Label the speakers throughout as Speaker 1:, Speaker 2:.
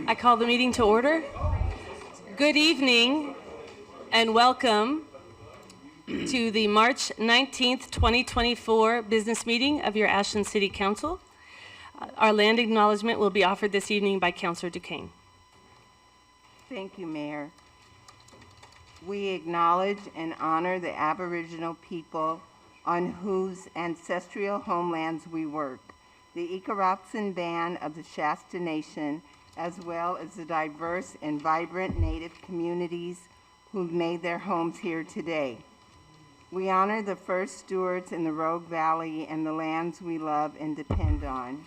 Speaker 1: I call the meeting to order. Good evening and welcome to the March 19th, 2024 business meeting of your Ashland City Council. Our land acknowledgement will be offered this evening by Councilor Duquesne.
Speaker 2: Thank you, Mayor. We acknowledge and honor the Aboriginal people on whose ancestral homelands we work, the Ikaratsin Band of the Shasta Nation, as well as the diverse and vibrant Native communities who've made their homes here today. We honor the first stewards in the Rogue Valley and the lands we love and depend on.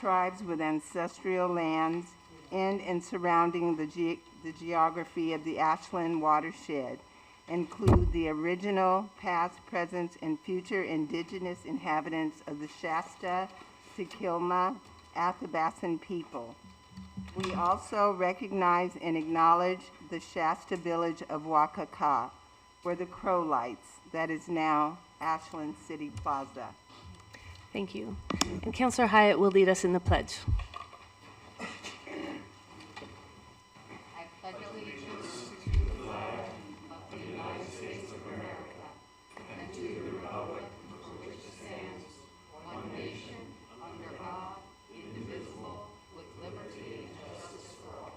Speaker 2: Tribes with ancestral lands in and surrounding the geography of the Ashland watershed include the original, past, present, and future indigenous inhabitants of the Shasta, Tequilma, Athabascan people. We also recognize and acknowledge the Shasta village of Wakaka, where the Crow Lights, that is now Ashland City Plaza.
Speaker 1: Thank you. And Councilor Hyatt will lead us in the pledge.
Speaker 3: I pledge allegiance to the flag of the United States of America and to the republic for which it stands, one nation, under God, indivisible, with liberty and justice for all.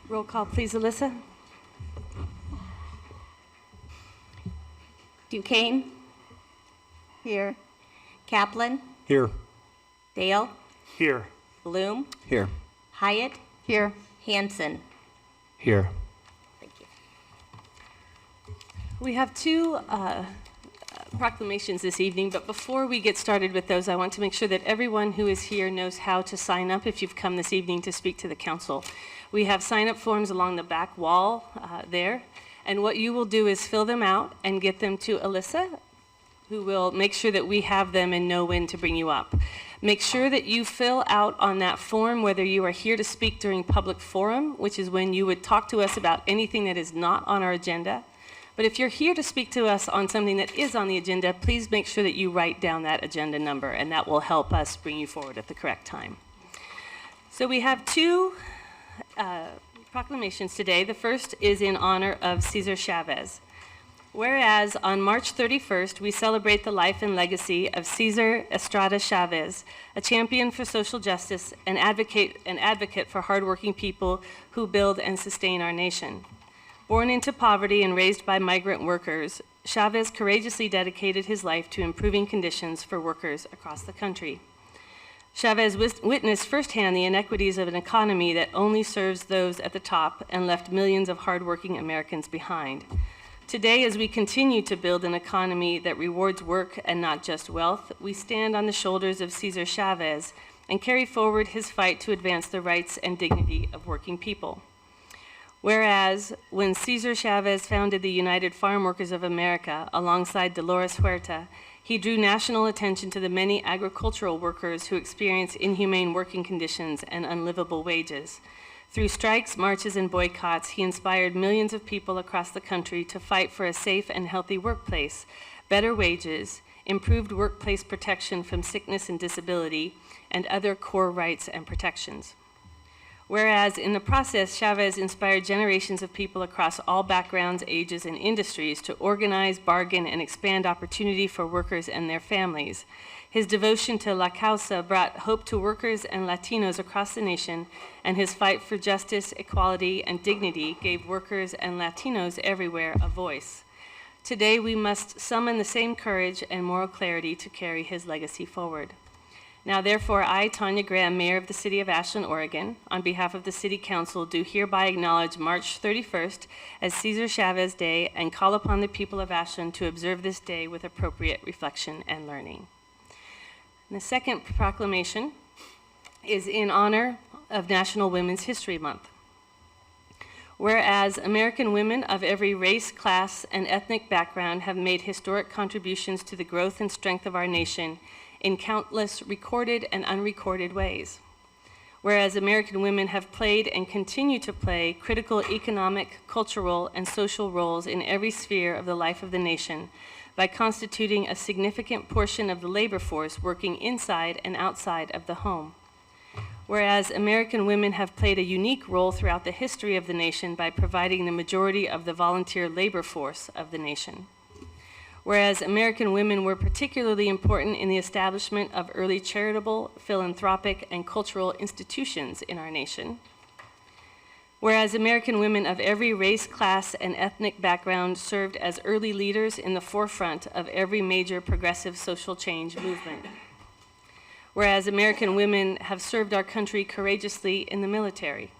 Speaker 1: Roll call, please, Alyssa.
Speaker 4: Duquesne.
Speaker 2: Here.
Speaker 4: Kaplan.
Speaker 5: Here.
Speaker 4: Dale.
Speaker 5: Here.
Speaker 4: Bloom.
Speaker 5: Here.
Speaker 4: Hyatt.
Speaker 2: Here.
Speaker 4: Hanson.
Speaker 5: Here.
Speaker 4: Thank you.
Speaker 1: We have two proclamations this evening, but before we get started with those, I want to make sure that everyone who is here knows how to sign up if you've come this evening to speak to the council. We have sign-up forms along the back wall there, and what you will do is fill them out and get them to Alyssa, who will make sure that we have them and know when to bring you up. Make sure that you fill out on that form whether you are here to speak during public forum, which is when you would talk to us about anything that is not on our agenda. But if you're here to speak to us on something that is on the agenda, please make sure that you write down that agenda number, and that will help us bring you forward at the correct time. So we have two proclamations today. The first is in honor of Cesar Chavez. Whereas on March 31st, we celebrate the life and legacy of Cesar Estrada Chavez, a champion for social justice and advocate for hardworking people who build and sustain our nation. Born into poverty and raised by migrant workers, Chavez courageously dedicated his life to improving conditions for workers across the country. Chavez witnessed firsthand the inequities of an economy that only serves those at the top and left millions of hardworking Americans behind. Today, as we continue to build an economy that rewards work and not just wealth, we stand on the shoulders of Cesar Chavez and carry forward his fight to advance the rights and dignity of working people. Whereas, when Cesar Chavez founded the United Farm Workers of America alongside Dolores Huerta, he drew national attention to the many agricultural workers who experience inhumane working conditions and unlivable wages. Through strikes, marches, and boycotts, he inspired millions of people across the country to fight for a safe and healthy workplace, better wages, improved workplace protection from sickness and disability, and other core rights and protections. Whereas in the process, Chavez inspired generations of people across all backgrounds, ages, and industries to organize, bargain, and expand opportunity for workers and their families. His devotion to La Causa brought hope to workers and Latinos across the nation, and his fight for justice, equality, and dignity gave workers and Latinos everywhere a voice. Today, we must summon the same courage and moral clarity to carry his legacy forward. Now, therefore, I, Tanya Graham, Mayor of the City of Ashland, Oregon, on behalf of the City Council, do hereby acknowledge March 31st as Cesar Chavez Day and call upon the people of Ashland to observe this day with appropriate reflection and learning. And the second proclamation is in honor of National Women's History Month. Whereas American women of every race, class, and ethnic background have made historic contributions to the growth and strength of our nation in countless recorded and unrecorded ways. Whereas American women have played and continue to play critical economic, cultural, and social roles in every sphere of the life of the nation, by constituting a significant portion of the labor force working inside and outside of the home. Whereas American women have played a unique role throughout the history of the nation by providing the majority of the volunteer labor force of the nation. Whereas American women were particularly important in the establishment of early charitable, philanthropic, and cultural institutions in our nation. Whereas American women of every race, class, and ethnic background served as early leaders in the forefront of every major progressive social change movement. Whereas American women have served our country courageously in the military.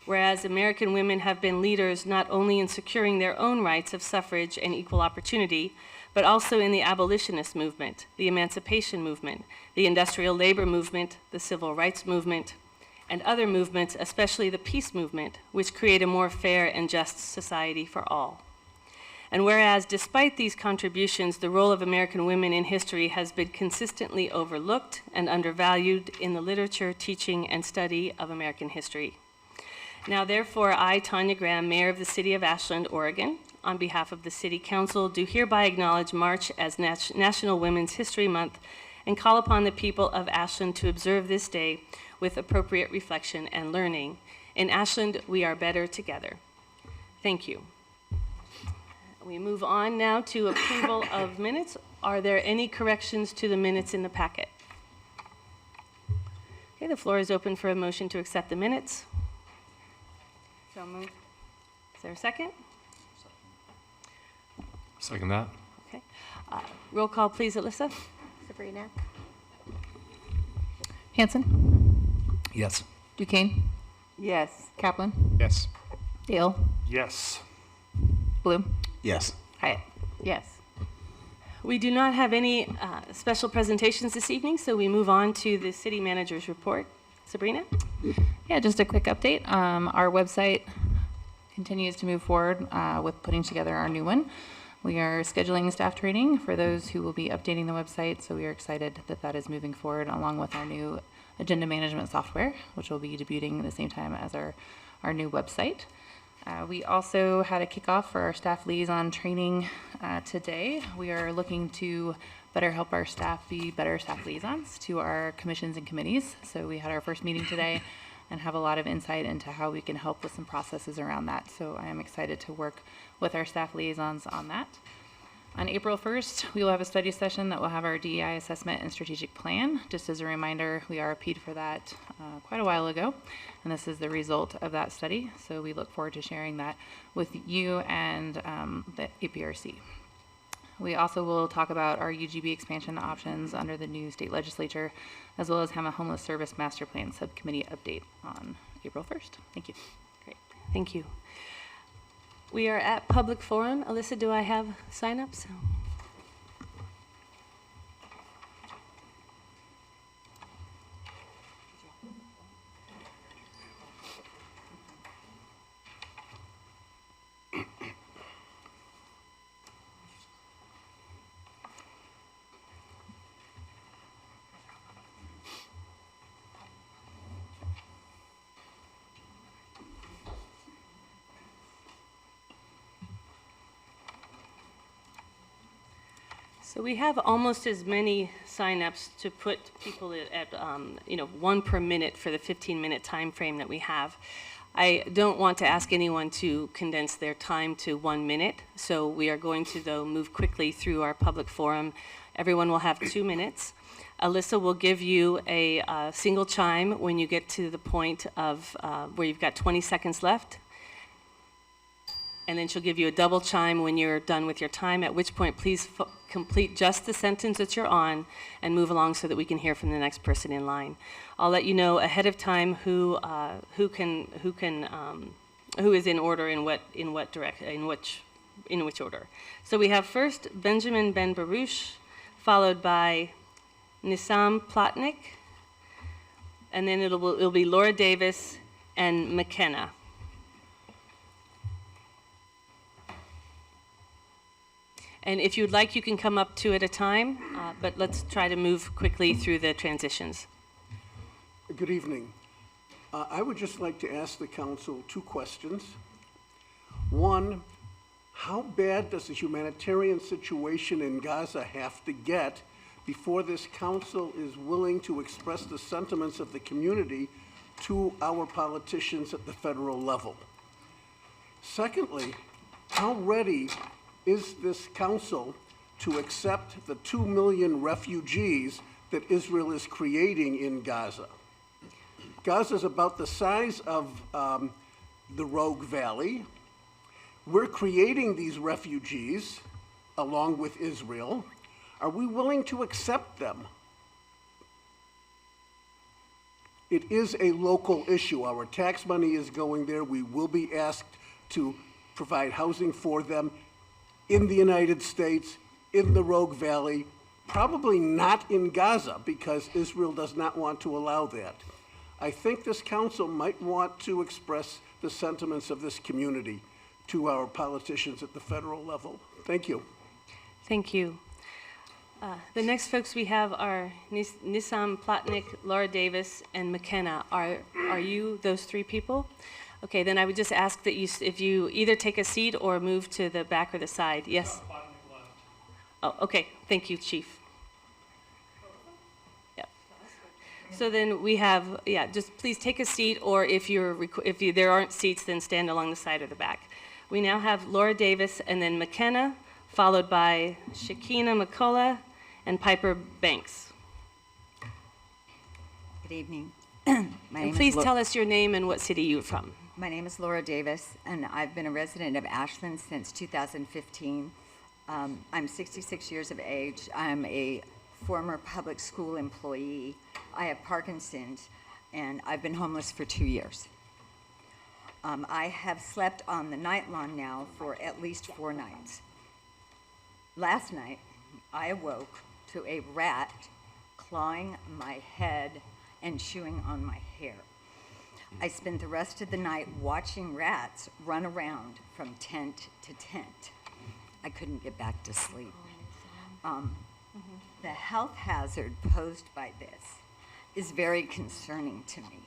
Speaker 1: Whereas American women have been leaders not only in securing their own rights of suffrage and equal opportunity, but also in the abolitionist movement, the emancipation movement, the industrial labor movement, the civil rights movement, and other movements, especially the peace movement, which create a more fair and just society for all. And whereas, despite these contributions, the role of American women in history has been consistently overlooked and undervalued in the literature, teaching, and study of American history. Now, therefore, I, Tanya Graham, Mayor of the City of Ashland, Oregon, on behalf of the City Council, do hereby acknowledge March as National Women's History Month and call upon the people of Ashland to observe this day with appropriate reflection and learning. In Ashland, we are better together. Thank you. We move on now to approval of minutes. Are there any corrections to the minutes in the packet? Okay, the floor is open for a motion to accept the minutes.
Speaker 2: So moved.
Speaker 1: Is there a second?
Speaker 5: Second that.
Speaker 1: Okay. Roll call, please, Alyssa.
Speaker 4: Sabrina?
Speaker 6: Hanson,
Speaker 5: Yes.
Speaker 6: Duquesne,
Speaker 2: Yes.
Speaker 6: Kaplan,
Speaker 5: Yes.
Speaker 6: Dale,
Speaker 5: Yes.
Speaker 6: Bloom,
Speaker 5: Yes.
Speaker 6: Hyatt.
Speaker 2: Yes.
Speaker 1: We do not have any special presentations this evening, so we move on to the city manager's report. Sabrina?
Speaker 6: Yeah, just a quick update. Our website continues to move forward with putting together our new one. We are scheduling staff training for those who will be updating the website, so we are excited that that is moving forward along with our new agenda management software, which will be debuting at the same time as our new website. We also had a kickoff for our staff liaison training today. We are looking to better help our staff be better staff liaisons to our commissions and committees. So we had our first meeting today and have a lot of insight into how we can help with some processes around that. So I am excited to work with our staff liaisons on that. On April 1st, we will have a study session that will have our DEI assessment and strategic plan. Just as a reminder, we RFP'd for that quite a while ago, and this is the result of that study. So we look forward to sharing that with you and the APRC. We also will talk about our UGB expansion options under the new state legislature, as well as have a homeless service master plan subcommittee update on April 1st. Thank you.
Speaker 1: Great, thank you. We are at public forum. Alyssa, do I have sign-ups? So we have almost as many signups to put people at, one per minute for the 15-minute time frame that we have. I don't want to ask anyone to condense their time to 1 minute, so we are going to, though, move quickly through our public forum. Everyone will have 2 minutes. Alyssa will give you a single chime when you get to the point of where you've got 20 seconds left. And then she'll give you a double chime when you're done with your time, at which point please complete just the sentence that you're on and move along so that we can hear from the next person in line. I'll let you know ahead of time who is in order in which order. So we have first Benjamin Ben Baruch, followed by Nissam Plotnick, and then it'll be Laura Davis and McKenna. And if you'd like, you can come up 2 at a time, but let's try to move quickly through the transitions.
Speaker 7: Good evening. I would just like to ask the council 2 questions. One, How bad does the humanitarian situation in Gaza have to get before this council is willing to express the sentiments of the community to our politicians at the federal level? Secondly, how ready is this council to accept the 2 million refugees that Israel is creating in Gaza? Gaza is about the size of the Rogue Valley. We're creating these refugees along with Israel. Are we willing to accept them? It is a local issue. Our tax money is going there. We will be asked to provide housing for them in the United States, in the Rogue Valley, probably not in Gaza because Israel does not want to allow that. I think this council might want to express the sentiments of this community to our politicians at the federal level. Thank you.
Speaker 1: Thank you. The next folks we have are Nissam Plotnick, Laura Davis, and McKenna. Are you those three people? Okay, then I would just ask that if you either take a seat or move to the back or the side. Yes? Oh, okay. Thank you, Chief. Yeah. So then we have, just please take a seat, or if there aren't seats, then stand along the side or the back. We now have Laura Davis and then McKenna, followed by Shakina McCullough and Piper Banks.
Speaker 3: Good evening.
Speaker 1: And please tell us your name and what city you're from.
Speaker 3: My name is Laura Davis, and I've been a resident of Ashland since 2015. I'm 66 years of age. I'm a former public school employee. I have Parkinson's, and I've been homeless for 2 years. I have slept on the night lawn now for at least 4 nights. Last night, I awoke to a rat clawing my head and chewing on my hair. I spent the rest of the night watching rats run around from tent to tent. I couldn't get back to sleep. The health hazard posed by this is very concerning to me.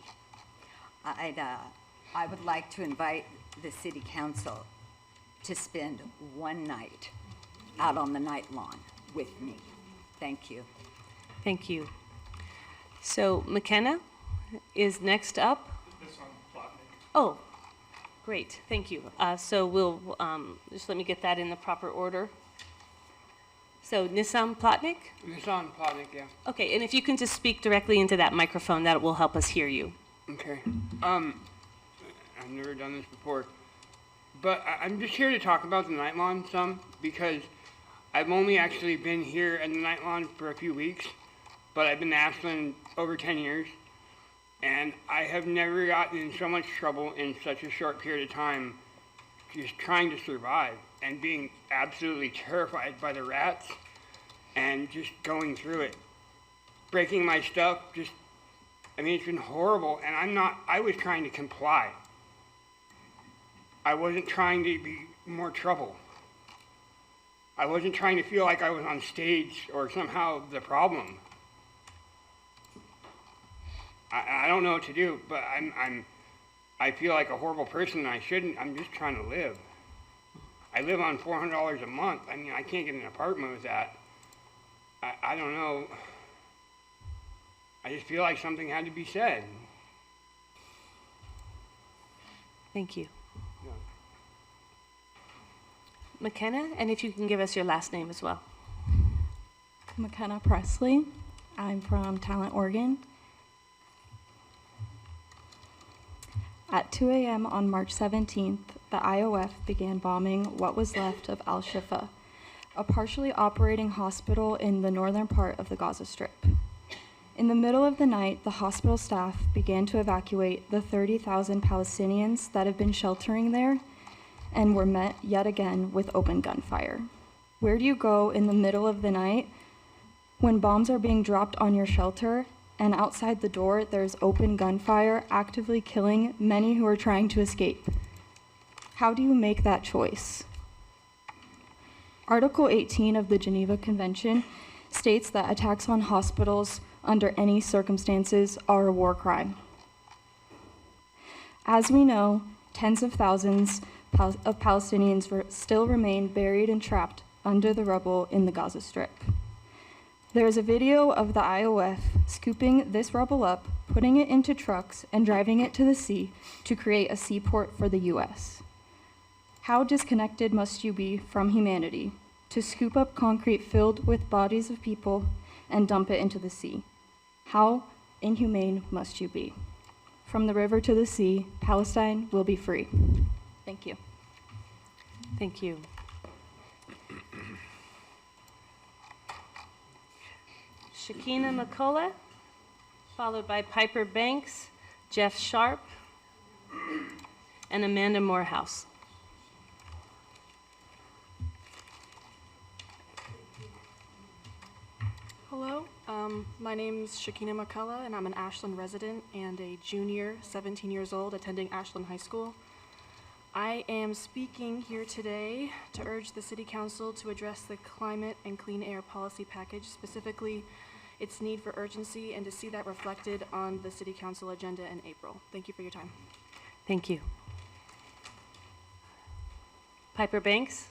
Speaker 3: I would like to invite the city council to spend 1 night out on the night lawn with me. Thank you.
Speaker 1: Thank you. So McKenna is next up. Oh, great. Thank you. So we'll just let me get that in the proper order. So Nissam Plotnick?
Speaker 5: Nissam Plotnick, yeah.
Speaker 1: Okay, and if you can just speak directly into that microphone, that will help us hear you.
Speaker 5: Okay. I've never done this before, but I'm just here to talk about the night lawn some, because I've only actually been here at the night lawn for a few weeks, but I've been in Ashland over 10 years, and I have never gotten in so much trouble in such a short period of time just trying to survive and being absolutely terrified by the rats and just going through it. Breaking my stuff, it's been horrible, and I was trying to comply. I wasn't trying to be more trouble. I wasn't trying to feel like I was on stage or somehow the problem. I don't know what to do, but I feel like a horrible person, and I shouldn't. I'm just trying to live. I live on $400 a month. I can't get an apartment with that. I don't know. I just feel like something had to be said.
Speaker 1: Thank you.
Speaker 5: Yeah.
Speaker 1: McKenna, and if you can give us your last name as well.
Speaker 8: McKenna Presley. I'm from Talent, Oregon. At 2 a.m. on March 17th, the IOF began bombing what was left of Al-Shifa, a partially operating hospital in the northern part of the Gaza Strip. In the middle of the night, the hospital staff began to evacuate the 30,000 Palestinians that have been sheltering there and were met yet again with open gunfire. Where do you go in the middle of the night when bombs are being dropped on your shelter and outside the door there's open gunfire actively killing many who are trying to escape? How do you make that choice? Article 18 of the Geneva Convention states that attacks on hospitals under any circumstances are a war crime. As we know, tens of thousands of Palestinians still remain buried and trapped under the rubble in the Gaza Strip. There is a video of the IOF scooping this rubble up, putting it into trucks, and driving it to the sea to create a seaport for the U.S. How disconnected must you be from humanity to scoop up concrete filled with bodies of people and dump it into the sea? How inhumane must you be? From the river to the sea, Palestine will be free. Thank you.
Speaker 1: Thank you. Shakina McCullough, followed by Piper Banks, Jeff Sharp, and Amanda Morehouse.
Speaker 9: Hello, my name's Shakina McCullough, and I'm an Ashland resident and a junior, 17 years old, attending Ashland High School. I am speaking here today to urge the City Council to address the climate and clean air policy package, specifically its need for urgency, and to see that reflected on the City Council agenda in April. Thank you for your time.
Speaker 1: Thank you. Piper Banks.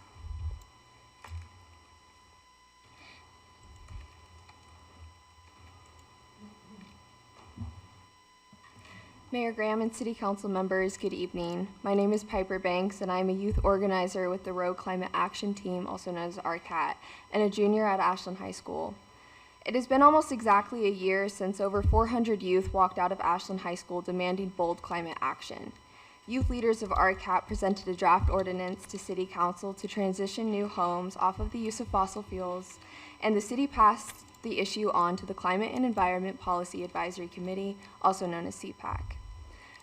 Speaker 10: Mayor Graham and City Council members, good evening. My name is Piper Banks, and I'm a youth organizer with the Road Climate Action Team, also known as RCAT, and a junior at Ashland High School. It has been almost exactly a year since over 400 youth walked out of Ashland High School demanding bold climate action. Youth leaders of RCAT presented a draft ordinance to City Council to transition new homes off of the use of fossil fuels, and the city passed the issue on to the Climate and Environment Policy Advisory Committee, also known as CPAC.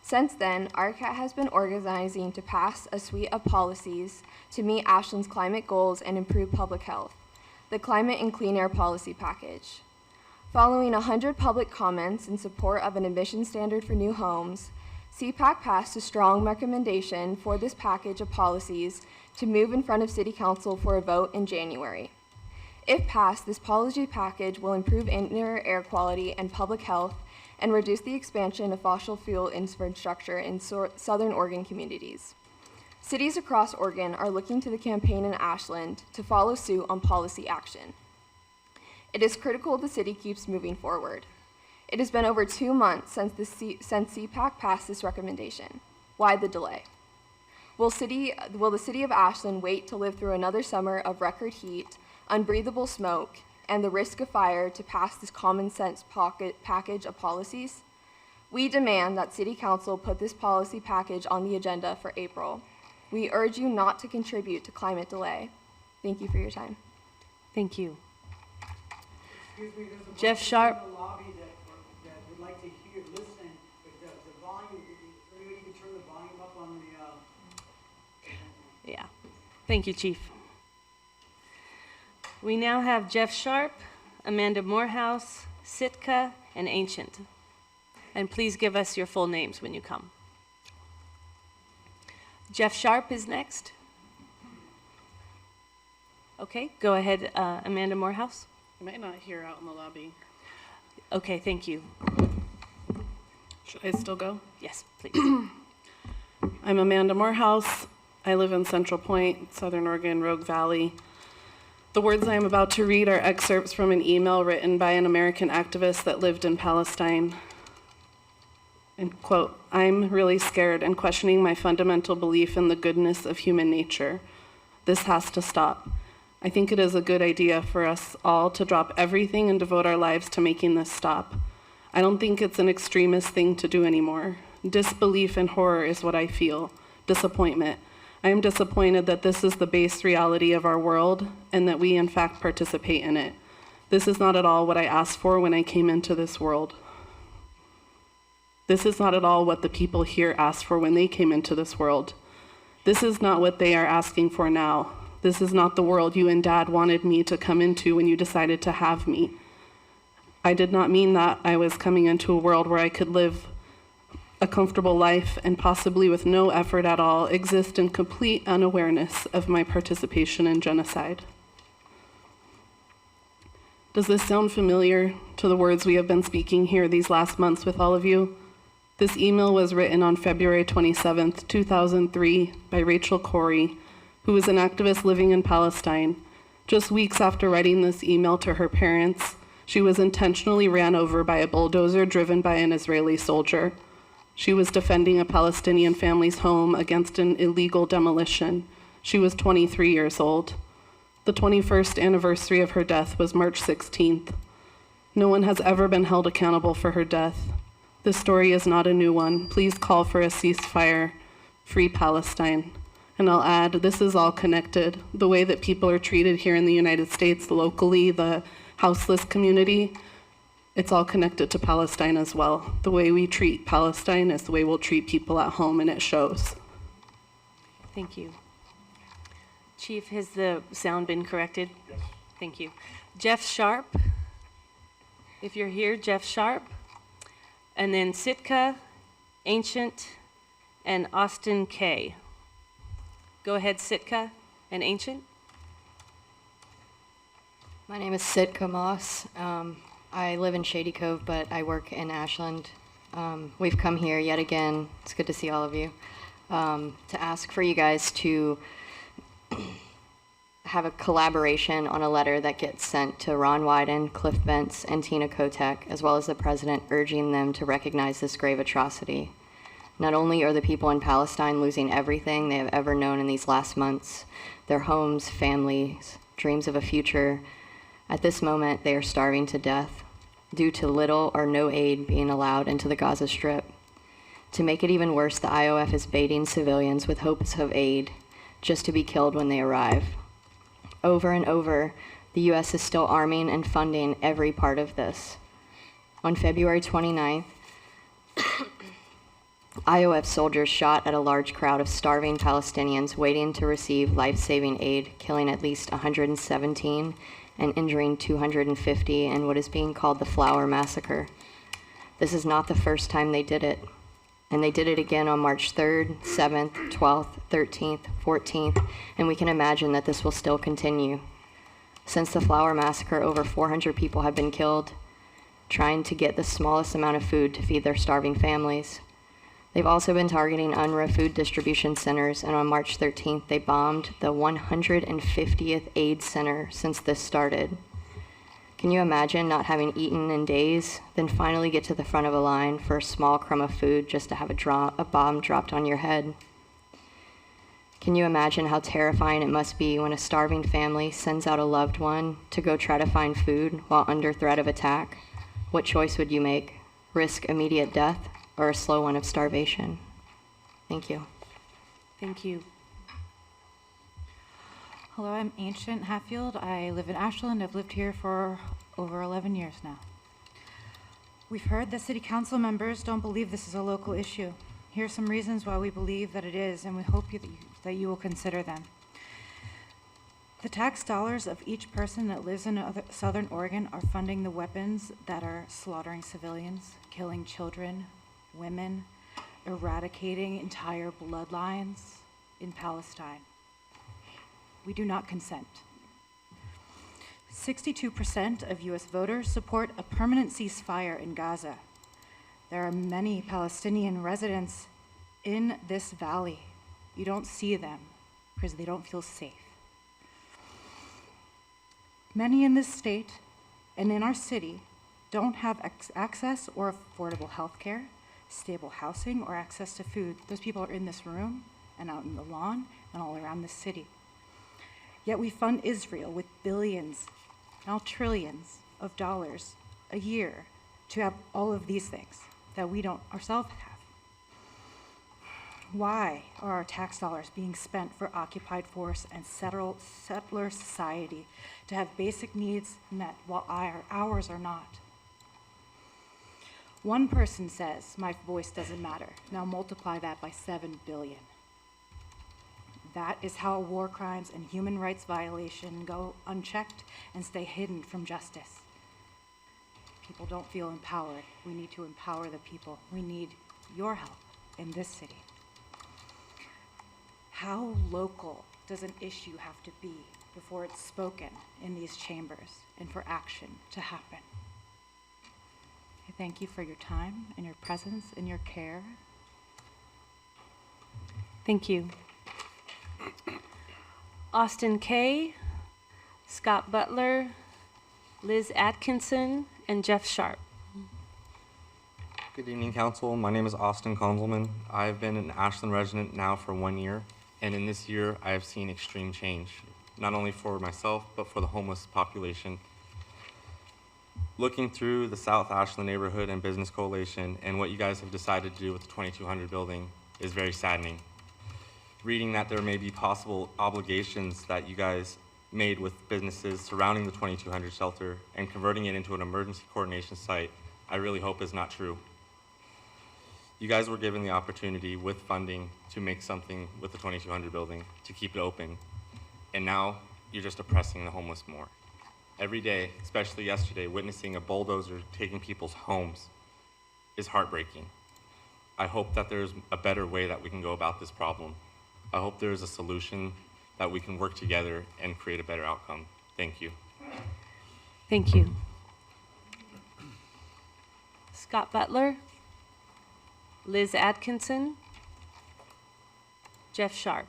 Speaker 10: Since then, RCAT has been organizing to pass a suite of policies to meet Ashland's climate goals and improve public health, the Climate and Clean Air Policy Package. Following 100 public comments in support of an emission standard for new homes, CPAC passed a strong recommendation for this package of policies to move in front of City Council for a vote in January. If passed, this policy package will improve indoor air quality and public health and reduce the expansion of fossil fuel infrastructure in southern Oregon communities. Cities across Oregon are looking to the campaign in Ashland to follow suit on policy action. It is critical the city keeps moving forward. It has been over 2 months since CPAC passed this recommendation. Why the delay? Will the city of Ashland wait to live through another summer of record heat, unbreathable smoke, and the risk of fire to pass this common sense package of policies? We demand that City Council put this policy package on the agenda for April. We urge you not to contribute to climate delay. Thank you for your time.
Speaker 1: Thank you.
Speaker 11: Excuse me, there's a
Speaker 1: Jeff
Speaker 11: bunch of
Speaker 1: Sharp.
Speaker 11: people in the lobby that would like to hear, listen, but the volume, maybe you can turn the volume up on the,
Speaker 1: Yeah. Thank you, Chief. We now have Jeff Sharp, Amanda Morehouse, Sitka, and Ancient. And please give us your full names when you come. Jeff Sharp is next. Okay, go ahead, Amanda Morehouse.
Speaker 12: You might not hear out in the lobby.
Speaker 1: Okay, thank you.
Speaker 12: Should I still go?
Speaker 1: Yes, please.
Speaker 12: I'm Amanda Morehouse. I live in Central Point, Southern Oregon, Rogue Valley. The words I am about to read are excerpts from an email written by an American activist that lived in Palestine. And quote, "I'm really scared and questioning my fundamental belief in the goodness of human nature. This has to stop. I think it is a good idea for us all to drop everything and devote our lives to making this stop. I don't think it's an extremist thing to do anymore. Disbelief and horror is what I feel. Disappointment. I am disappointed that this is the base reality of our world and that we in fact participate in it. This is not at all what I asked for when I came into this world. This is not at all what the people here asked for when they came into this world. This is not what they are asking for now. This is not the world you and Dad wanted me to come into when you decided to have me. I did not mean that I was coming into a world where I could live a comfortable life and possibly with no effort at all exist in complete unawareness of my participation in genocide." Does this sound familiar to the words we have been speaking here these last months with all of you? This email was written on February 27, 2003, by Rachel Corey, who is an activist living in Palestine. Just weeks after writing this email to her parents, she was intentionally ran over by a bulldozer driven by an Israeli soldier. She was defending a Palestinian family's home against an illegal demolition. She was 23 years old. The 21st anniversary of her death was March 16th. No one has ever been held accountable for her death. This story is not a new one. Please call for a ceasefire. Free Palestine. And I'll add, this is all connected. The way that people are treated here in the United States, locally, the houseless community, it's all connected to Palestine as well. The way we treat Palestine is the way we'll treat people at home, and it shows.
Speaker 1: Thank you. Chief, has the sound been corrected?
Speaker 7: Yes.
Speaker 1: Thank you. Jeff Sharp, if you're here, Jeff Sharp. And then Sitka, Ancient, and Austin K. Go ahead, Sitka and Ancient.
Speaker 13: My name is Sitka Moss. I live in Shady Cove, but I work in Ashland. We've come here yet again, it's good to see all of you, to ask for you guys to have a collaboration on a letter that gets sent to Ron Wyden, Cliff Bentz, and Tina Kotek, as well as the president, urging them to recognize this grave atrocity. Not only are the people in Palestine losing everything they have ever known in these last months, their homes, families, dreams of a future, at this moment they are starving to death due to little or no aid being allowed into the Gaza Strip. To make it even worse, the IOF is baiting civilians with hopes of aid just to be killed when they arrive. Over and over, the U.S. is still arming and funding every part of this. On February 29th, IOF soldiers shot at a large crowd of starving Palestinians waiting to receive life-saving aid, killing at least 117 and injuring 250 in what is being called the Flower Massacre. This is not the first time they did it. And they did it again on March 3rd, 7th, 12th, 13th, 14th, and we can imagine that this will still continue. Since the Flower Massacre, over 400 people have been killed, trying to get the smallest amount of food to feed their starving families. They've also been targeting UNRWA food distribution centers, and on March 13th, they bombed the 150th aid center since this started. Can you imagine not having eaten in days, then finally get to the front of a line for a small crumb of food just to have a bomb dropped on your head? Can you imagine how terrifying it must be when a starving family sends out a loved one to go try to find food while under threat of attack? What choice would you make? Risk immediate death or a slow one of starvation? Thank you.
Speaker 1: Thank you.
Speaker 14: Hello, I'm Ancient Hatfield. I live in Ashland. I've lived here for over 11 years now. We've heard that city council members don't believe this is a local issue. Here are some reasons why we believe that it is, and we hope that you will consider them. The tax dollars of each person that lives in Southern Oregon are funding the weapons that are slaughtering civilians, killing children, women, eradicating entire bloodlines in Palestine. We do not consent. 62% of U.S. voters support a permanent ceasefire in Gaza. There are many Palestinian residents in this valley. You don't see them because they don't feel safe. Many in this state and in our city don't have access or affordable health care, stable housing, or access to food. Those people are in this room and out in the lawn and all around the city. Yet we fund Israel with billions, now trillions of dollars a year to have all of these things that we don't ourselves have. Why are our tax dollars being spent for occupied force and settler society to have basic needs met while ours are not? One person says, my voice doesn't matter. Now multiply that by 7 billion. That is how war crimes and human rights violation go unchecked and stay hidden from justice. People don't feel empowered. We need to empower the people. We need your help in this city. How local does an issue have to be before it's spoken in these chambers and for action to happen? Okay, thank you for your time and your presence and your care.
Speaker 1: Thank you. Austin Kay, Scott Butler, Liz Atkinson, and Jeff Sharp.
Speaker 15: Good evening, Council. My name is Austin Konzelman. I've been an Ashland resident now for 1 year, and in this year, I have seen extreme change, not only for myself, but for the homeless population. Looking through the South Ashland Neighborhood and Business Coalition and what you guys have decided to do with the 2200 building is very saddening. Reading that there may be possible obligations that you guys made with businesses surrounding the 2200 shelter and converting it into an emergency coordination site, I really hope is not true. You guys were given the opportunity with funding to make something with the 2200 building to keep it open, and now you're just oppressing the homeless more. Every day, especially yesterday, witnessing a bulldozer taking people's homes is heartbreaking. I hope that there's a better way that we can go about this problem. I hope there is a solution that we can work together and create a better outcome. Thank you.
Speaker 1: Thank you. Scott Butler, Liz Atkinson, Jeff Sharp.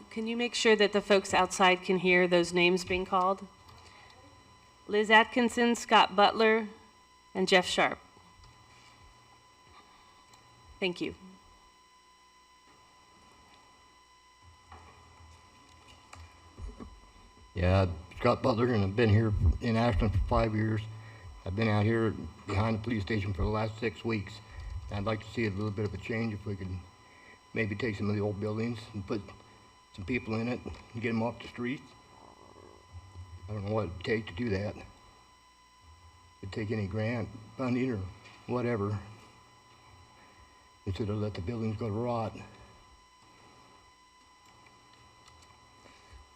Speaker 1: Can you make sure that the folks outside can hear those names being called? Liz Atkinson, Scott Butler, and Jeff Sharp. Thank you.
Speaker 16: Yeah, Scott Butler, and I've been here in Ashland for 5 years. I've been out here behind the police station for the last 6 weeks. I'd like to see a little bit of a change if we could maybe take some of the old buildings and put some people in it and get them off the streets. I don't know what it'd take to do that. It'd take any grant funding or whatever, instead of let the buildings go to rot.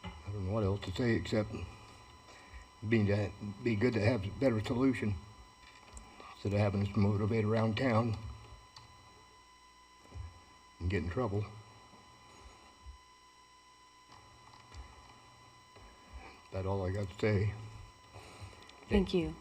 Speaker 16: I don't know what else to say except it'd be good to have a better solution instead of having us motivate around town and get in trouble. That's all I got to say.
Speaker 1: Thank you.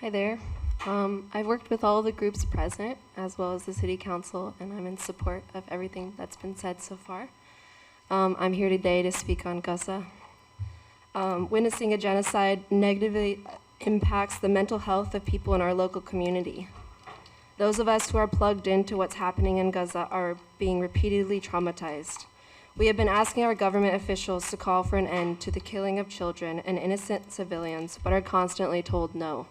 Speaker 17: Hi there. I've worked with all the groups present, as well as the City Council, and I'm in support of everything that's been said so far. I'm here today to speak on Gaza. Witnessing a genocide negatively impacts the mental health of people in our local community. Those of us who are plugged into what's happening in Gaza are being repeatedly traumatized. We have been asking our government officials to call for an end to the killing of children and innocent civilians, but are constantly told no.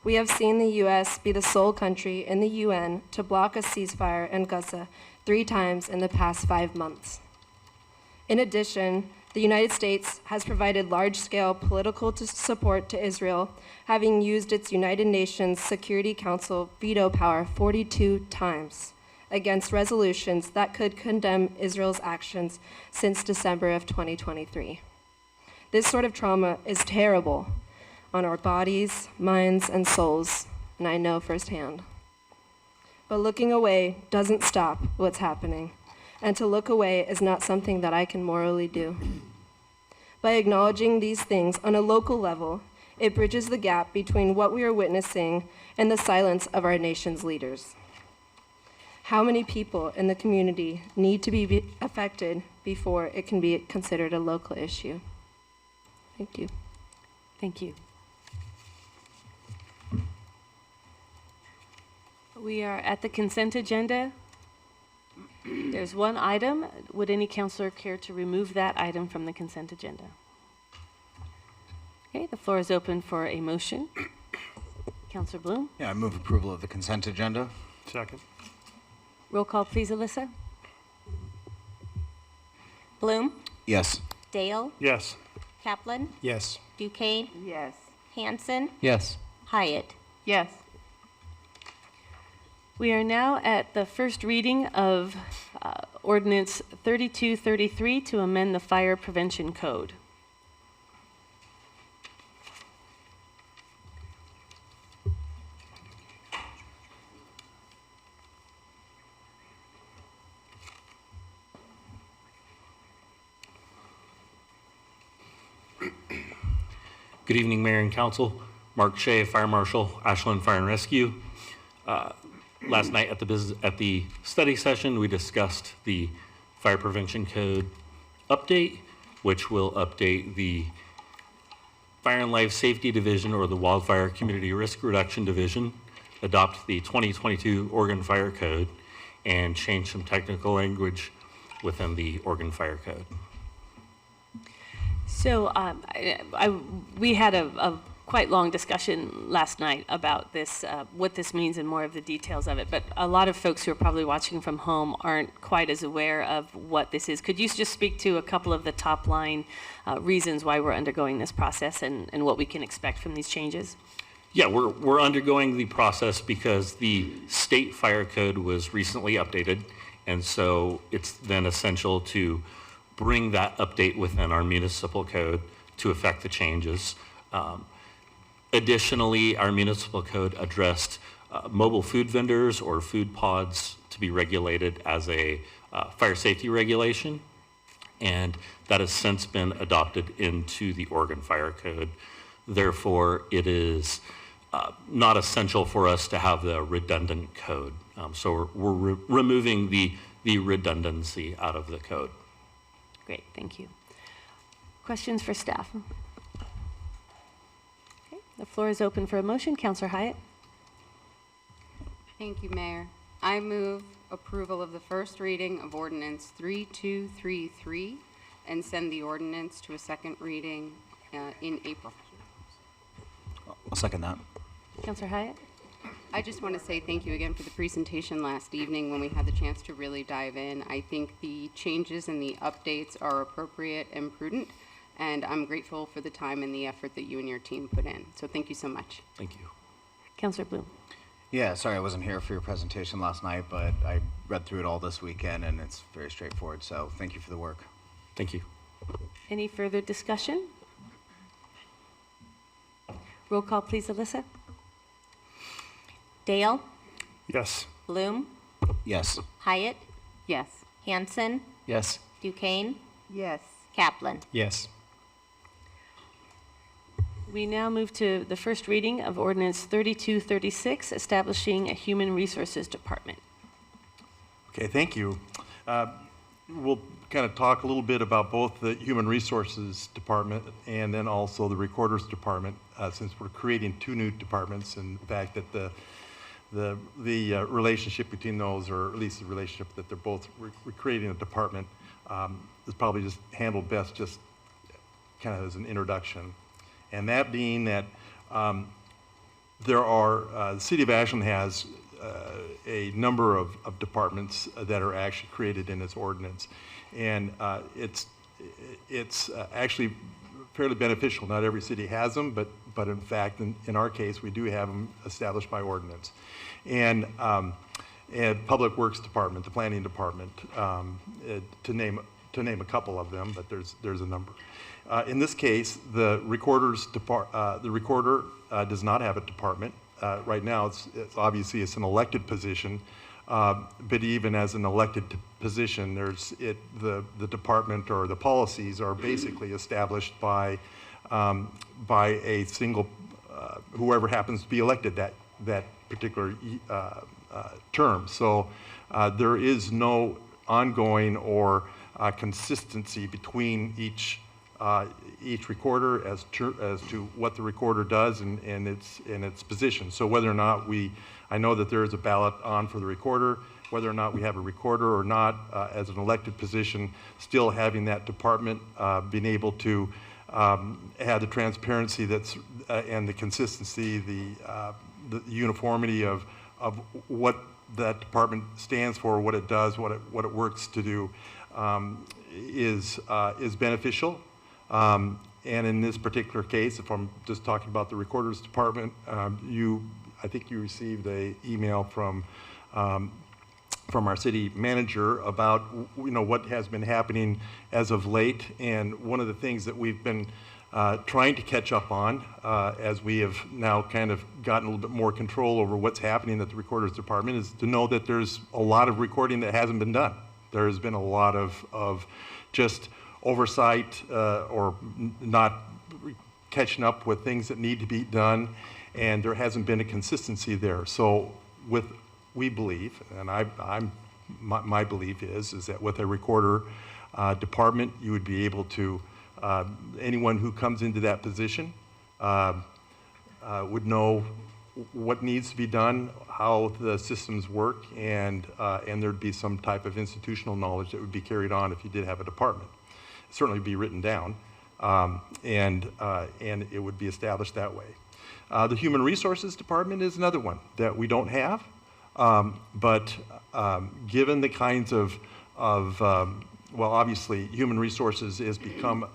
Speaker 17: We have seen the U.S. be the sole country in the UN to block a ceasefire in Gaza 3 times in the past 5 months. In addition, the United States has provided large-scale political support to Israel, having used its United Nations Security Council veto power 42 times against resolutions that could condemn Israel's actions since December of 2023. This sort of trauma is terrible on our bodies, minds, and souls, and I know firsthand. But looking away doesn't stop what's happening, and to look away is not something that I can morally do. By acknowledging these things on a local level, it bridges the gap between what we are witnessing and the silence of our nation's leaders. How many people in the community need to be affected before it can be considered a local issue? Thank you.
Speaker 1: Thank you. We are at the consent agenda. There's one item. Would any counselor care to remove that item from the consent agenda? Okay, the floor is open for a motion. Counselor Bloom?
Speaker 18: Yeah, I move approval of the consent agenda.
Speaker 19: Second.
Speaker 1: Roll call, please, Alyssa.
Speaker 4: Bloom,
Speaker 18: Yes.
Speaker 4: Dale,
Speaker 19: Yes.
Speaker 4: Kaplan,
Speaker 19: Yes.
Speaker 4: Duquesne,
Speaker 2: Yes.
Speaker 4: Hanson,
Speaker 18: Yes.
Speaker 4: Hyatt.
Speaker 2: Yes.
Speaker 1: We are now at the first reading of Ordinance 3233 to amend the Fire Prevention Code.
Speaker 19: Good evening, Mayor and Council. Mark Shea, Fire Marshal, Ashland Fire and Rescue. Last night at the study session, we discussed the Fire Prevention Code update, which will update the Fire and Life Safety Division, or the Wildfire Community Risk Reduction Division, adopt the 2022 Oregon Fire Code, and change some technical language within the Oregon Fire Code.
Speaker 1: So we had a quite long discussion last night about this, what this means and more of the details of it. But a lot of folks who are probably watching from home aren't quite as aware of what this is. Could you just speak to a couple of the top line reasons why we're undergoing this process and what we can expect from these changes?
Speaker 19: Yeah, we're undergoing the process because the state fire code was recently updated, and so it's then essential to bring that update within our municipal code to affect the changes. Additionally, our municipal code addressed mobile food vendors or food pods to be regulated as a fire safety regulation, and that has since been adopted into the Oregon Fire Code. Therefore, it is not essential for us to have the redundant code. So we're removing the redundancy out of the code.
Speaker 1: Great, thank you. Questions for staff? Okay, the floor is open for a motion. Councilor Hyatt.
Speaker 20: Thank you, Mayor. I move approval of the first reading of Ordinance 3233 and send the ordinance to a second reading in April.
Speaker 18: I'll second that.
Speaker 1: Councilor Hyatt.
Speaker 20: I just want to say thank you again for the presentation last evening when we had the chance to really dive in. I think the changes and the updates are appropriate and prudent, and I'm grateful for the time and the effort that you and your team put in. So thank you so much.
Speaker 19: Thank you.
Speaker 1: Councilor Bloom.
Speaker 18: Yeah, sorry I wasn't here for your presentation last night, but I read through it all this weekend, and it's very straightforward. So thank you for the work.
Speaker 19: Thank you.
Speaker 1: Any further discussion? Roll call, please, Alyssa.
Speaker 4: Dale,
Speaker 19: Yes.
Speaker 4: Bloom,
Speaker 18: Yes.
Speaker 4: Hyatt,
Speaker 20: Yes.
Speaker 4: Hanson,
Speaker 18: Yes.
Speaker 4: Duquesne,
Speaker 2: Yes.
Speaker 4: Kaplan.
Speaker 18: Yes.
Speaker 1: We now move to the first reading of Ordinance 3236, establishing a Human Resources Department.
Speaker 21: Okay, thank you. We'll kind of talk a little bit about both the Human Resources Department and then also the Recorder's Department, since we're creating two new departments, and the fact that the relationship between those, or at least the relationship that they're both creating a department, is probably just handled best just kind of as an introduction. And that being that there are, the City of Ashland has a number of departments that are actually created in its ordinance. And it's actually fairly beneficial. Not every city has them, but in fact, in our case, we do have them established by ordinance. And Public Works Department, the Planning Department, to name a couple of them, but there's a number. In this case, the recorder does not have a department. Right now, it's obviously it's an elected position, but even as an elected position, the department or the policies are basically established by a single whoever happens to be elected that particular term. So there is no ongoing or consistency between each recorder as to what the recorder does and its position. So whether or not I know that there is a ballot on for the recorder, whether or not we have a recorder or not, as an elected position, still having that department being able to have the transparency and the consistency, the uniformity of what that department stands for, what it does, what it works to do, is beneficial. And in this particular case, if I'm just talking about the Recorder's Department, I think you received an email from our city manager about what has been happening as of late, and one of the things that we've been trying to catch up on as we have now kind of gotten a little bit more control over what's happening at the Recorder's Department is to know that there's a lot of recording that hasn't been done. There has been a lot of just oversight or not catching up with things that need to be done, and there hasn't been a consistency there. So we believe, and my belief is that with a recorder department, you would be able to, anyone who comes into that position would know what needs to be done, how the systems work, and there'd be some type of institutional knowledge that would be carried on if you did have a department. It'd certainly be written down, and it would be established that way. The Human Resources Department is another one that we don't have, but given the kinds of well, obviously, human resources has become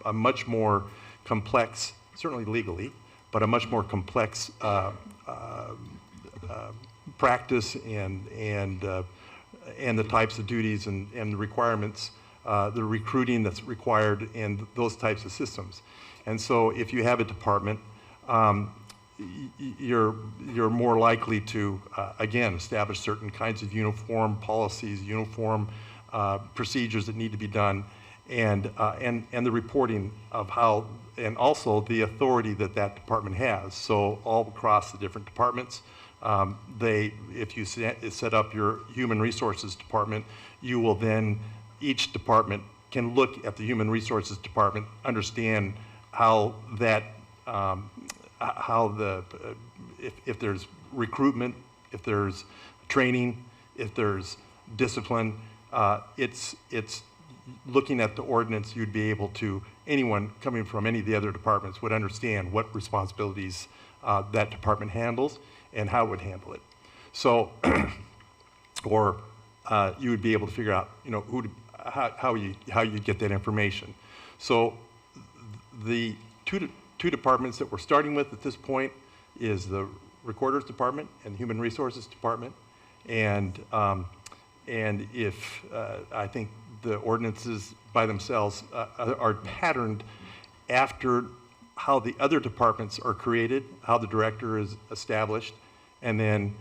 Speaker 21: a much more complex, certainly legally, but a much more complex practice and the types of duties and the requirements, the recruiting that's required, and those types of systems. And so, if you have a department, you're more likely to again establish certain kinds of uniform policies, uniform procedures that need to be done, and the reporting of how, and also the authority that that department has. So all across the different departments, if you set up your human resources department, you will then, each department can look at the human resources department, understand how that, if there's recruitment, if there's training, if there's discipline, it's looking at the ordinance, you'd be able to, anyone coming from any of the other departments would understand what responsibilities that department handles and how it would handle it. So, or you would be able to figure out, how you get that information. So, the two departments that we're starting with at this point is the Recorder's Department and the Human Resources Department, and if I think the ordinances by themselves are patterned after how the other departments are created, how the director is established, and then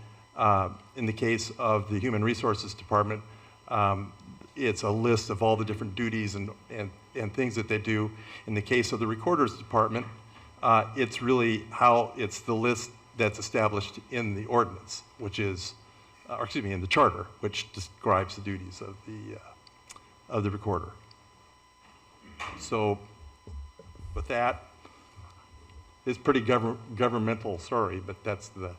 Speaker 21: in the case of the Human Resources Department, it's a list of all the different duties and things that they do. In the case of the Recorder's Department, it's really it's the list that's established in the ordinance, which is, or excuse me, in the charter, which describes the duties of the recorder. So, with that, it's pretty governmental, sorry, but that's the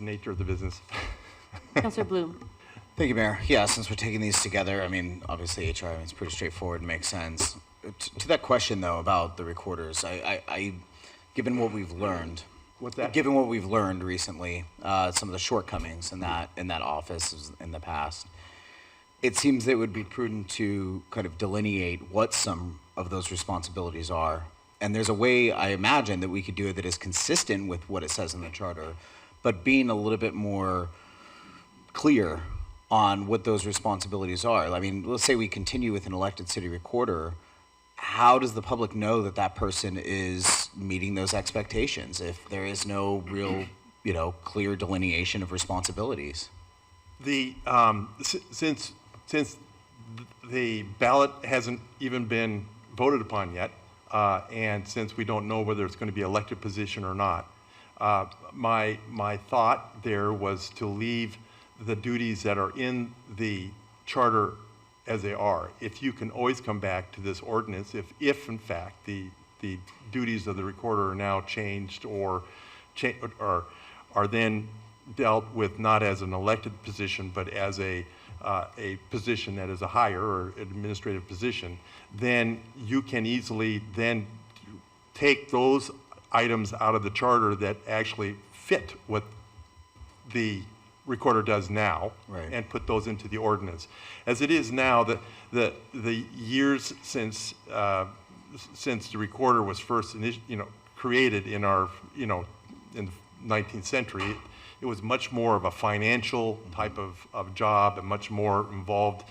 Speaker 21: nature of the business.
Speaker 1: Councilor Bloom.
Speaker 18: Thank you, Mayor. Yeah, since we're taking these together, I mean, obviously HR, it's pretty straightforward and makes sense. To that question, though, about the recorders, I given what we've learned, given what we've learned recently, some of the shortcomings in that office in the past, it seems that it would be prudent to kind of delineate what some of those responsibilities are. And there's a way, I imagine, that we could do it that is consistent with what it says in the charter, but being a little bit more clear on what those responsibilities are. I mean, let's say we continue with an elected city recorder. How does the public know that that person is meeting those expectations if there is no real, clear delineation of responsibilities?
Speaker 21: Since the ballot hasn't even been voted upon yet, and since we don't know whether it's going to be an elected position or not, my thought there was to leave the duties that are in the charter as they are. If you can always come back to this ordinance, if in fact the duties of the recorder are now changed or are then dealt with not as an elected position but as a position that is a higher or administrative position, then you can easily then take those items out of the charter that actually fit what the recorder does now, right, and put those into the ordinance. As it is now, the years since the recorder was first created in our in the 19th century, it was much more of a financial type of job and much more involved,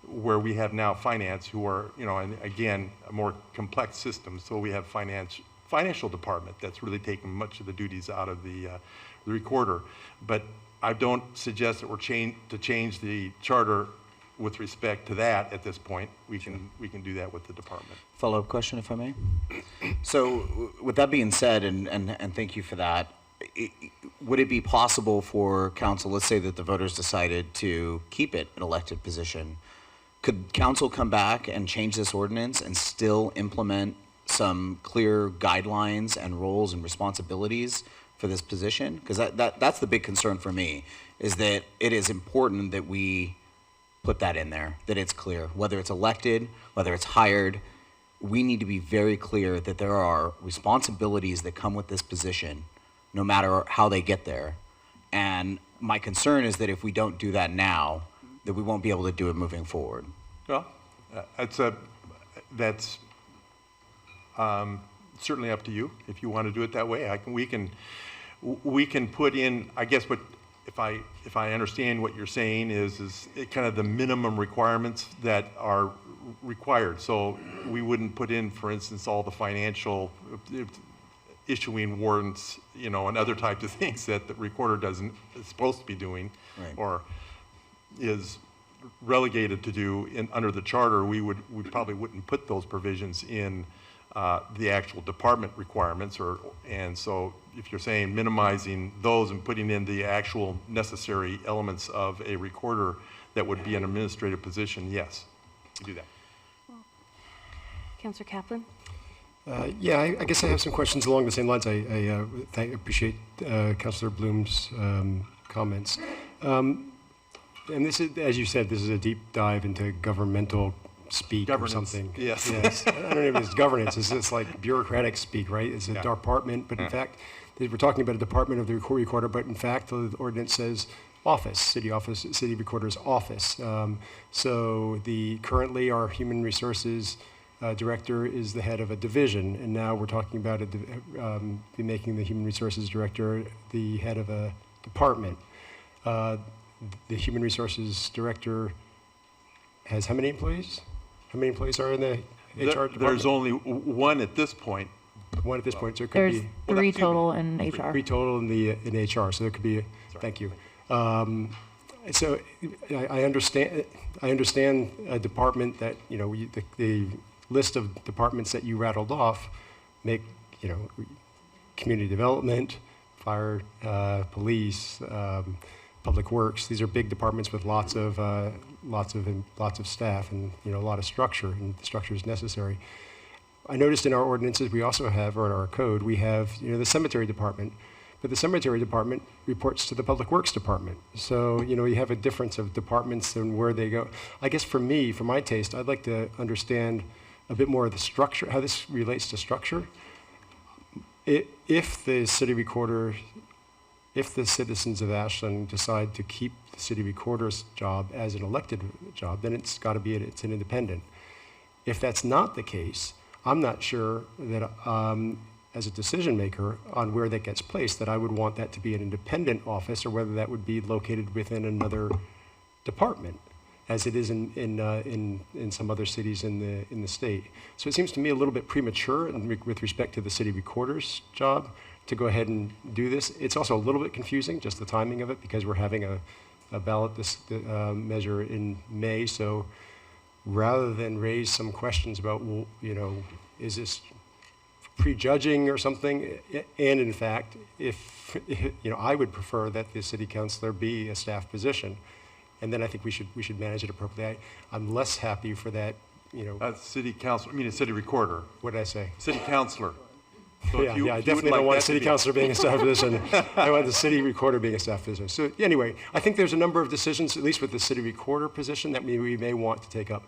Speaker 21: where we have now finance, who are and again a more complex system. So we have financial department that's really taken much of the duties out of the recorder. But I don't suggest that we're to change the charter with respect to that at this point, we can do that with the department.
Speaker 18: Follow-up question, if I may. So with that being said, and thank you for that, would it be possible for council, let's say that the voters decided to keep it an elected position, could council come back and change this ordinance and still implement some clear guidelines and roles and responsibilities for this position? Because that's the big concern for me, is that it is important that we put that in there, that it's clear, whether it's elected, whether it's hired, we need to be very clear that there are responsibilities that come with this position, no matter how they get there. And my concern is that if we don't do that now, that we won't be able to do it moving forward.
Speaker 21: Well, that's certainly up to you. If you want to do it that way, we can put in, I guess what, if I understand what you're saying is it kind of the minimum requirements that are required. So we wouldn't put in, for instance, all the financial issuing warrants, and other types of things that the recorder is supposed to be doing, right, or is relegated to do under the charter. We probably wouldn't put those provisions in the actual department requirements, and so if you're saying minimizing those and putting in the actual necessary elements of a recorder that would be an administrative position, yes, we do that.
Speaker 1: Councillor Kaplan?
Speaker 6: Yeah, I guess I have some questions along the same lines. I appreciate Councillor Bloom's comments. And this is, as you said, this is a deep dive into governmental speak or something.
Speaker 21: Yes.
Speaker 6: Yes. I don't know if it's governance. It's like bureaucratic speak, right? It's a department, but in fact, we're talking about a department of the recorder, but in fact, the ordinance says office, city recorder's office. So currently our human resources director is the head of a division, and now we're talking about making the human resources director the head of a department. The human resources director has how many employees? How many employees are in the HR department?
Speaker 21: There's only one at this point.
Speaker 6: One at this point, so it could
Speaker 22: There's
Speaker 6: be...
Speaker 22: three total in HR.
Speaker 6: Three total in HR, so there could be... Thank you. So I understand a department that, the list of departments that you rattled off make, community development, fire, police, public works. These are big departments with lots of staff and a lot of structure, and the structure is necessary. I noticed in our ordinances we also have, or in our code, we have the cemetery department, but the cemetery department reports to the public works department. So you have a difference of departments and where they go. I guess for me, for my taste, I'd like to understand a bit more of the structure, how this relates to structure. If the city recorder, if the citizens of Ashland decide to keep the city recorder's job as an elected job, then it's got to be it's an independent. If that's not the case, I'm not sure that as a decision maker on where that gets placed, that I would want that to be an independent office, or whether that would be located within another department, as it is in some other cities in the state. So it seems to me a little bit premature with respect to the city recorder's job to go ahead and do this. It's also a little bit confusing, just the timing of it, because we're having a ballot measure in May. So rather than raise some questions about, well, is this prejudging or something? And in fact, if I would prefer that the city councilor be a staff position, and then I think we should manage it appropriately. I'm less happy for that.
Speaker 21: City council. I mean, a city recorder.
Speaker 6: What did I say?
Speaker 21: City councilor. So
Speaker 6: I definitely don't want a city councilor being a staff position. I want the city recorder being a staff position. So anyway, I think there's a number of decisions, at least with the city recorder position, that we may want to take up.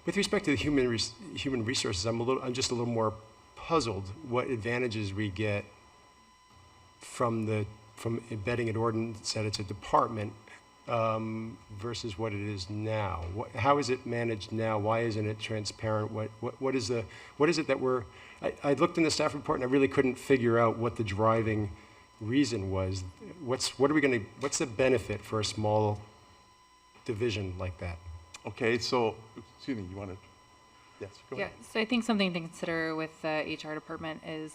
Speaker 6: With respect to the human resources, I'm just a little more puzzled what advantages we get from embedding an ordinance that it's a department versus what it is now. How is it managed now? Why isn't it transparent? What is it that we're? I looked in the staff report and I really couldn't figure out what the driving reason was. What's the benefit for a small division like that?
Speaker 21: Okay, so excuse me, you want to? Yes, go ahead.
Speaker 22: Yeah, so I think something to consider with the HR department is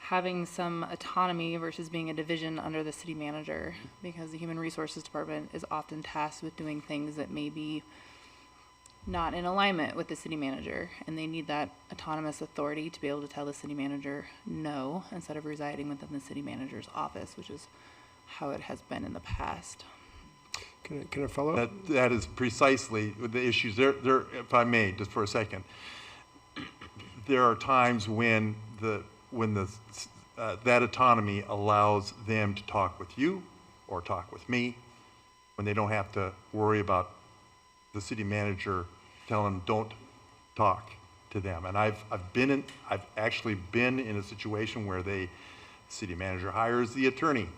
Speaker 3: having some autonomy versus being a division under the city manager, because the Human Resources Department is often tasked with doing things that may be not in alignment with the city manager, and they need that autonomous authority to be able to tell the city manager no, instead of residing within the city manager's office, which is how it has been in the past.
Speaker 6: Can I follow up?
Speaker 21: That is precisely the issues. There, if I may, just for a second, there are times when that autonomy allows them to talk with you or talk with me, when they don't have to worry about the city manager telling them don't talk to them. And I've actually been in a situation where the city manager hires the attorney.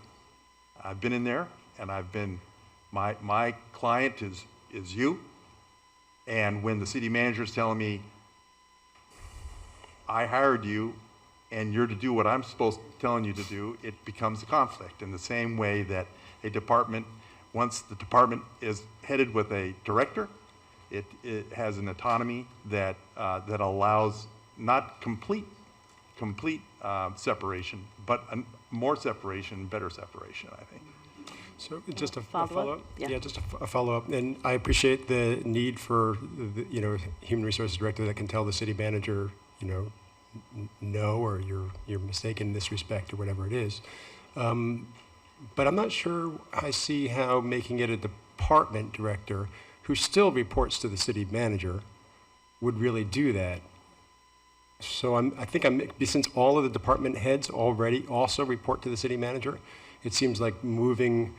Speaker 21: I've been in there, and my client is you, and when the city manager is telling me, I hired you, and you're to do what I'm telling you to do, it becomes a conflict. In the same way that a department, once the department is headed with a director, it has an autonomy that allows not complete separation, but more separation, better separation, I think.
Speaker 6: So just a
Speaker 1: Follow-up?
Speaker 6: follow-up?
Speaker 1: Yeah.
Speaker 6: Just a follow-up. And I appreciate the need for, the Human Resources Director that can tell the city manager, no, or you're mistaken in this respect, or whatever it is. But I'm not sure I see how making it a department director who still reports to the city manager would really do that. So I think since all of the department heads already also report to the city manager, it seems like moving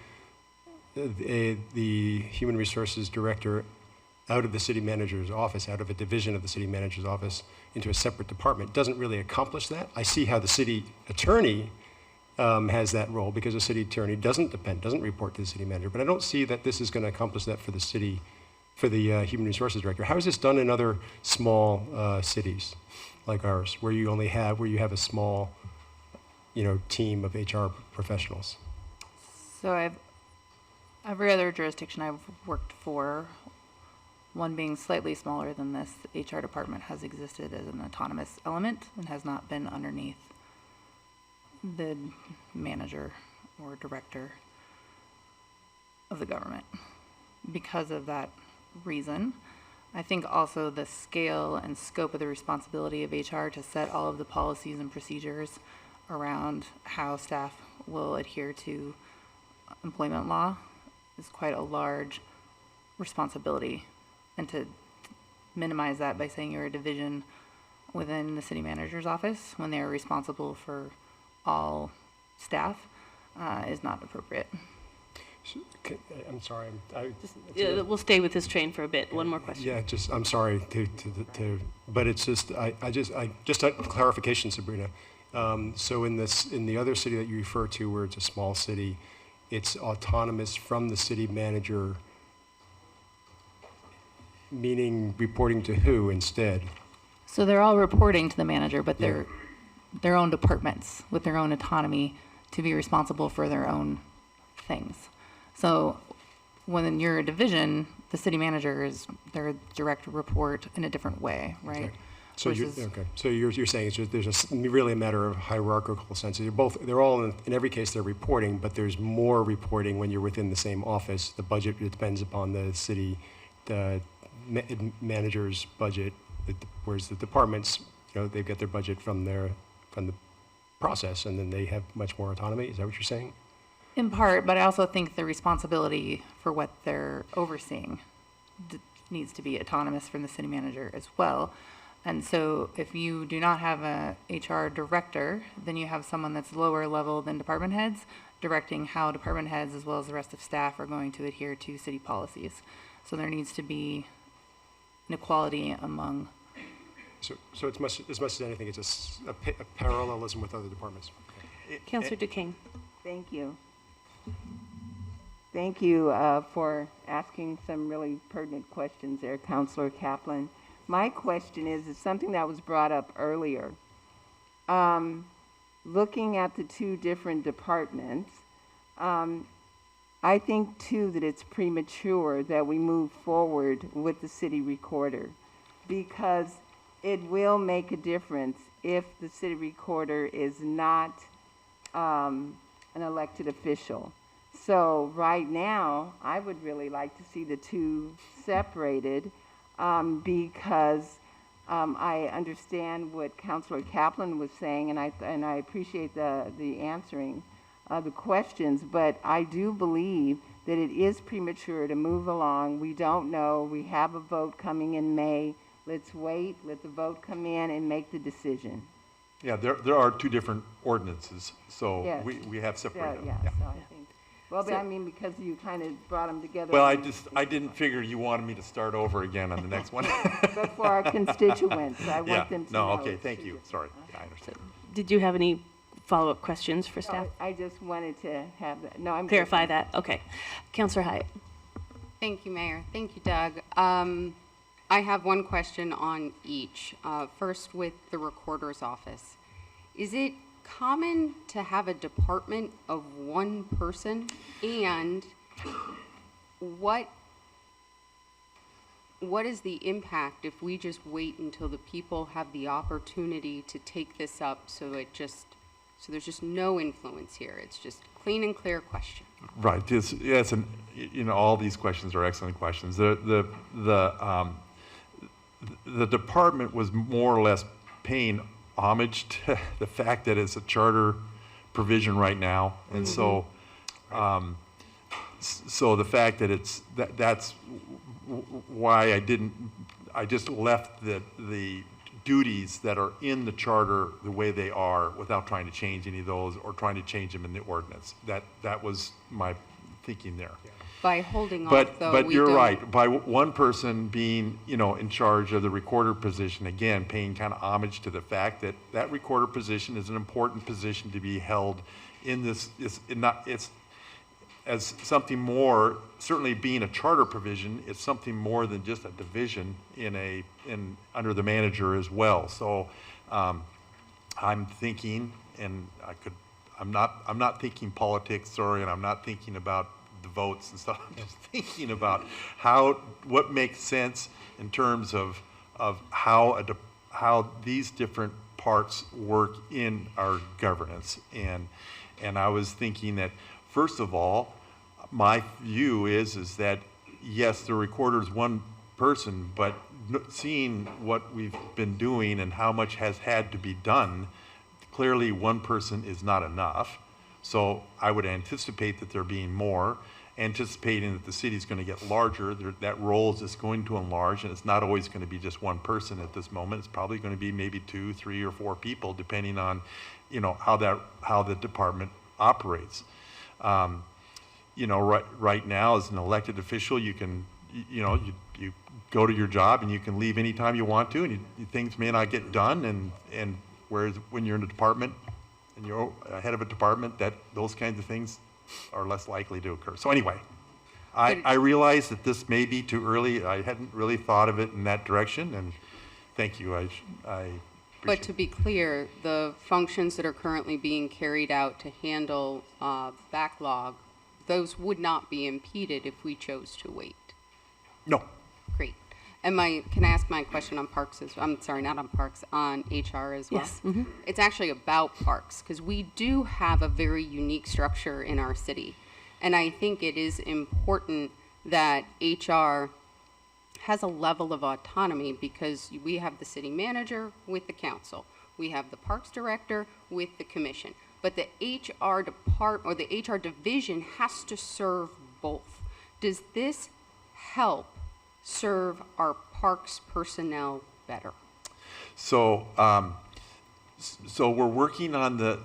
Speaker 6: the Human Resources Director out of the city manager's office, out of a division of the city manager's office, into a separate department doesn't really accomplish that. I see how the city attorney has that role, because the city attorney doesn't report to the city manager. But I don't see that this is going to accomplish that for the Human Resources Director. How is this done in other small cities like ours, where you have a small, team of HR professionals?
Speaker 3: So every other jurisdiction I've worked for, one being slightly smaller than this, the HR department has existed as an autonomous element and has not been underneath the manager or director of the government. Because of that reason, I think also the scale and scope of the responsibility of HR to set all of the policies and procedures around how staff will adhere to employment law is quite a large responsibility. And to minimize that by saying you're a division within the city manager's office when they are responsible for all staff is not appropriate.
Speaker 6: I'm sorry.
Speaker 1: We'll stay with this train for a bit. One more question.
Speaker 6: Yeah, I'm sorry but it's just just a clarification, Sabrina. So in the other city that you refer to, where it's a small city, it's autonomous from the city manager, meaning reporting to who instead?
Speaker 3: So they're all reporting to the manager, but they're their own departments with their own autonomy to be responsible for their own things. So when you're a division, the city manager is their direct report in a different way, right?
Speaker 6: Okay. So you're saying there's really a matter of hierarchical sense. They're all in every case they're reporting, but there's more reporting when you're within the same office. The budget depends upon the city manager's budget, whereas the departments, they've got their budget from the process, and then they have much more autonomy. Is that what you're saying?
Speaker 3: In part, but I also think the responsibility for what they're overseeing needs to be autonomous from the city manager as well. And so if you do not have a HR director, then you have someone that's lower level than department heads directing how department heads as well as the rest of staff are going to adhere to city policies. So there needs to be an equality among.
Speaker 6: So it's as much as anything, it's a parallelism with other departments.
Speaker 1: Councillor Duquesne.
Speaker 2: Thank you. Thank you for asking some really pertinent questions there, Councillor Kaplan. My question is something that was brought up earlier. Looking at the two different departments, I think too that it's premature that we move forward with the city recorder, because it will make a difference if the city recorder is not an elected official. So right now, I would really like to see the two separated because I understand what Councilor Kaplan was saying, and I appreciate the answering the questions, but I do believe that it is premature to move along. We don't know. We have a vote coming in May. Let's wait, let the vote come in and make the decision.
Speaker 21: Yeah, there are two different ordinances, so
Speaker 2: Yes.
Speaker 21: we have separated them.
Speaker 2: Yeah, so I think, well, but I mean, because you kind of brought them together.
Speaker 21: Well, I didn't figure you wanted me to start over again on the next one.
Speaker 2: But for our constituents, I want them to know.
Speaker 21: No, okay,
Speaker 2: it's
Speaker 21: thank
Speaker 2: two
Speaker 21: you,
Speaker 2: different-
Speaker 21: sorry, yeah, I understand.
Speaker 1: Did you have any follow-up questions for staff?
Speaker 2: I just wanted to have that, no, I'm.
Speaker 1: Clarify
Speaker 2: good.
Speaker 1: that, okay. Counselor Hyatt.
Speaker 20: Thank you, Mayor. Thank you, Doug. I have one question on each. First, with the recorder's office. Is it common to have a department of one person? And what is the impact if we just wait until the people have the opportunity to take this up so there's just no influence here? It's just clean and clear question.
Speaker 21: Right, all these questions are excellent questions. The department was more or less paying homage to the fact that it's a charter provision right now, and so the fact that that's why I just left the duties that are in the charter the way they are without trying to change any of those or trying to change them in the ordinance. That was my thinking there.
Speaker 20: By holding off, though,
Speaker 21: But
Speaker 20: we
Speaker 21: you're
Speaker 20: don't-
Speaker 21: right, by one person being, in charge of the recorder position, again, paying kind of homage to the fact that that recorder position is an important position to be held in this, it's as something more, certainly being a charter provision, it's something more than just a division under the manager as well. So I'm thinking, and I'm not thinking politics, sorry, and I'm not thinking about the votes and stuff. I'm just thinking about what makes sense in terms of how these different parts work in our governance. And I was thinking that, first of all, my view is that, yes, the recorder is one person, but seeing what we've been doing and how much has had to be done, clearly one person is not enough. So I would anticipate that there being more, anticipating that the city is going to get larger, that role is just going to enlarge, and it's not always going to be just one person at this moment. It's probably going to be maybe 2, 3, or 4 people, depending on, how the department operates. Right now, as an elected official, you can, you go to your job and you can leave anytime you want to, and things may not get done, and whereas when you're in a department and you're head of a department, that those kinds of things are less likely to occur. So anyway, I realize that this may be too early. I hadn't really thought of it in that direction, and thank you. I
Speaker 20: But to be clear, the functions that are currently being carried out to handle backlog, those would not be impeded if we chose to wait.
Speaker 21: No.
Speaker 20: Great. And can I ask my question on parks I'm sorry, not on parks, on HR as well?
Speaker 1: Yes.
Speaker 20: It's actually about parks, because we do have a very unique structure in our city. And I think it is important that HR has a level of autonomy, because we have the city manager with the council. We have the parks director with the commission. But the HR department, or the HR division, has to serve both. Does this help serve our parks personnel better?
Speaker 21: So, so we're working on the.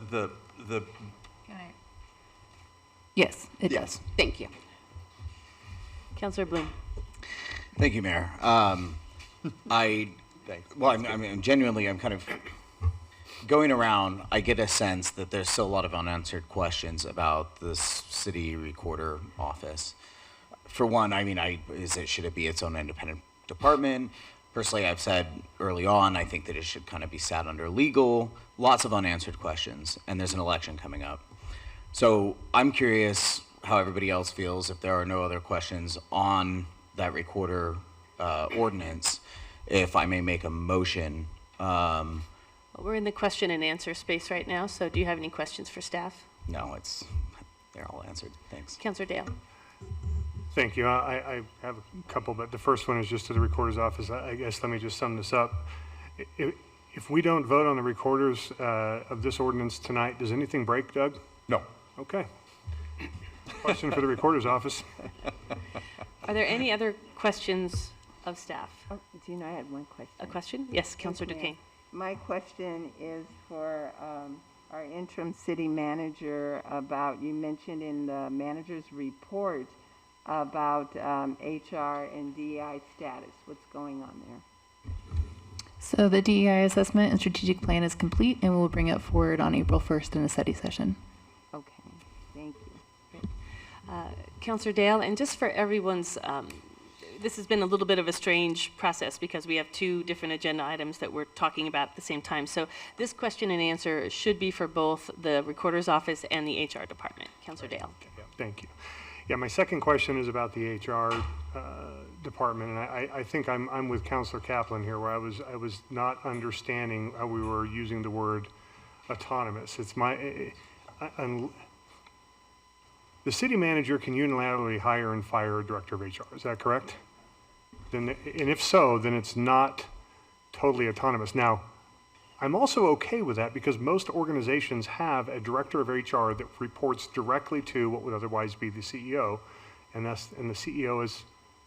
Speaker 3: Yes, it does.
Speaker 20: Thank you.
Speaker 1: Councilor Bloom.
Speaker 18: Thank you, Mayor. I'm genuinely, I'm kind of going around. I get a sense that there's still a lot of unanswered questions about this city recorder office. For one, should it be its own independent department? Personally, I've said early on, I think that it should kind of be sat under legal. Lots of unanswered questions, and there's an election coming up. So I'm curious how everybody else feels, if there are no other questions on that recorder ordinance, if I may make a motion.
Speaker 1: Well, we're in the question and answer space right now, so do you have any questions for staff?
Speaker 18: No, they're all answered. Thanks.
Speaker 1: Councilor Dale.
Speaker 5: Thank you. I have a couple, but the first one is just to the recorder's office. I guess let me just sum this up. If we don't vote on the recorders of this ordinance tonight, does anything break, Doug?
Speaker 21: No.
Speaker 5: Okay. Question for the recorder's office.
Speaker 1: Are there any other questions of staff?
Speaker 2: Oh, do you know, I had one question.
Speaker 1: A question? Yes, Councilor Duquesne.
Speaker 2: My question is for our interim city manager about, you mentioned in the manager's report about HR and DEI status. What's going on there?
Speaker 3: So the DEI assessment and strategic plan is complete, and we'll bring it forward on April 1st in a study session.
Speaker 2: Okay, thank you.
Speaker 1: Councilor Dale, and just for everyone's, this has been a little bit of a strange process because we have two different agenda items that we're talking about at the same time. So this question and answer should be for both the recorder's office and the HR department. Councilor Dale.
Speaker 5: Okay, yeah, thank you. Yeah, my second question is about the HR department, and I think I'm with Councilor Kaplan here, where I was not understanding how we were using the word autonomous. It's the city manager can unilaterally hire and fire a director of HR. Is that correct? And if so, then it's not totally autonomous. Now, I'm also okay with that because most organizations have a director of HR that reports directly to what would otherwise be the CEO, and the CEO is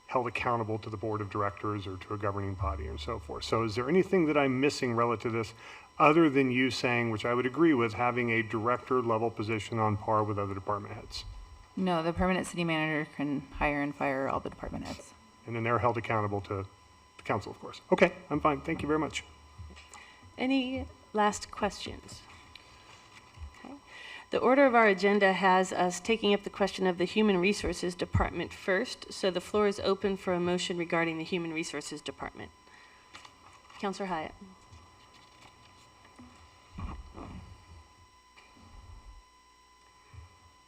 Speaker 5: held accountable to the board of directors or to a governing body and so forth. So is there anything that I'm missing relative to this other than you saying, which I would agree with, having a director level position on par with other department heads?
Speaker 3: No, the permanent city manager can hire and fire all the department heads.
Speaker 5: And then they're held accountable to the council, of course. Okay, I'm fine. Thank you very much.
Speaker 1: Any last questions? Okay. The order of our agenda has us taking up the question of the Human Resources Department first, so the floor is open for a motion regarding the Human Resources Department. Councilor Hyatt.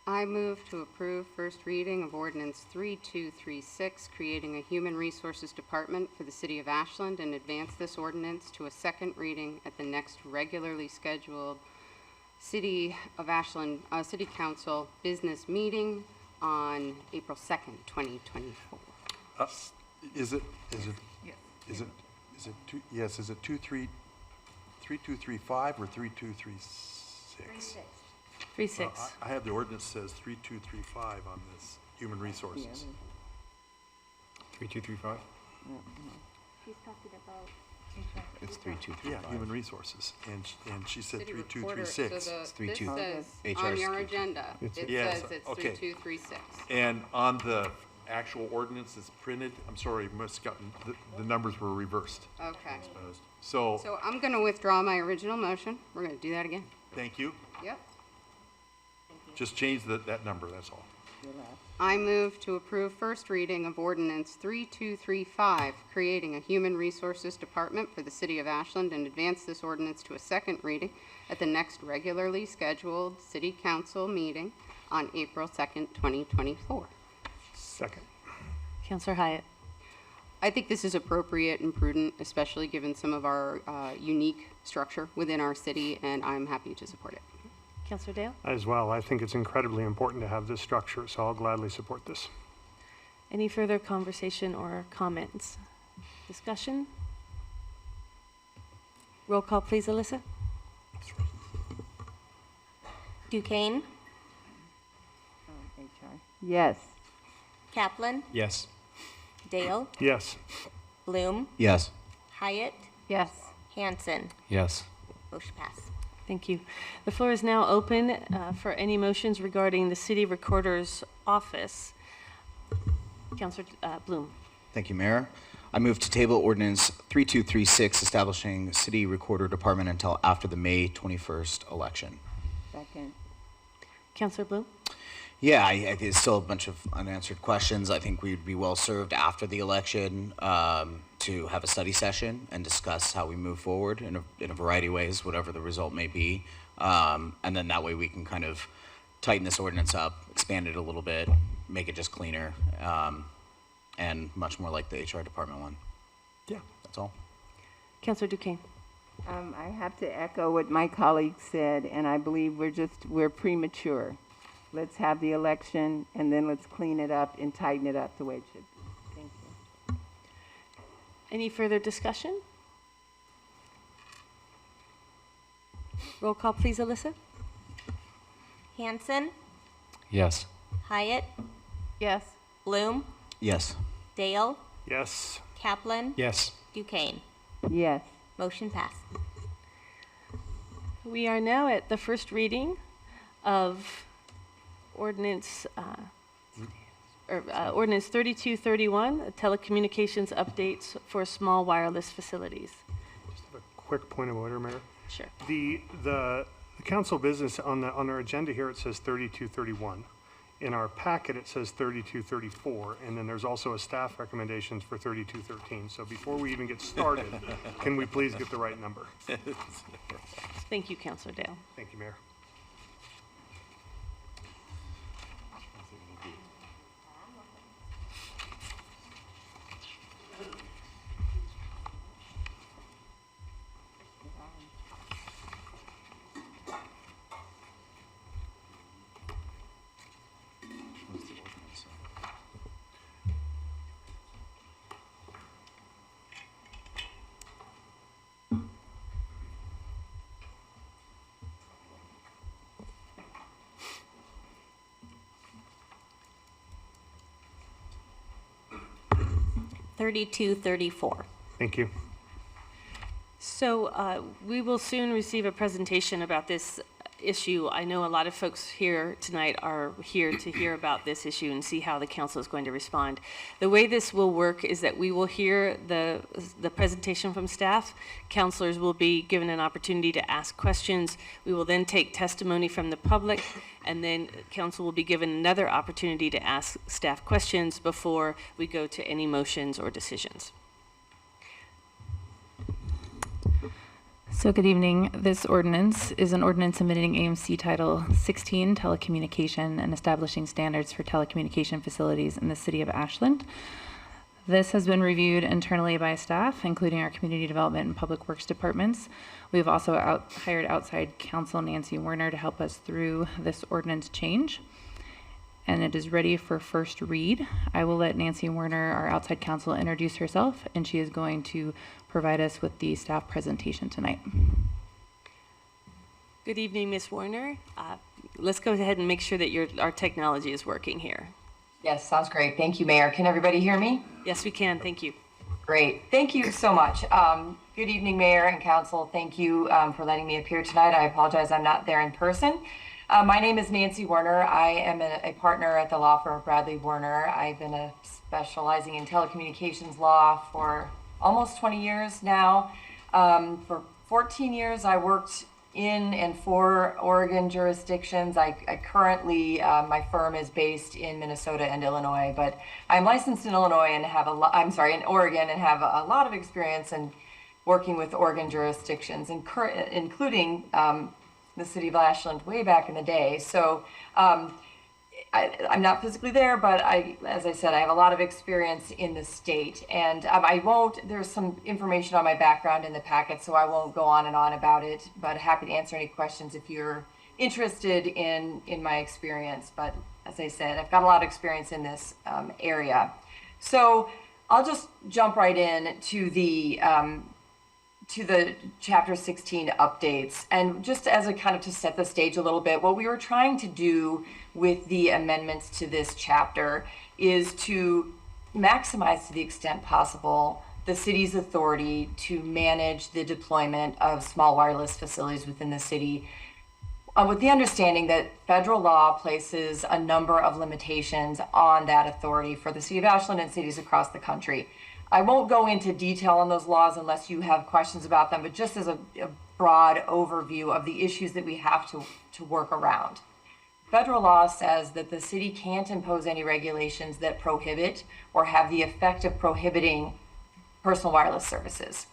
Speaker 20: I move to approve first reading of Ordinance 3236, creating a Human Resources Department for the City of Ashland, and advance this ordinance to a second reading at the next regularly scheduled City of Ashland City Council business meeting on April 2nd, 2024.
Speaker 21: Is it 3235 or 3236?
Speaker 1: 36.
Speaker 21: I have the ordinance says 3235 on this, human resources.
Speaker 6: 3235?
Speaker 4: She's talking about.
Speaker 18: It's 3235.
Speaker 21: Yeah, human resources, and she said
Speaker 20: City recorder,
Speaker 21: 3236.
Speaker 20: so
Speaker 18: It's 32.
Speaker 20: this says
Speaker 18: HR
Speaker 20: on your
Speaker 18: 's
Speaker 20: agenda, it
Speaker 21: Yes,
Speaker 20: says it's
Speaker 21: okay.
Speaker 20: 3236.
Speaker 21: And on the actual ordinance that's printed, I'm sorry, must have gotten, the numbers were reversed.
Speaker 20: Okay.
Speaker 21: So,
Speaker 20: So I'm going to withdraw my original motion. We're going to do that again.
Speaker 21: thank you.
Speaker 20: Yep.
Speaker 21: Just change that number, that's all.
Speaker 20: I move to approve first reading of Ordinance 3235, creating a Human Resources Department for the City of Ashland, and advance this ordinance to a second reading at the next regularly scheduled City Council meeting on April 2nd, 2024.
Speaker 5: Second.
Speaker 1: Councilor Hyatt.
Speaker 20: I think this is appropriate and prudent, especially given some of our unique structure within our city, and I'm happy to support it.
Speaker 1: Councilor Dale.
Speaker 5: As well, I think it's incredibly important to have this structure, so I'll gladly support this.
Speaker 1: Any further conversation or comments? Discussion? Roll call, please, Alyssa.
Speaker 4: Duquesne,
Speaker 2: HR. Yes.
Speaker 4: Kaplan,
Speaker 6: Yes.
Speaker 4: Dale,
Speaker 5: Yes.
Speaker 4: Bloom,
Speaker 18: Yes.
Speaker 4: Hyatt,
Speaker 10: Yes.
Speaker 4: Hanson.
Speaker 19: Yes.
Speaker 4: Motion pass.
Speaker 1: Thank you. The floor is now open for any motions regarding the city recorder's office. Councilor Bloom.
Speaker 18: Thank you, Mayor. I move to table ordinance 3236, establishing city recorder department until after the May 21st election.
Speaker 2: Second.
Speaker 1: Councilor Bloom.
Speaker 18: Yeah, I think there's still a bunch of unanswered questions. I think we'd be well served after the election to have a study session and discuss how we move forward in a variety of ways, whatever the result may be. And then that way we can kind of tighten this ordinance up, expand it a little bit, make it just cleaner, and much more like the HR department one. Yeah, that's all.
Speaker 1: Councillor Duquesne.
Speaker 2: I have to echo what my colleague said, and I believe we're premature. Let's have the election, and then let's clean it up and tighten it up the way it should be. Thank you.
Speaker 1: Any further discussion? Roll call, please, Alyssa.
Speaker 4: Hanson,
Speaker 6: Yes.
Speaker 4: Hyatt,
Speaker 1: Yes.
Speaker 4: Bloom,
Speaker 18: Yes.
Speaker 4: Dale,
Speaker 5: Yes.
Speaker 4: Kaplan,
Speaker 6: Yes.
Speaker 4: Duquesne.
Speaker 2: Yes.
Speaker 4: Motion passed.
Speaker 1: We are now at the first reading of ordinance, ordinance 3231, telecommunications updates for small wireless facilities.
Speaker 5: Just have a quick point of order, Mayor.
Speaker 1: Sure.
Speaker 5: The council business on our agenda here, it says 3231. In our packet, it says 3234, and then there's also a staff recommendations for 3213. So before we even get started, can we please get the right number?
Speaker 1: Thank you, Councillor Dale.
Speaker 5: Thank you, Mayor.
Speaker 18: What's the ordinance?
Speaker 4: 3234.
Speaker 5: Thank you.
Speaker 1: So we will soon receive a presentation about this issue. I know a lot of folks here tonight are here to hear about this issue and see how the council is going to respond. The way this will work is that we will hear the presentation from staff. Councilors will be given an opportunity to ask questions. We will then take testimony from the public, and then council will be given another opportunity to ask staff questions before we go to any motions or decisions.
Speaker 3: So good evening. This ordinance is an ordinance amending AMC Title 16, Telecommunication, and establishing standards for telecommunication facilities in the city of Ashland. This has been reviewed internally by staff, including our community development and public works departments. We've also hired outside counsel Nancy Werner to help us through this ordinance change. And it is ready for first read. I will let Nancy Werner, our outside counsel, introduce herself, and she is going to provide us with the staff presentation tonight.
Speaker 1: Good evening, Ms. Warner. Let's go ahead and make sure that our technology is working here.
Speaker 8: Yes, sounds great. Thank you, Mayor. Can everybody hear me?
Speaker 1: Yes, we can. Thank you.
Speaker 8: Great. Thank you so much. Good evening, Mayor and Council. Thank you for letting me appear tonight. I apologize I'm not there in person. My name is Nancy Werner. I am a partner at the law firm of Bradley Werner. I've been specializing in telecommunications law for almost 20 years now. For 14 years, I worked in and for Oregon jurisdictions. I currently, my firm is based in Minnesota and Illinois, but I'm licensed in Illinois and have in Oregon, and have a lot of experience in working with Oregon jurisdictions, including the city of Ashland way back in the day. So I'm not physically there, but as I said, I have a lot of experience in the state. And there's some information on my background in the packet, so I won't go on and on about it, but happy to answer any questions if you're interested in my experience. But as I said, I've got a lot of experience in this area. So I'll just jump right in to the Chapter 16 updates. And just as a kind of to set the stage a little bit, what we were trying to do with the amendments to this chapter is to maximize to the extent possible the city's authority to manage the deployment of small wireless facilities within the city, with the understanding that federal law places a number of limitations on that authority for the city of Ashland and cities across the country. I won't go into detail on those laws unless you have questions about them, but just as a broad overview of the issues that we have to work around. Federal law says that the city can't impose any regulations that prohibit or have the effect of prohibiting personal wireless services.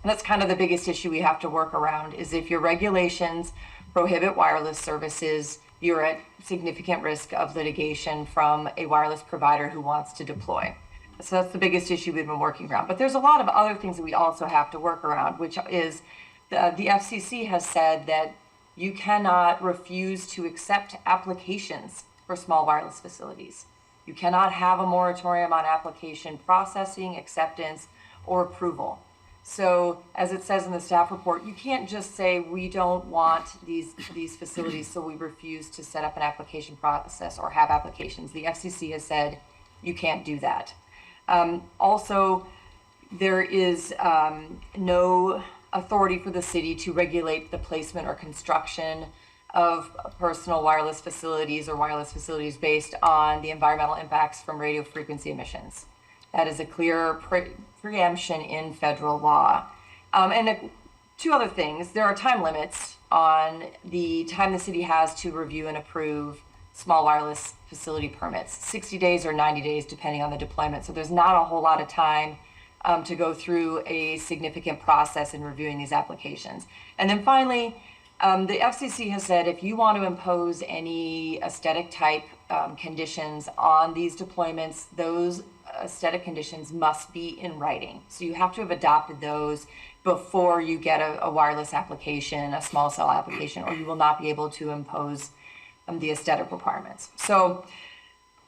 Speaker 8: And that's kind of the biggest issue we have to work around, is if your regulations prohibit wireless services, you're at significant risk of litigation from a wireless provider who wants to deploy. So that's the biggest issue we've been working around. But there's a lot of other things that we also have to work around, which is the FCC has said that you cannot refuse to accept applications for small wireless facilities. You cannot have a moratorium on application processing, acceptance, or approval. So as it says in the staff report, you can't just say we don't want these facilities, so we refuse to set up an application process or have applications. The FCC has said you can't do that. Also, there is no authority for the city to regulate the placement or construction of personal wireless facilities or wireless facilities based on the environmental impacts from radio frequency emissions. That is a clear preemption in federal law. Two other things. There are time limits on the time the city has to review and approve small wireless facility permits, 60 days or 90 days, depending on the deployment. So there's not a whole lot of time to go through a significant process in reviewing these applications. And then finally, the FCC has said if you want to impose any aesthetic type conditions on these deployments, those aesthetic conditions must be in writing. So you have to have adopted those before you get a wireless application, a small cell application, or you will not be able to impose the aesthetic requirements. So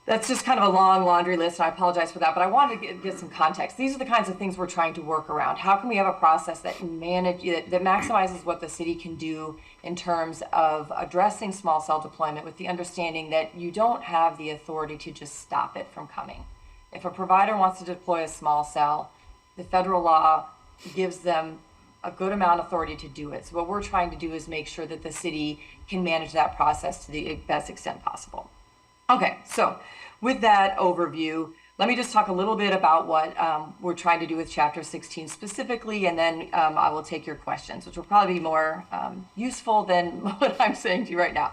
Speaker 8: that's just kind of a long laundry list, and I apologize for that, but I wanted to get some context. These are the kinds of things we're trying to work around. How can we have a process that maximizes what the city can do in terms of addressing small cell deployment with the understanding that you don't have the authority to just stop it from coming. If a provider wants to deploy a small cell, the federal law gives them a good amount of authority to do it. So what we're trying to do is make sure that the city can manage that process to the best extent possible. Okay, so with that overview, let me just talk a little bit about what we're trying to do with Chapter 16 specifically, and then I will take your questions, which will probably be more useful than what I'm saying to you right now.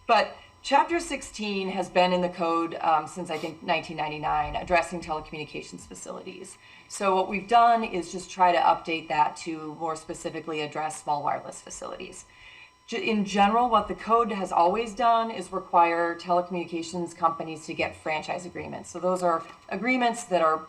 Speaker 8: But Chapter 16 has been in the code since I think 1999, addressing telecommunications facilities. So what we've done is just try to update that to more specifically address small wireless facilities. In general, what the code has always done is require telecommunications companies to get franchise agreements. So those are agreements that are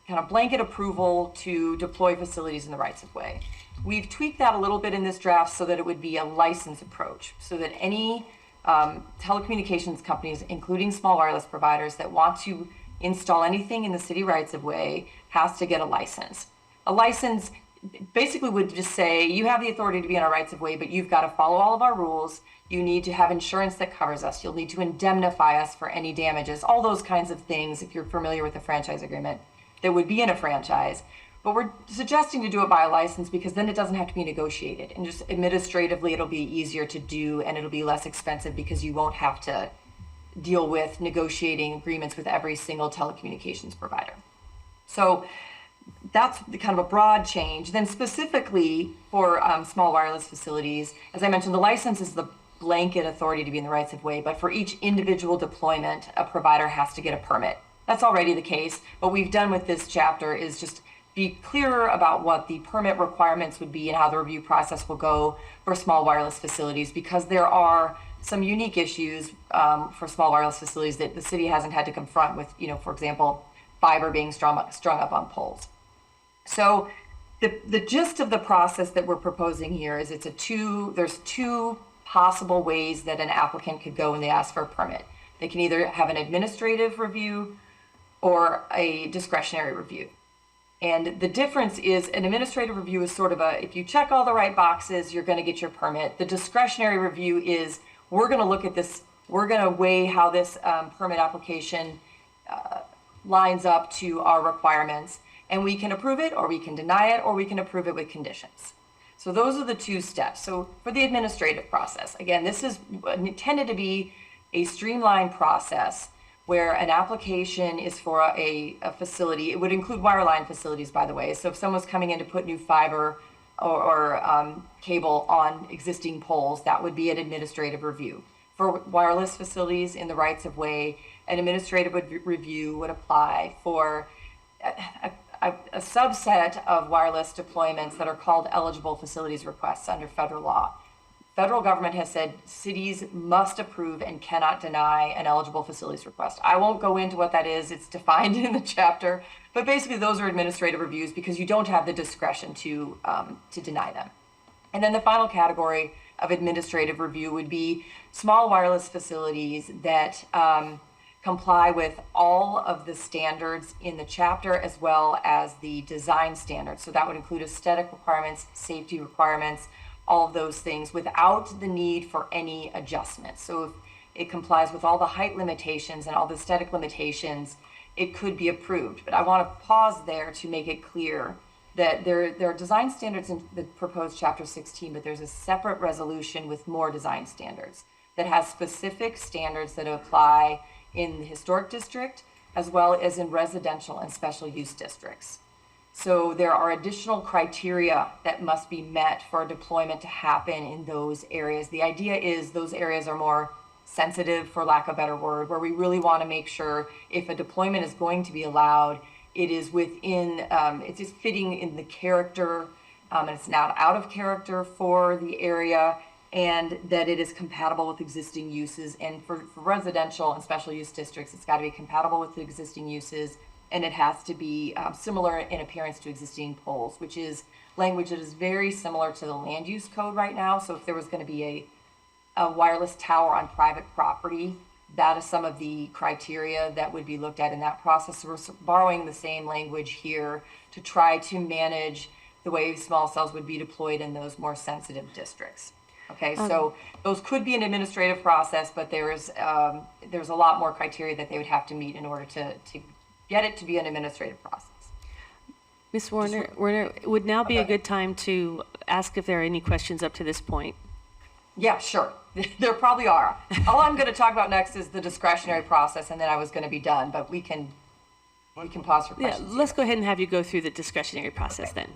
Speaker 8: kind of blanket approval to deploy facilities in the rights of way. We've tweaked that a little bit in this draft so that it would be a license approach, so that any telecommunications companies, including small wireless providers that want to install anything in the city rights of way, has to get a license. A license basically would just say, you have the authority to be in our rights of way, but you've got to follow all of our rules. You need to have insurance that covers us. You'll need to indemnify us for any damages, all those kinds of things, if you're familiar with the franchise agreement, that would be in a franchise. But we're suggesting to do it by a license because then it doesn't have to be negotiated. And just administratively, it'll be easier to do and it'll be less expensive because you won't have to deal with negotiating agreements with every single telecommunications provider. So that's kind of a broad change. Then specifically for small wireless facilities, as I mentioned, the license is the blanket authority to be in the rights of way, but for each individual deployment, a provider has to get a permit. That's already the case. What we've done with this chapter is just be clearer about what the permit requirements would be and how the review process will go for small wireless facilities, because there are some unique issues for small wireless facilities that the city hasn't had to confront with, for example, fiber being strung up on poles. So the gist of the process that we're proposing here is there's two possible ways that an applicant could go when they ask for a permit. They can either have an administrative review or a discretionary review. And the difference is an administrative review is sort of if you check all the right boxes, you're going to get your permit. The discretionary review is, we're going to look at this, we're going to weigh how this permit application lines up to our requirements, and we can approve it or we can deny it or we can approve it with conditions. So those are the two steps. So for the administrative process, again, this is intended to be a streamlined process where an application is for a facility. It would include wireline facilities, by the way. So if someone's coming in to put new fiber or cable on existing poles, that would be an administrative review. For wireless facilities in the rights of way, an administrative review would apply for a subset of wireless deployments that are called eligible facilities requests under federal law. federal government has said cities must approve and cannot deny an eligible facilities request. I won't go into what that is. It's defined in the chapter, but basically those are administrative reviews because you don't have the discretion to deny them. And then the final category of administrative review would be small wireless facilities that comply with all of the standards in the chapter as well as the design standards. So that would include aesthetic requirements, safety requirements, all of those things without the need for any adjustments. So if it complies with all the height limitations and all the aesthetic limitations, it could be approved. But I want to pause there to make it clear that there are design standards in the proposed Chapter 16, but there's a separate resolution with more design standards that has specific standards that apply in the historic district as well as in residential and special use districts. So there are additional criteria that must be met for deployment to happen in those areas. The idea is those areas are more sensitive, for lack of a better word, where we really want to make sure if a deployment is going to be allowed, it is within, it's just fitting in the character, and it's not out of character for the area, and that it is compatible with existing uses. And for residential and special use districts, it's got to be compatible with the existing uses, and it has to be similar in appearance to existing poles, which is language that is very similar to the land use code right now. So if there was going to be a wireless tower on private property, that is some of the criteria that would be looked at in that process. So we're borrowing the same language here to try to manage the way small cells would be deployed in those more sensitive districts. Okay, so those could be an administrative process, but there's a lot more criteria that they would have to meet in order to get it to be an administrative process.
Speaker 1: Ms. Warner, it would now be a good time to ask if there are any questions up to this point.
Speaker 8: Yeah, sure. There probably are. All I'm going to talk about next is the discretionary process, and then I was going to be done, but we can pause for questions.
Speaker 1: Yeah, let's go ahead and have you go through the discretionary process then.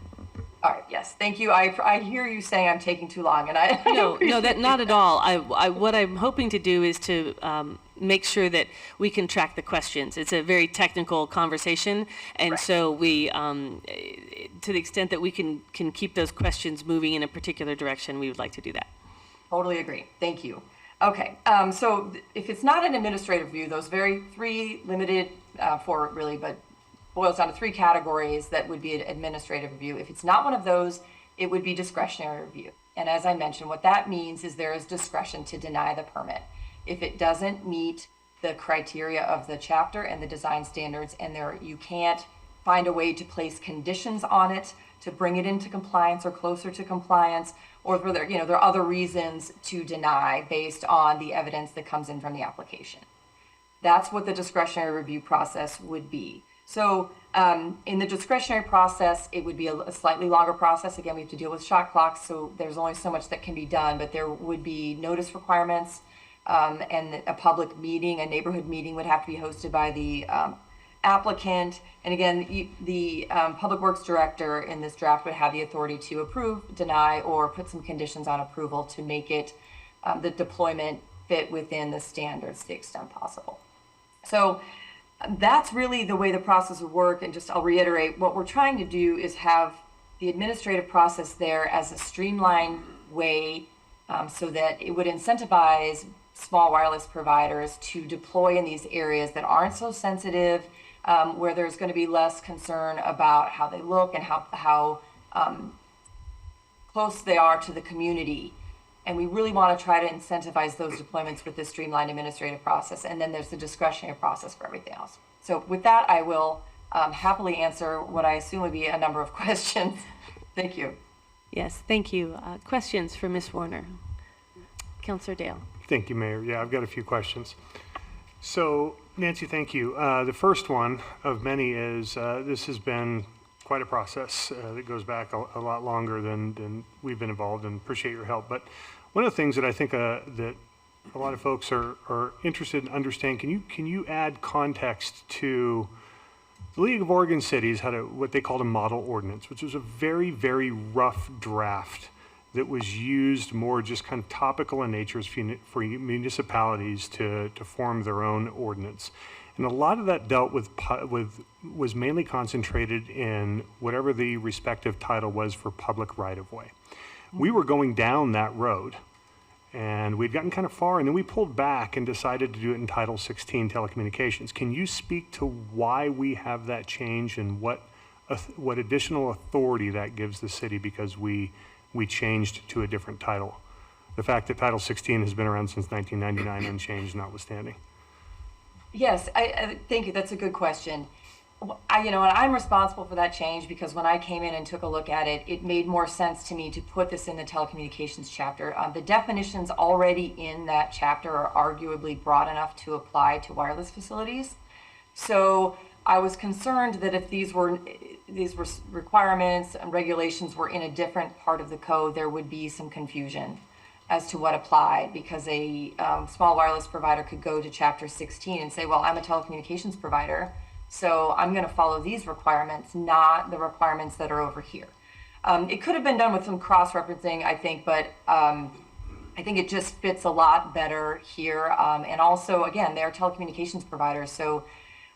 Speaker 8: All right, yes, thank you. I hear you saying I'm taking too long, and I
Speaker 1: No, that not at all. What I'm hoping to do is to make sure that we can track the questions. It's a very technical conversation, and so we, to the extent that we can keep those questions moving in a particular direction, we would like to do that.
Speaker 8: Totally agree. Thank you. Okay, so if it's not an administrative review, those three limited, four really, but boils down to three categories that would be an administrative review. If it's not one of those, it would be discretionary review. And as I mentioned, what that means is there is discretion to deny the permit. If it doesn't meet the criteria of the chapter and the design standards, and you can't find a way to place conditions on it to bring it into compliance or closer to compliance, or if there are other reasons to deny based on the evidence that comes in from the application. That's what the discretionary review process would be. So in the discretionary process, it would be a slightly longer process. Again, we have to deal with shot clocks, so there's only so much that can be done, but there would be notice requirements, and a public meeting, a neighborhood meeting would have to be hosted by the applicant. And again, the Public Works Director in this draft would have the authority to approve, deny, or put some conditions on approval to make it, the deployment fit within the standards to the extent possible. So that's really the way the process would work. And just I'll reiterate, what we're trying to do is have the administrative process there as a streamlined way, so that it would incentivize small wireless providers to deploy in these areas that aren't so sensitive, where there's going to be less concern about how they look and how close they are to the community. And we really want to try to incentivize those deployments with this streamlined administrative process. And then there's the discretionary process for everything else. So with that, I will happily answer what I assume would be a number of questions. Thank you.
Speaker 1: Yes, thank you. Questions for Ms. Warner? Councilor Dale.
Speaker 5: Thank you, Mayor. Yeah, I've got a few questions. So, Nancy, thank you. The first one of many is this has been quite a process that goes back a lot longer than we've been involved, and appreciate your help. But one of the things that I think that a lot of folks are interested in understanding, can you add context to the League of Oregon Cities had what they called a model ordinance, which was a very, very rough draft that was used more just kind of topical in nature for municipalities to form their own ordinance. And a lot of that dealt was mainly concentrated in whatever the respective title was for public right-of-way. We were going down that road And we'd gotten kind of far, and then we pulled back and decided to do it in Title 16 telecommunications. Can you speak to why we have that change and what additional authority that gives the city because we changed to a different title? The fact that Title 16 has been around since 1999 unchanged notwithstanding.
Speaker 8: Yes, I thank you. That's a good question. And I'm responsible for that change because when I came in and took a look at it, it made more sense to me to put this in the telecommunications chapter. The definitions already in that chapter are arguably broad enough to apply to wireless facilities. So I was concerned that if these were requirements and regulations were in a different part of the code, there would be some confusion as to what applied, because a small wireless provider could go to Chapter 16 and say, well, I'm a telecommunications provider, so I'm going to follow these requirements, not the requirements that are over here. It could have been done with some cross-referencing, I think, but I think it just fits a lot better here. And also, again, they're telecommunications providers, so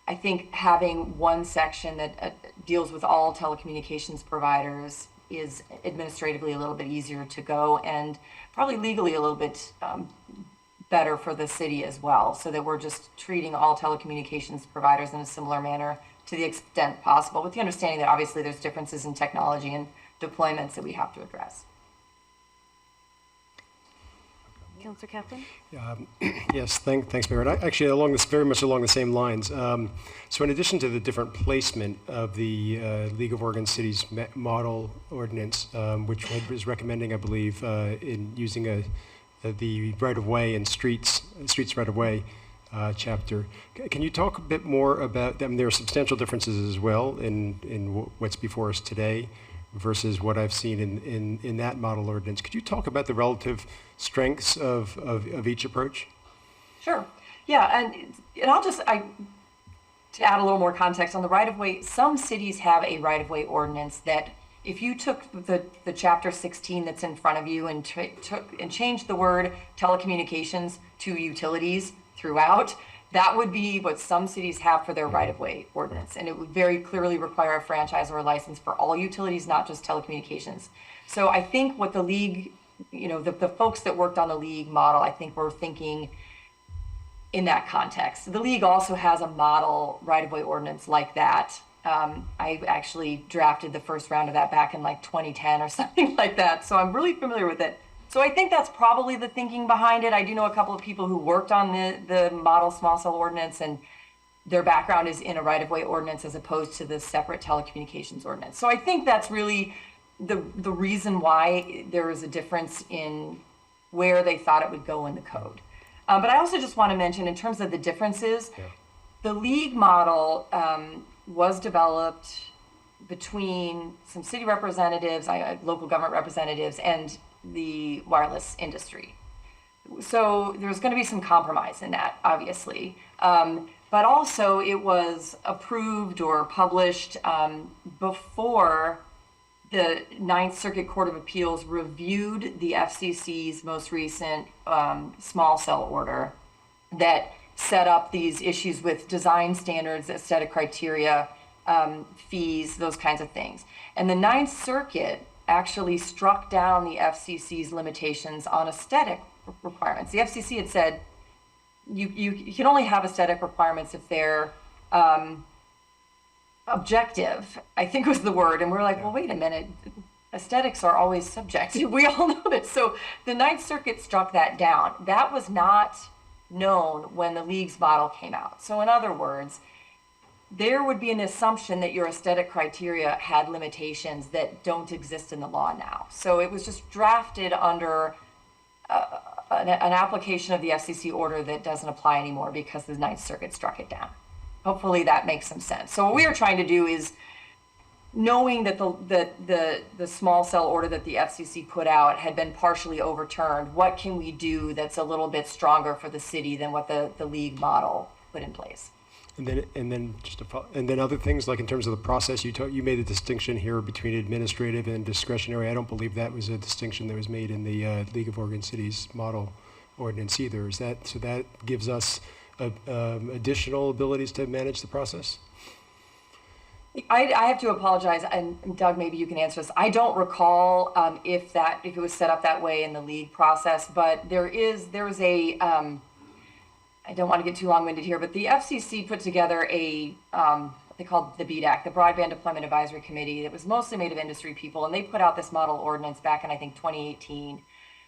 Speaker 8: I think having one section that deals with all telecommunications providers is administratively a little bit easier to go and probably legally a little bit better for the city as well, so that we're just treating all telecommunications providers in a similar manner to the extent possible, with the understanding that obviously there's differences in technology and deployments that we have to address.
Speaker 1: Councilor Kaplan?
Speaker 6: Yes, thanks, Mayor. And actually, very much along the same lines. So in addition to the different placement of the League of Oregon Cities model ordinance, which was recommending, I believe, in using the right-of-way and streets right-of-way chapter, can you talk a bit more about them? There are substantial differences as well in what's before us today versus what I've seen in that model ordinance. Could you talk about the relative strengths of each approach?
Speaker 8: Sure. Yeah, and I'll just, to add a little more context on the right-of-way, some cities have a right-of-way ordinance that if you took the Chapter 16 that's in front of you and changed the word telecommunications to utilities throughout, that would be what some cities have for their right-of-way ordinance. And it would very clearly require a franchise or a license for all utilities, not just telecommunications. So I think what the league, the folks that worked on the league model, I think were thinking in that context. The league also has a model right-of-way ordinance like that. I actually drafted the first round of that back in like 2010 or something like that. So I'm really familiar with it. So I think that's probably the thinking behind it. I do know a couple of people who worked on the model small cell ordinance, and their background is in a right-of-way ordinance as opposed to the separate telecommunications ordinance. So I think that's really the reason why there is a difference in where they thought it would go in the code. But I also just want to mention, in terms of the differences, the league model was developed between some city representatives, local government representatives, and the wireless industry. So there's going to be some compromise in that, obviously. But also it was approved or published before the Ninth Circuit Court of Appeals reviewed the FCC's most recent small cell order that set up these issues with design standards, aesthetic criteria, fees, those kinds of things. And the Ninth Circuit actually struck down the FCC's limitations on aesthetic requirements. The FCC had said you can only have aesthetic requirements if they're objective, I think was the word. And we're like, well, wait a minute. Aesthetics are always subjective. We all know this. So the Ninth Circuit struck that down. That was not known when the league's model came out. So in other words, there would be an assumption that your aesthetic criteria had limitations that don't exist in the law now. So it was just drafted under an application of the FCC order that doesn't apply anymore because the Ninth Circuit struck it down. Hopefully that makes some sense. So what we are trying to do is, knowing that the small cell order that the FCC put out had been partially overturned, what can we do that's a little bit stronger for the city than what the league model put in place?
Speaker 6: And then other things, like in terms of the process, you made a distinction here between administrative and discretionary. I don't believe that was a distinction that was made in the League of Oregon Cities model ordinance either. So that gives us additional abilities to manage the process?
Speaker 8: I have to apologize, and Doug, maybe you can answer this. I don't recall if it was set up that way in the league process, but there is a I don't want to get too long-winded here, but the FCC put together what they called the BDAC, the Broadband Deployment Advisory Committee, that was mostly made of industry people, and they put out this model ordinance back in, I think, 2018.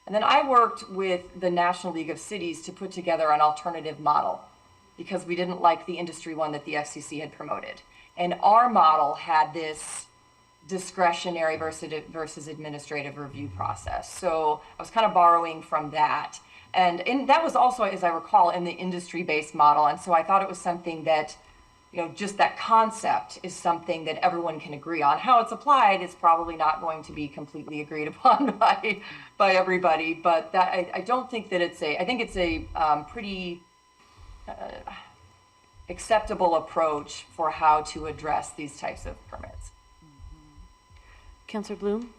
Speaker 8: And then I worked with the National League of Cities to put together an alternative model because we didn't like the industry one that the FCC had promoted. And our model had this discretionary versus administrative review process. So I was kind of borrowing from that. And that was also, as I recall, in the industry-based model. And so I thought it was something that, just that concept is something that everyone can agree on. How it's applied is probably not going to be completely agreed upon by everybody. But that I don't think that I think it's a pretty acceptable approach for how to address these types of permits.
Speaker 1: Councilor Bloom?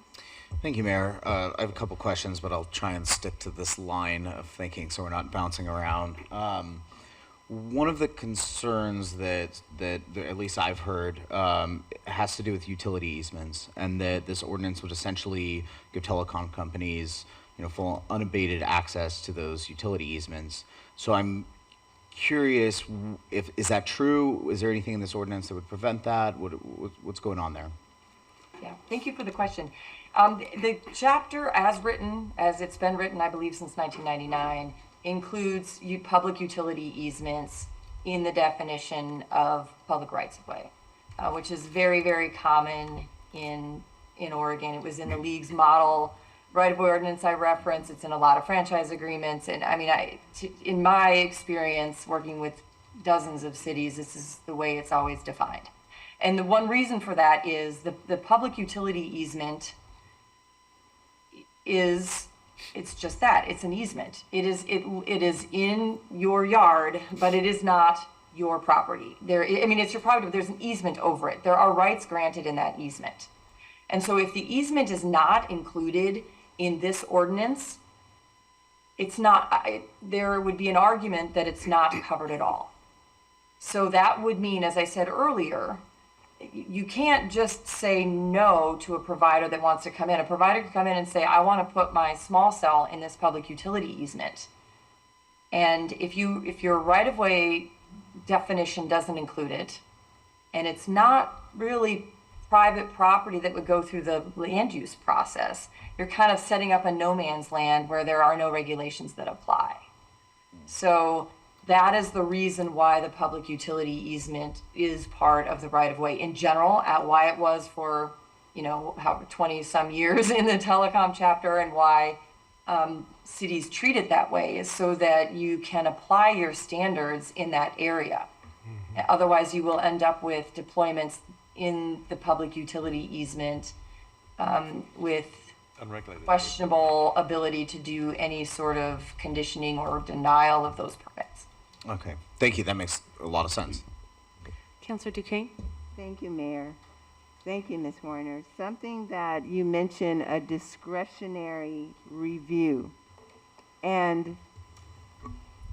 Speaker 18: Thank you, Mayor. I have a couple questions, but I'll try and stick to this line of thinking so we're not bouncing around. One of the concerns that at least I've heard has to do with utility easements, and that this ordinance would essentially give telecom companies, full unabated access to those utility easements. So I'm curious, is that true? Is there anything in this ordinance that would prevent that? What's going on there?
Speaker 8: Yeah, thank you for the question. The chapter as it's been written, I believe since 1999, includes public utility easements in the definition of public rights-of-way, which is very, very common in Oregon. It was in the league's model right-of-way ordinance I referenced. It's in a lot of franchise agreements. And I mean, in my experience working with dozens of cities, this is the way it's always defined. And the one reason for that is the public utility easement it's just that, it's an easement. It is in your yard, but it is not your property. It's your property, but there's an easement over it. There are rights granted in that easement. And so if the easement is not included in this ordinance, there would be an argument that it's not covered at all. So that would mean, as I said earlier, you can't just say no to a provider that wants to come in. A provider could come in and say, I want to put my small cell in this public utility easement. And if your right-of-way definition doesn't include it, and it's not really private property that would go through the land use process, you're kind of setting up a no man's land where there are no regulations that apply. So that is the reason why the public utility easement is part of the right-of-way in general, why it was for, 20 some years in the telecom chapter, and why cities treat it that way is so that you can apply your standards in that area. Mm-hmm. Otherwise, you will end up with deployments in the public utility easement with questionable ability to do any sort of conditioning or denial of those permits.
Speaker 18: Okay, thank you. That makes a lot of sense.
Speaker 1: Councilor Duquesne?
Speaker 2: Thank you, Mayor. Thank you, Ms. Warner. Something that you mentioned, a discretionary review. And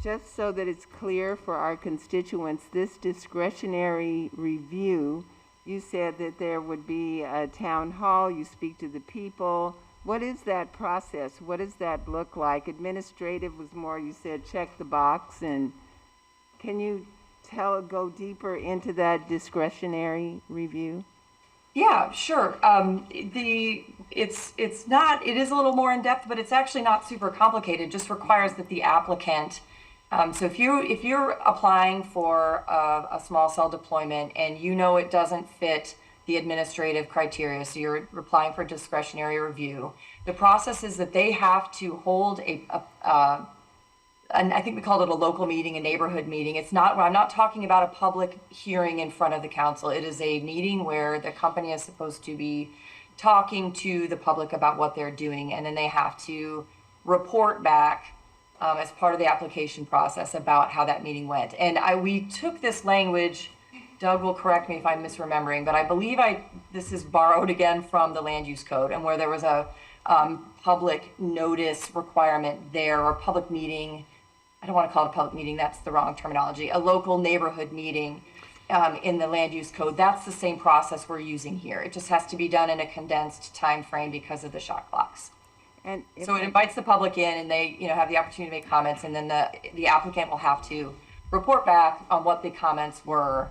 Speaker 2: just so that it's clear for our constituents, this discretionary review, you said that there would be a town hall, you speak to the people. What is that process? What does that look like? Administrative was more, you said, check the box. And can you go deeper into that discretionary review?
Speaker 8: Yeah, sure. It is a little more in depth, but it's actually not super complicated. It just requires that the applicant, so if you're applying for a small cell deployment and it doesn't fit the administrative criteria, so you're applying for discretionary review, the process is that they have to hold and I think we called it a local meeting, a neighborhood meeting. I'm not talking about a public hearing in front of the council. It is a meeting where the company is supposed to be talking to the public about what they're doing, and then they have to report back as part of the application process about how that meeting went. And we took this language, Doug will correct me if I'm misremembering, but I believe this is borrowed again from the land use code, and where there was a public notice requirement there, or public meeting. I don't want to call it a public meeting, that's the wrong terminology, a local neighborhood meeting in the land use code. That's the same process we're using here. It just has to be done in a condensed time frame because of the shot clocks.
Speaker 2: And
Speaker 8: So it invites the public in, and they, have the opportunity to make comments, and then the applicant will have to report back on what the comments were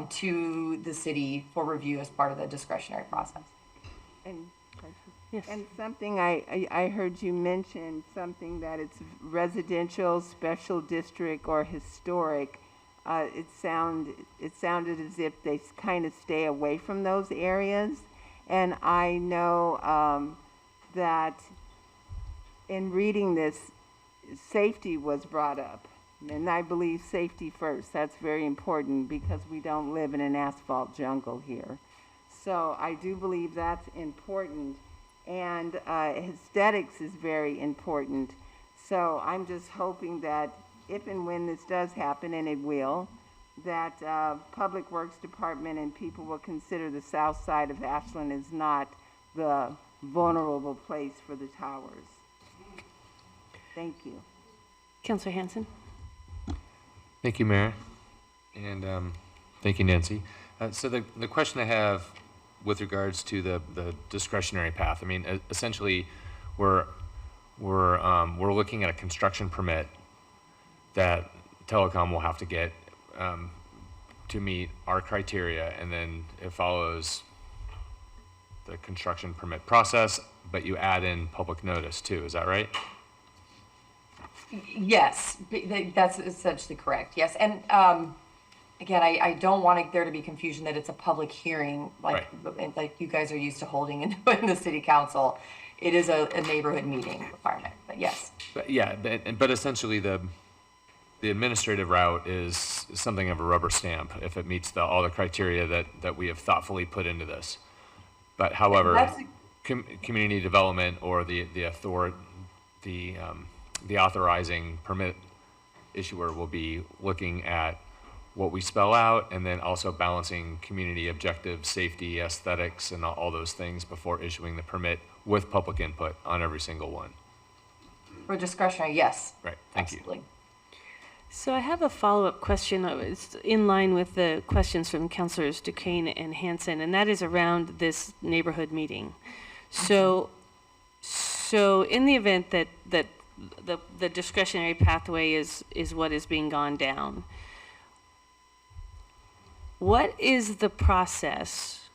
Speaker 8: to the city for review as part of the discretionary process.
Speaker 2: And, and something I heard you mention, something that it's residential, special district, or historic. It sounded as if they kind of stay away from those areas. And I know that in reading this, safety was brought up. And I believe safety first. That's very important because we don't live in an asphalt jungle here. So I do believe that's important. And aesthetics is very important. So I'm just hoping that if and when this does happen, and it will, that Public Works Department and people will consider the south side of Ashland is not the vulnerable place for the towers. Thank you.
Speaker 1: Councilor Hanson.
Speaker 9: Thank you, Mayor, and thank you, Nancy. So the question I have with regards to the discretionary path, I mean, essentially, we're looking at a construction permit that telecom will have to get to meet our criteria, and then it follows the construction permit process, but you add in public notice too, is that right?
Speaker 8: Yes, that's essentially correct. Yes, and again, I don't want there to be confusion that it's a public hearing like you guys are used to holding in the city council. It is a neighborhood meeting requirement, but yes.
Speaker 9: But essentially the administrative route is something of a rubber stamp if it meets all the criteria that we have thoughtfully put into this. But however, community development or the authorizing permit issuer will be looking at what we spell out and then also balancing community objectives, safety, aesthetics, and all those things before issuing the permit with public input on every single one.
Speaker 8: For discretionary, yes.
Speaker 9: Right, thank
Speaker 8: Absolutely.
Speaker 9: you.
Speaker 1: So I have a follow-up question. It's in line with the questions from Councilors Duquesne and Hanson, and that is around this neighborhood meeting. So in the event that the discretionary pathway is what is being gone down, what is the process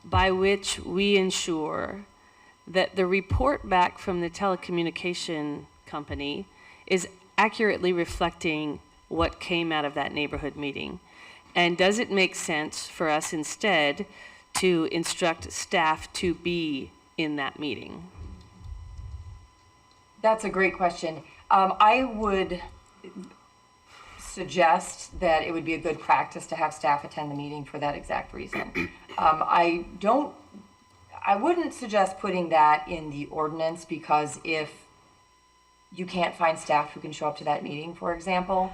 Speaker 1: by which we ensure that the report back from the telecommunication company is accurately reflecting what came out of that neighborhood meeting? And does it make sense for us instead to instruct staff to be in that meeting?
Speaker 8: That's a great question. I would suggest that it would be a good practice to have staff attend the meeting for that exact reason. I wouldn't suggest putting that in the ordinance because if you can't find staff who can show up to that meeting, for example,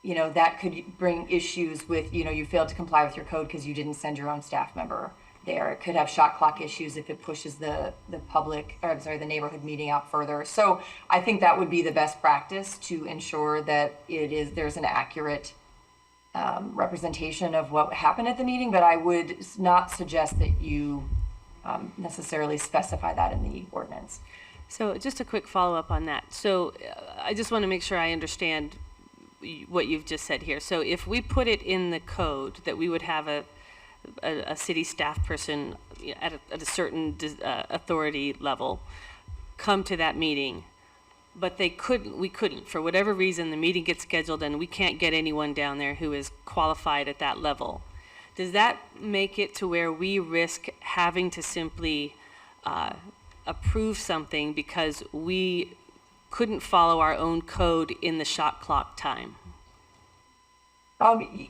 Speaker 8: that could bring issues with, you failed to comply with your code because you didn't send your own staff member there. It could have shot clock issues if it pushes the neighborhood meeting out further. So I think that would be the best practice to ensure that there's an accurate representation of what happened at the meeting, but I would not suggest that you necessarily specify that in the ordinance.
Speaker 1: So just a quick follow-up on that. So I just want to make sure I understand what you've just said here. So if we put it in the code that we would have a city staff person at a certain authority level come to that meeting, but we couldn't, for whatever reason, the meeting gets scheduled and we can't get anyone down there who is qualified at that level, does that make it to where we risk having to simply approve something because we couldn't follow our own code in the shot clock time?
Speaker 8: I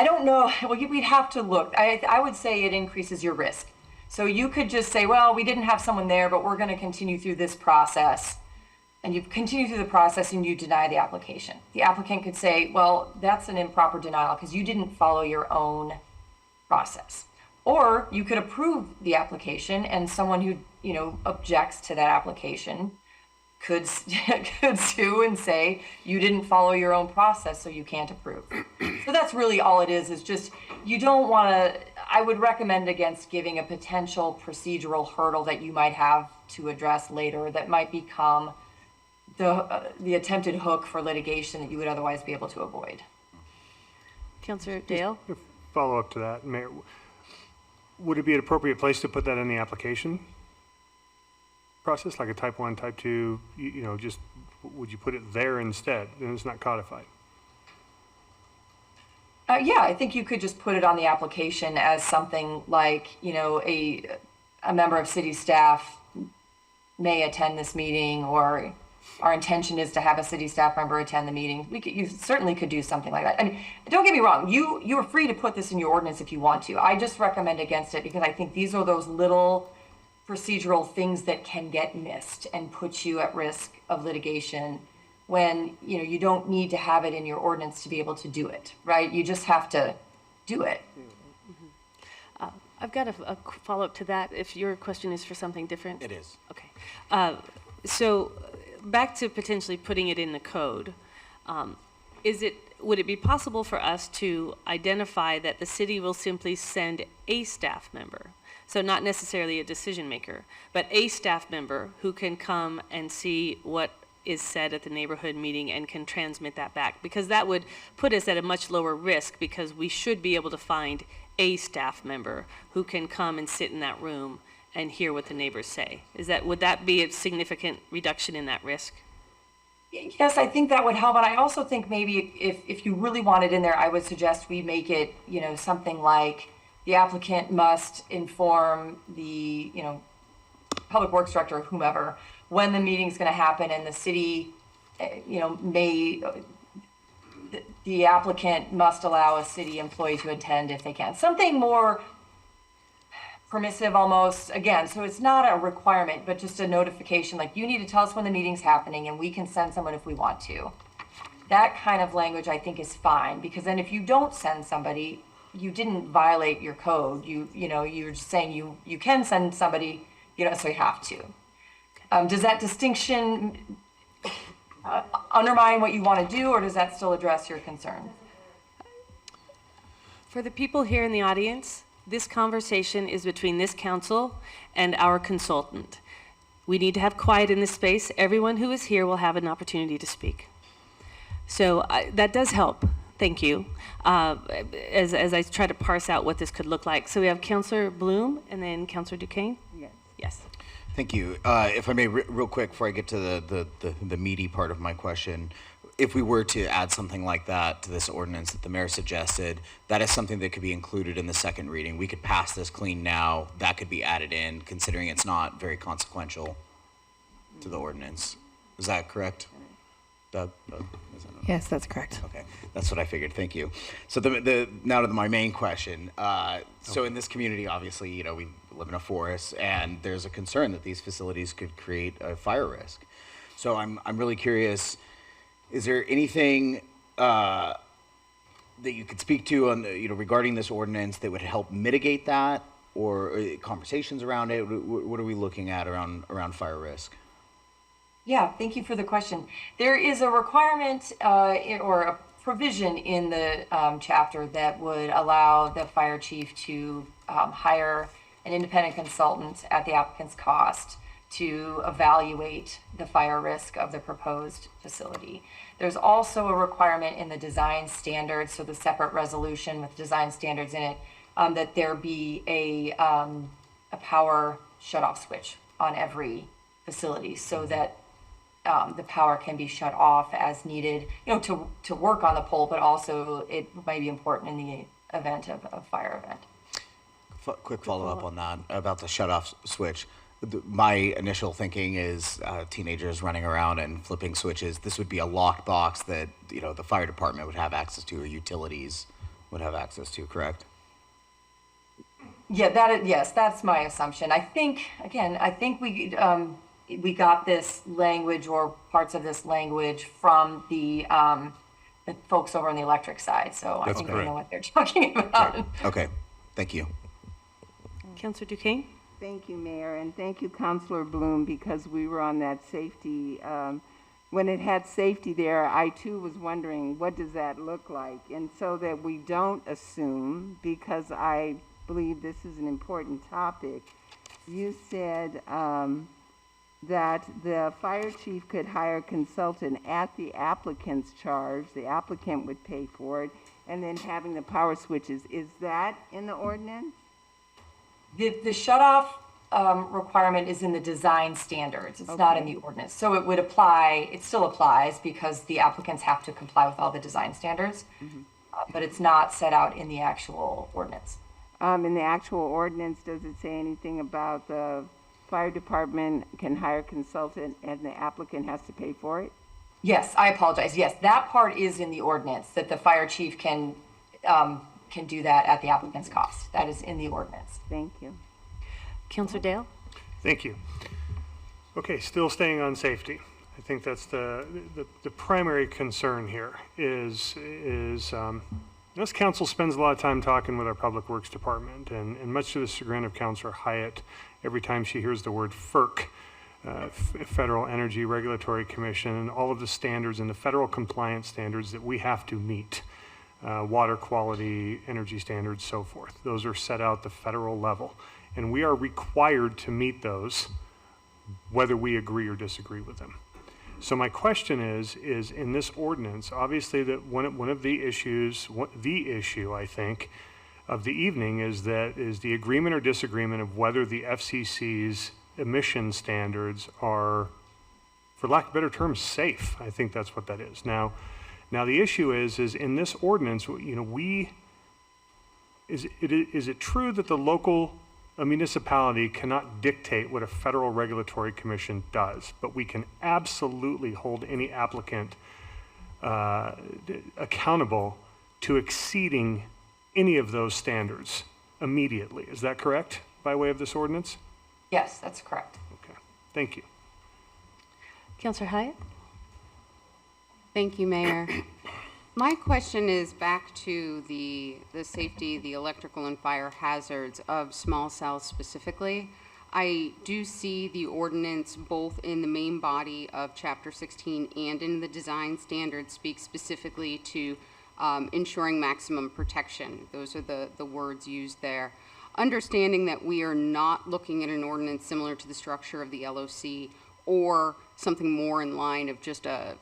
Speaker 8: don't know. Well, we'd have to look. I would say it increases your risk. So you could just say, well, we didn't have someone there, but we're going to continue through this process. And you continue through the process and you deny the application. The applicant could say, well, that's an improper denial because you didn't follow your own process. Or you could approve the application and someone who, objects to that application could could sue and say you didn't follow your own process, so you can't approve. So that's really all it is just you don't want to. I would recommend against giving a potential procedural hurdle that you might have to address later that might become the attempted hook for litigation that you would otherwise be able to avoid.
Speaker 1: Councillor Dale?
Speaker 5: Follow up to that, Mayor. Would it be an appropriate place to put that in the application process, like a type 1, type 2, just, would you put it there instead, and it's not codified?
Speaker 8: Yeah, I think you could just put it on the application as something like, a member of city staff may attend this meeting, or our intention is to have a city staff member attend the meeting. You certainly could do something like that. I mean, don't get me wrong, you are free to put this in your ordinance if you want to. I just recommend against it because I think these are those little procedural things that can get missed and put you at risk of litigation when you don't need to have it in your ordinance to be able to do it, right? You just have to do it.
Speaker 1: I've got a follow-up to that, if your question is for something different.
Speaker 18: It is.
Speaker 1: Okay. So back to potentially putting it in the code, would it be possible for us to identify that the city will simply send a staff member? So not necessarily a decision maker, but a staff member who can come and see what is said at the neighborhood meeting and can transmit that back, because that would put us at a much lower risk, because we should be able to find a staff member who can come and sit in that room and hear what the neighbors say. Would that be a significant reduction in that risk?
Speaker 8: Yes, I think that would help. And I also think maybe if you really want it in there, I would suggest we make it, something like the applicant must inform the, public works director or whomever when the meeting's going to happen, and the city, the applicant must allow a city employee to attend if they can. Something more permissive almost, again, so it's not a requirement, but just a notification, like you need to tell us when the meeting's happening and we can send someone if we want to. That kind of language I think is fine, because then if you don't send somebody, you didn't violate your code. You're just saying you can send somebody, you don't necessarily have to. Does that distinction undermine what you want to do, or does that still address your concern?
Speaker 1: For the people here in the audience, this conversation is between this council and our consultant. We need to have quiet in this space. Everyone who is here will have an opportunity to speak. So that does help. Thank you. As I try to parse out what this could look like. So we have Councillor Bloom and then Councillor Duquesne.
Speaker 2: Yes.
Speaker 1: Yes.
Speaker 18: Thank you. If I may, real quick, before I get to the meaty part of my question, if we were to add something like that to this ordinance that the mayor suggested, that is something that could be included in the second reading. We could pass this clean now. That could be added in, considering it's not very consequential to the ordinance. Is that correct? Doug? Is that
Speaker 3: Yes, that's correct.
Speaker 18: Okay, that's what I figured. Thank you. So now to my main question. So in this community, obviously, we live in a forest, and there's a concern that these facilities could create a fire risk. So I'm really curious. Is there anything that you could speak to on regarding this ordinance that would help mitigate that, or conversations around it? What are we looking at around fire risk?
Speaker 8: Yeah, thank you for the question. There is a requirement or a provision in the chapter that would allow the fire chief to hire an independent consultant at the applicant's cost to evaluate the fire risk of the proposed facility. There's also a requirement in the design standards, so the separate resolution with design standards in it, that there be a power shutoff switch on every facility, so that the power can be shut off as needed, to work on the pole, but also it might be important in the event of a fire event.
Speaker 18: Quick follow-up on that about the shut-off switch. My initial thinking is teenagers running around and flipping switches. This would be a locked box that the fire department would have access to, or utilities would have access to, correct?
Speaker 8: Yeah, yes, that's my assumption. I think we got this language, or parts of this language, from the folks over on the electric side. So I think we know what they're talking about.
Speaker 18: Okay, thank you.
Speaker 1: Councillor Duquesne?
Speaker 2: Thank you, Mayor, and thank you, Councilor Bloom, because we were on that safety, when it had safety there, I too was wondering, what does that look like? And so that we don't assume, because I believe this is an important topic, you said that the fire chief could hire a consultant at the applicant's charge, the applicant would pay for it, and then having the power switches. Is that in the ordinance?
Speaker 8: The shut-off requirement is in the design standards. It's not in the ordinance. So it would apply, it still applies because the applicants have to comply with all the design standards, but it's not set out in the actual ordinance.
Speaker 2: In the actual ordinance, does it say anything about the fire department can hire a consultant and the applicant has to pay for it?
Speaker 8: Yes, I apologize. Yes, that part is in the ordinance, that the fire chief can do that at the applicant's cost. That is in the ordinance.
Speaker 2: Thank you.
Speaker 1: Councilor Dale?
Speaker 5: Thank you. Okay, still staying on safety. I think that's the primary concern here is this council spends a lot of time talking with our Public Works Department, and much to the chagrin of Councilor Hyatt, every time she hears the word FERC, Federal Energy Regulatory Commission, and all of the standards and the federal compliance standards that we have to meet, water quality, energy standards, so forth. Those are set out at the federal level, and we are required to meet those whether we agree or disagree with them. So my question is in this ordinance, obviously that one of the issues, the issue I think of the evening is the agreement or disagreement of whether the FCC's emission standards are, for lack of better terms, safe. I think that's what that is. Now the issue is in this ordinance, you know, is it true that the local municipality cannot dictate what a federal regulatory commission does, but we can absolutely hold any applicant accountable to exceeding any of those standards immediately? Is that correct, by way of this ordinance?
Speaker 8: Yes, that's correct.
Speaker 5: Okay, thank you.
Speaker 1: Councilor Hyatt?
Speaker 20: Thank you, Mayor. My question is back to the safety, the electrical and fire hazards of small cells specifically. I do see the ordinance both in the main body of Chapter 16 and in the design standards speak specifically to ensuring maximum protection. Those are the words used there. Understanding that we are not looking at an ordinance similar to the structure of the LOC or something more in line of just a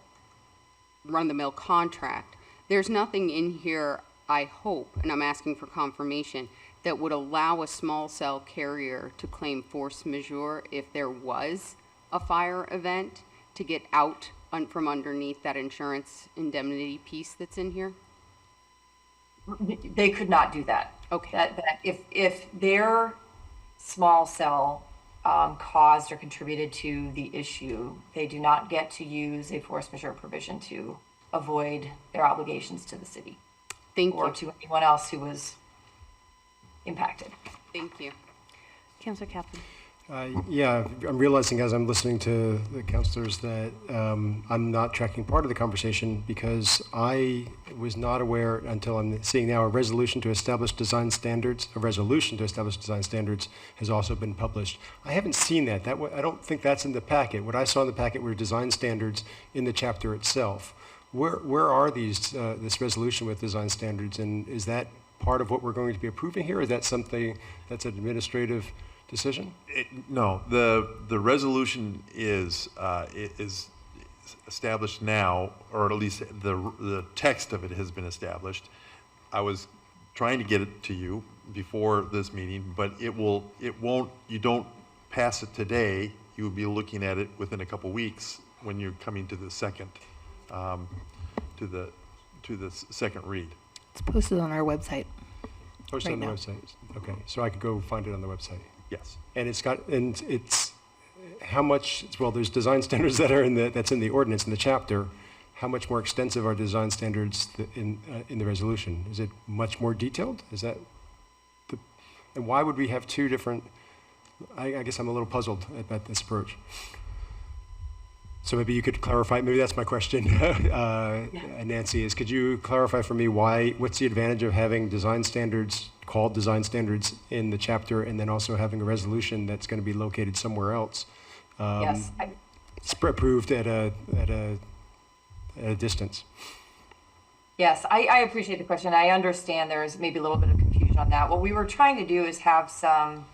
Speaker 20: run-of-the-mill contract. There's nothing in here, I hope, and I'm asking for confirmation, that would allow a small cell carrier to claim force majeure if there was a fire event to get out from underneath that insurance indemnity piece that's in here?
Speaker 8: They could not do that.
Speaker 20: Okay.
Speaker 8: That if their small cell caused or contributed to the issue, they do not get to use a force majeure provision to avoid their obligations to the city.
Speaker 20: Thank you.
Speaker 8: Or to anyone else who was impacted.
Speaker 20: Thank you.
Speaker 1: Councilor Kaplan?
Speaker 6: Yeah, I'm realizing as I'm listening to the councilors that I'm not tracking part of the conversation because I was not aware until I'm seeing now a resolution to establish design standards. A resolution to establish design standards has also been published. I haven't seen that. I don't think that's in the packet. What I saw in the packet were design standards in the chapter itself. Where are these, this resolution with design standards, and is that part of what we're going to be approving here? Is that something that's an administrative decision?
Speaker 21: No, the resolution is established now, or at least the text of it has been established. I was trying to get it to you before this meeting, but it won't, you don't pass it today, you will be looking at it within a couple weeks when you're coming to the second, to the second read.
Speaker 3: It's posted on our website.
Speaker 6: Posted on the
Speaker 3: now.
Speaker 6: website. Okay, so I could go find it on the website.
Speaker 21: Yes.
Speaker 6: And it's how much, well, there's design standards that are that's in the ordinance, in the chapter. How much more extensive are design standards in the resolution? Is it much more detailed? Is that, and why would we have two different, I guess I'm a little puzzled about this approach. So maybe you could clarify, maybe that's my question, Nancy, is could you clarify for me what's the advantage of having design standards, called design standards in the chapter, and then also having a resolution that's going to be located somewhere else?
Speaker 8: Yes.
Speaker 6: Approved at a distance.
Speaker 8: Yes, I appreciate the question. I understand there's maybe a little bit of confusion on that. What we were trying to do is have some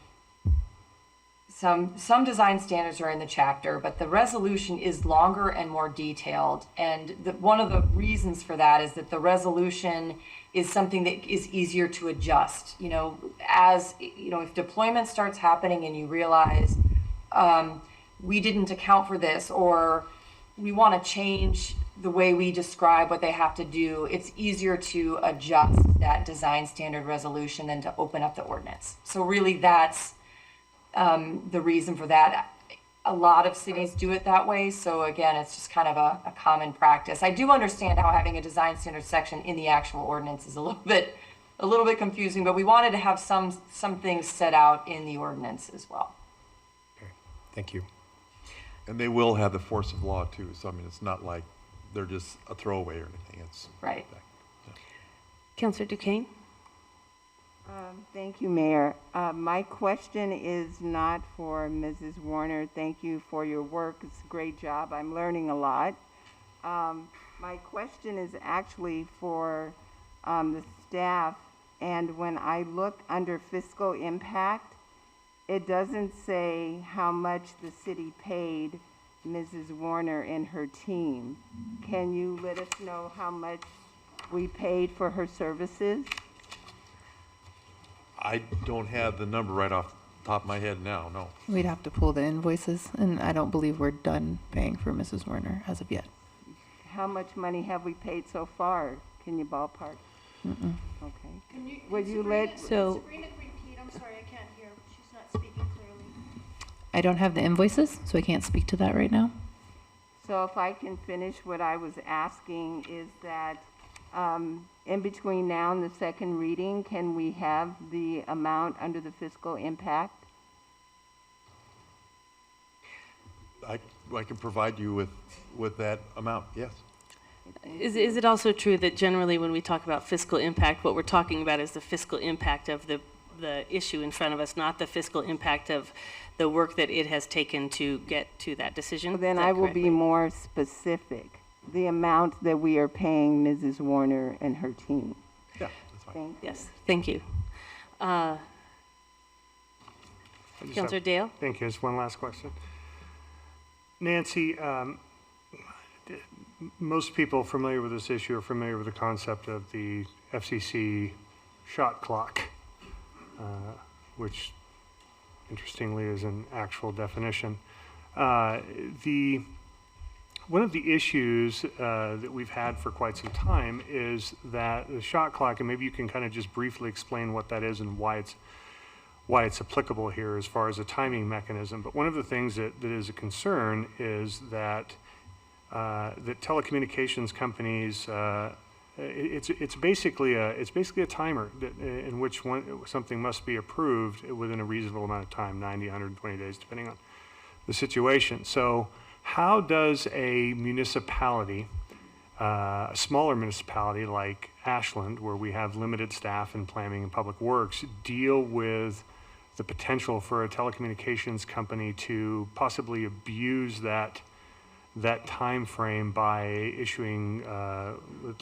Speaker 8: design standards are in the chapter, but the resolution is longer and more detailed. And one of the reasons for that is that the resolution is something that is easier to adjust. If deployment starts happening and you realize we didn't account for this, or we want to change the way we describe what they have to do, it's easier to adjust that design standard resolution than to open up the ordinance. So really that's the reason for that. A lot of cities do it that way. So again, it's just kind of a common practice. I do understand how having a design standard section in the actual ordinance is a little bit confusing, but we wanted to have some things set out in the ordinance as well.
Speaker 6: Okay, thank you.
Speaker 21: And they will have the force of law too. So I mean, it's not like they're just a throwaway or anything. It's
Speaker 8: right.
Speaker 1: Councillor Duquesne?
Speaker 2: Thank you, Mayor. My question is not for Mrs. Warner. Thank you for your work. It's a great job. I'm learning a lot. My question is actually for the staff. And when I look under fiscal impact, it doesn't say how much the city paid Mrs. Warner and her team. Can you let us know how much we paid for her services?
Speaker 21: I don't have the number right off the top of my head now, no.
Speaker 3: We'd have to pull the invoices, and I don't believe we're done paying for Mrs. Werner as of yet.
Speaker 2: How much money have we paid so far? Can you ballpark?
Speaker 3: Mm-mm.
Speaker 2: Okay.
Speaker 11: Can you
Speaker 2: let
Speaker 11: Sabrina repeat? I'm sorry, I can't hear. She's not speaking clearly.
Speaker 3: I don't have the invoices, so I can't speak to that right now.
Speaker 2: So if I can finish what I was asking is that in between now and the second reading, can we have the amount under the fiscal impact?
Speaker 21: I can provide you with that amount, yes.
Speaker 1: Is it also true that generally when we talk about fiscal impact, what we're talking about is the fiscal impact of the issue in front of us, not the fiscal impact of the work that it has taken to get to that decision?
Speaker 2: Well, then I will be more specific. The amount that we are paying Mrs. Warner and her team.
Speaker 21: Yeah, that's fine.
Speaker 1: Yes, thank you. Councillor Dale?
Speaker 5: Thank you. Just one last question. Nancy, most people familiar with this issue are familiar with the concept of the FCC shot clock, which interestingly is an actual definition. One of the issues that we've had for quite some time is that the shot clock, and maybe you can kind of just briefly explain what that is and why it's applicable here as far as a timing mechanism. But one of the things that is a concern is that that telecommunications companies, it's basically a timer in which something must be approved within a reasonable amount of time, 90, 120 days, depending on the situation. So how does a municipality, a smaller municipality like Ashland, where we have limited staff in planning and public works, deal with the potential for a telecommunications company to possibly abuse that time frame by issuing,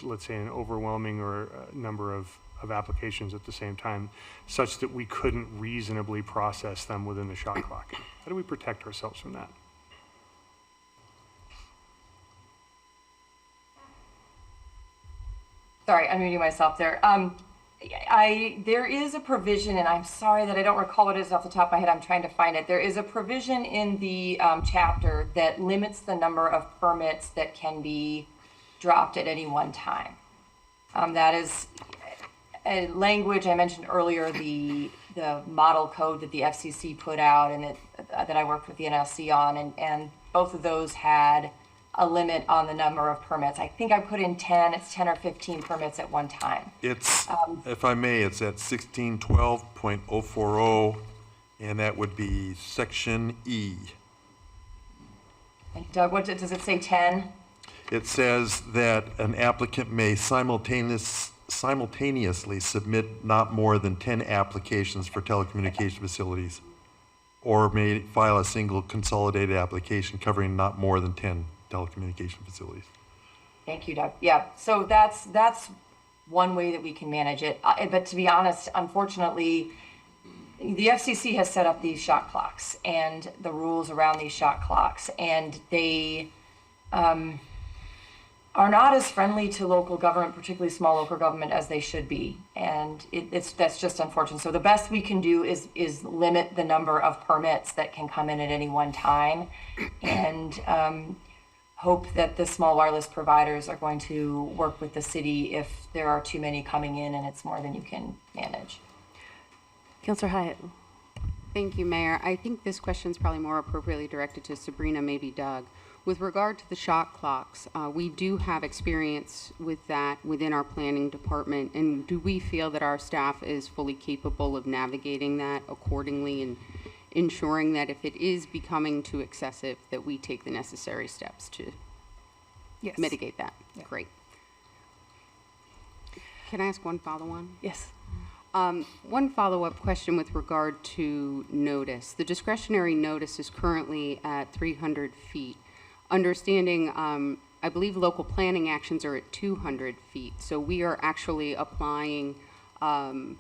Speaker 5: let's say, an overwhelming or number of applications at the same time, such that we couldn't reasonably process them within the shot clock? How do we protect ourselves from that?
Speaker 8: Sorry, I'm muting myself there. There is a provision, and I'm sorry that I don't recall what it is off the top of my head. I'm trying to find it. There is a provision in the chapter that limits the number of permits that can be dropped at any one time. That is a language I mentioned earlier, the model code that the FCC put out and that I worked with the NLC on, and both of those had a limit on the number of permits. I think I put in 10, it's 10 or 15 permits at one time.
Speaker 21: It's, if I may, it's at 1612.040, and that would be section E.
Speaker 8: And Doug, what does it say, 10?
Speaker 21: It says that an applicant may simultaneously submit not more than 10 applications for telecommunication facilities, or may file a single consolidated application covering not more than 10 telecommunication facilities.
Speaker 8: Thank you, Doug. Yeah, so that's one way that we can manage it. But to be honest, unfortunately, the FCC has set up these shot clocks and the rules around these shot clocks, and they are not as friendly to local government, particularly small local government, as they should be. And that's just unfortunate. So the best we can do is limit the number of permits that can come in at any one time, and hope that the small wireless providers are going to work with the city if there are too many coming in and it's more than you can manage.
Speaker 1: Councillor Hyatt.
Speaker 20: Thank you, Mayor. I think this question is probably more appropriately directed to Sabrina, maybe Doug. With regard to the shot clocks, we do have experience with that within our planning department, and do we feel that our staff is fully capable of navigating that accordingly and ensuring that if it is becoming too excessive, that we take the necessary steps to mitigate that? Yeah. Great. Can I ask one follow-on?
Speaker 1: Yes.
Speaker 20: One follow-up question with regard to notice. The discretionary notice is currently at 300 feet. Understanding, I believe local planning actions are at 200 feet. So we are actually applying a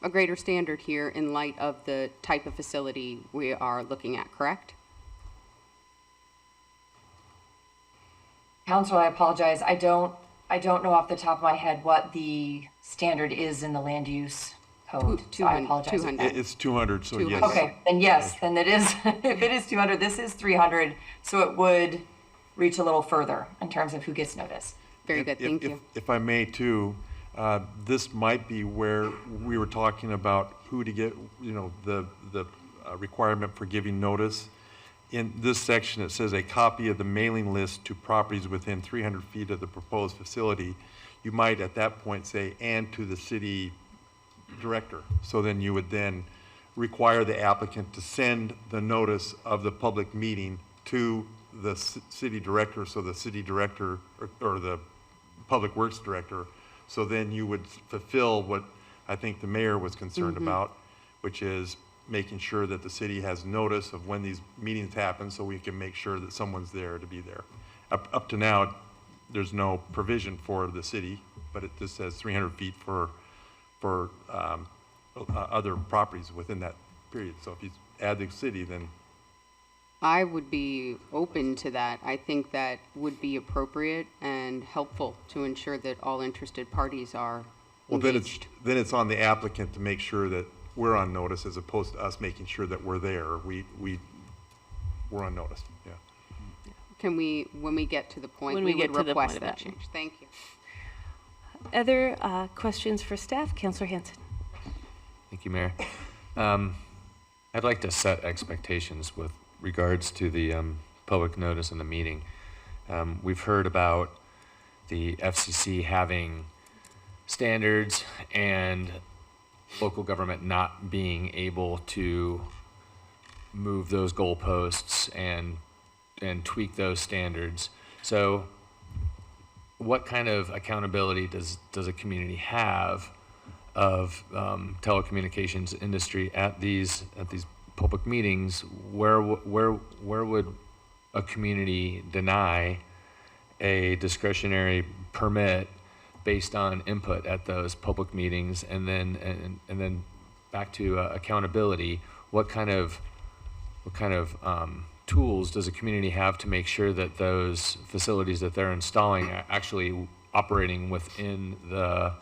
Speaker 20: greater standard here in light of the type of facility we are looking at, correct?
Speaker 8: Councilor, I apologize. I don't know off the top of my head what the standard is in the land use code. So I apologize.
Speaker 21: 200. It's 200, so yes.
Speaker 8: Okay, then yes, then it is, if it is 200, this is 300, so it would reach a little further in terms of who gets notice.
Speaker 20: Very good, thank you.
Speaker 21: If I may too, this might be where we were talking about who to get, the requirement for giving notice. In this section, it says a copy of the mailing list to properties within 300 feet of the proposed facility. You might at that point say, and to the city director. So then you would then require the applicant to send the notice of the public meeting to the city director, so the city director or the public works director. So then you would fulfill what I think the mayor was concerned about, which is making sure that the city has notice of when these meetings happen so we can make sure that someone's there to be there. Up to now, there's no provision for the city, but it just says 300 feet for other properties within that period. So if you add the city, then
Speaker 20: I would be open to that. I think that would be appropriate and helpful to ensure that all interested parties are engaged.
Speaker 21: Then it's on the applicant to make sure that we're on notice as opposed to us making sure that we're there. We're on notice. Yeah.
Speaker 20: Can we, when we get to the point,
Speaker 1: When
Speaker 20: we
Speaker 1: we get
Speaker 20: would
Speaker 1: to the point
Speaker 20: request
Speaker 1: of
Speaker 20: that
Speaker 1: that.
Speaker 20: change? Thank you.
Speaker 1: Other questions for staff? Councillor Hanson.
Speaker 9: Thank you, Mayor. I'd like to set expectations with regards to the public notice in the meeting. We've heard about the FCC having standards and local government not being able to move those goalposts and tweak those standards. So what kind of accountability does a community have of telecommunications industry at these public meetings? Where would a community deny a discretionary permit based on input at those public meetings? And then back to accountability, what kind of tools does a community have to make sure that those facilities that they're installing are actually operating within the,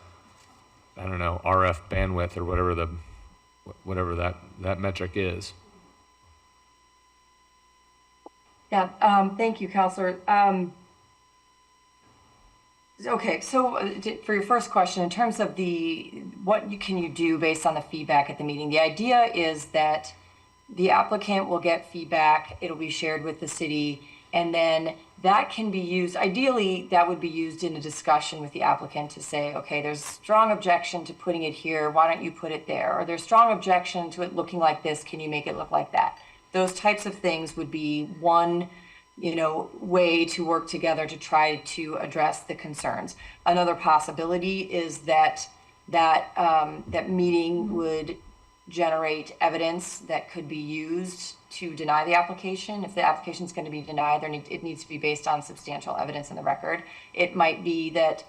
Speaker 9: I don't know, RF bandwidth or whatever that metric is?
Speaker 8: Yeah, thank you, Councillor. Okay, so for your first question, in terms of what can you do based on the feedback at the meeting, the idea is that the applicant will get feedback, it'll be shared with the city, and then that can be used, ideally, that would be used in a discussion with the applicant to say, okay, there's strong objection to putting it here, why don't you put it there? Or there's strong objection to it looking like this, can you make it look like that? Those types of things would be one way to work together to try to address the concerns. Another possibility is that meeting would generate evidence that could be used to deny the application. If the application is going to be denied, it needs to be based on substantial evidence in the record. It might be that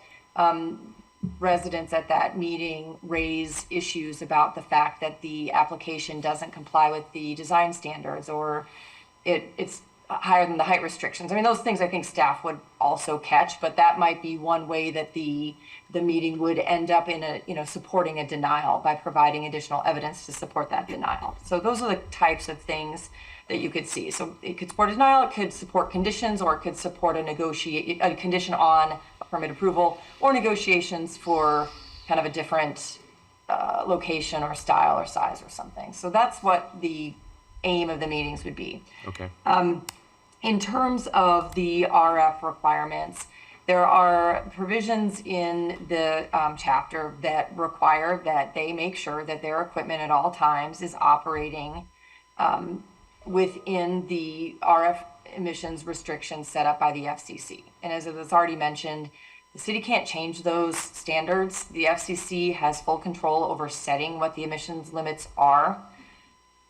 Speaker 8: residents at that meeting raise issues about the fact that the application doesn't comply with the design standards, or it's higher than the height restrictions. I mean, those things I think staff would also catch, but that might be one way that the meeting would end up in supporting a denial by providing additional evidence to support that denial. So those are the types of things that you could see. So it could support a denial, it could support conditions, or it could support a condition on a permit approval, or negotiations for kind of a different location or style or size or something. So that's what the aim of the meetings would be.
Speaker 9: Okay.
Speaker 8: In terms of the RF requirements, there are provisions in the chapter that require that they make sure that their equipment at all times is operating within the RF emissions restrictions set up by the FCC. And as it was already mentioned, the city can't change those standards. The FCC has full control over setting what the emissions limits are.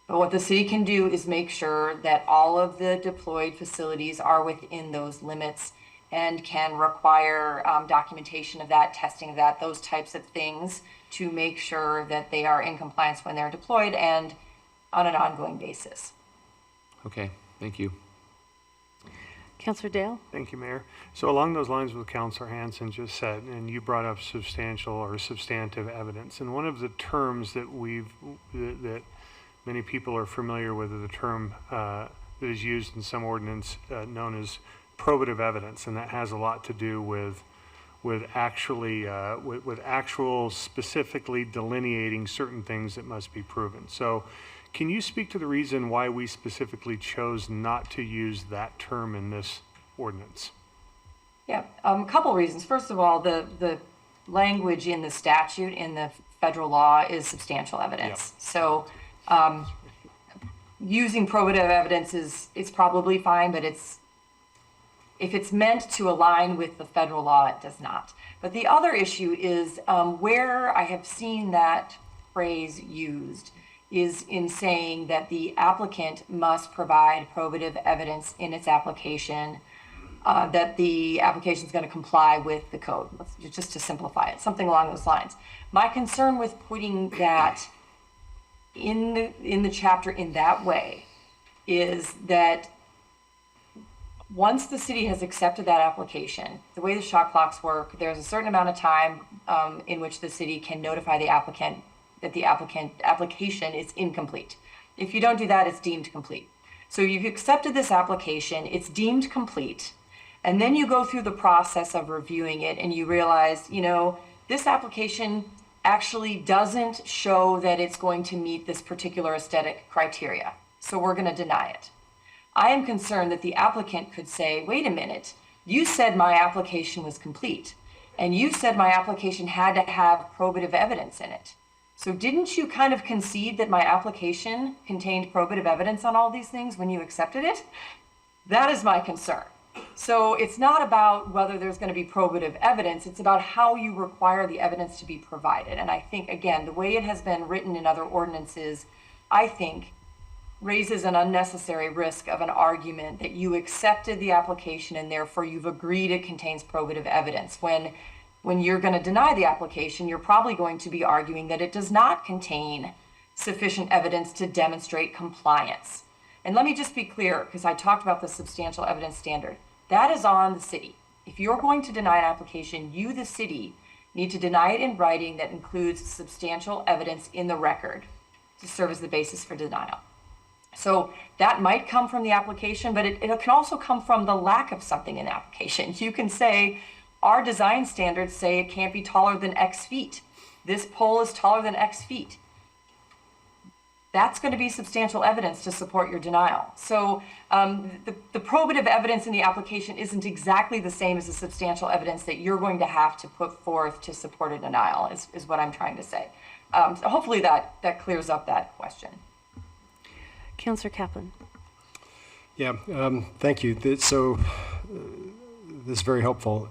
Speaker 8: But what the city can do is make sure that all of the deployed facilities are within those limits, and can require documentation of that, testing of that, those types of things, to make sure that they are in compliance when they're deployed and on an ongoing basis.
Speaker 9: Okay, thank you.
Speaker 1: Councillor Dale?
Speaker 5: Thank you, Mayor. So along those lines with Councillor Hanson just said, and you brought up substantial or substantive evidence, and one of the terms that that many people are familiar with is a term that is used in some ordinance known as probative evidence, and that has a lot to do with actual specifically delineating certain things that must be proven. So can you speak to the reason why we specifically chose not to use that term in this ordinance?
Speaker 8: Yeah, a couple reasons. First of all, the language in the statute, in the federal law, is substantial evidence. Yep. So using probative evidence is probably fine, but if it's meant to align with the federal law, it does not. But the other issue is where I have seen that phrase used is in saying that the applicant must provide probative evidence in its application that the application is going to comply with the code, just to simplify it, something along those lines. My concern with putting that in the chapter in that way is that once the city has accepted that application, the way the shot clocks work, there's a certain amount of time in which the city can notify the applicant that the application is incomplete. If you don't do that, it's deemed complete. So you've accepted this application, it's deemed complete, and then you go through the process of reviewing it and you realize, this application actually doesn't show that it's going to meet this particular aesthetic criteria, so we're going to deny it. I am concerned that the applicant could say, wait a minute, you said my application was complete, and you said my application had to have probative evidence in it. So didn't you kind of concede that my application contained probative evidence on all these things when you accepted it? That is my concern. So it's not about whether there's going to be probative evidence, it's about how you require the evidence to be provided. And I think, again, the way it has been written in other ordinances, I think, raises an unnecessary risk of an argument that you accepted the application and therefore you've agreed it contains probative evidence. When you're going to deny the application, you're probably going to be arguing that it does not contain sufficient evidence to demonstrate compliance. And let me just be clear, because I talked about the substantial evidence standard. That is on the city. If you're going to deny an application, you, the city, need to deny it in writing that includes substantial evidence in the record to serve as the basis for denial. So that might come from the application, but it can also come from the lack of something in the application. You can say, our design standards say it can't be taller than X feet. This pole is taller than X feet. That's going to be substantial evidence to support your denial. So the probative evidence in the application isn't exactly the same as the substantial evidence that you're going to have to put forth to support a denial, is what I'm trying to say. So hopefully that clears up that question.
Speaker 1: Councillor Kaplan.
Speaker 6: Yeah, thank you. This is very helpful.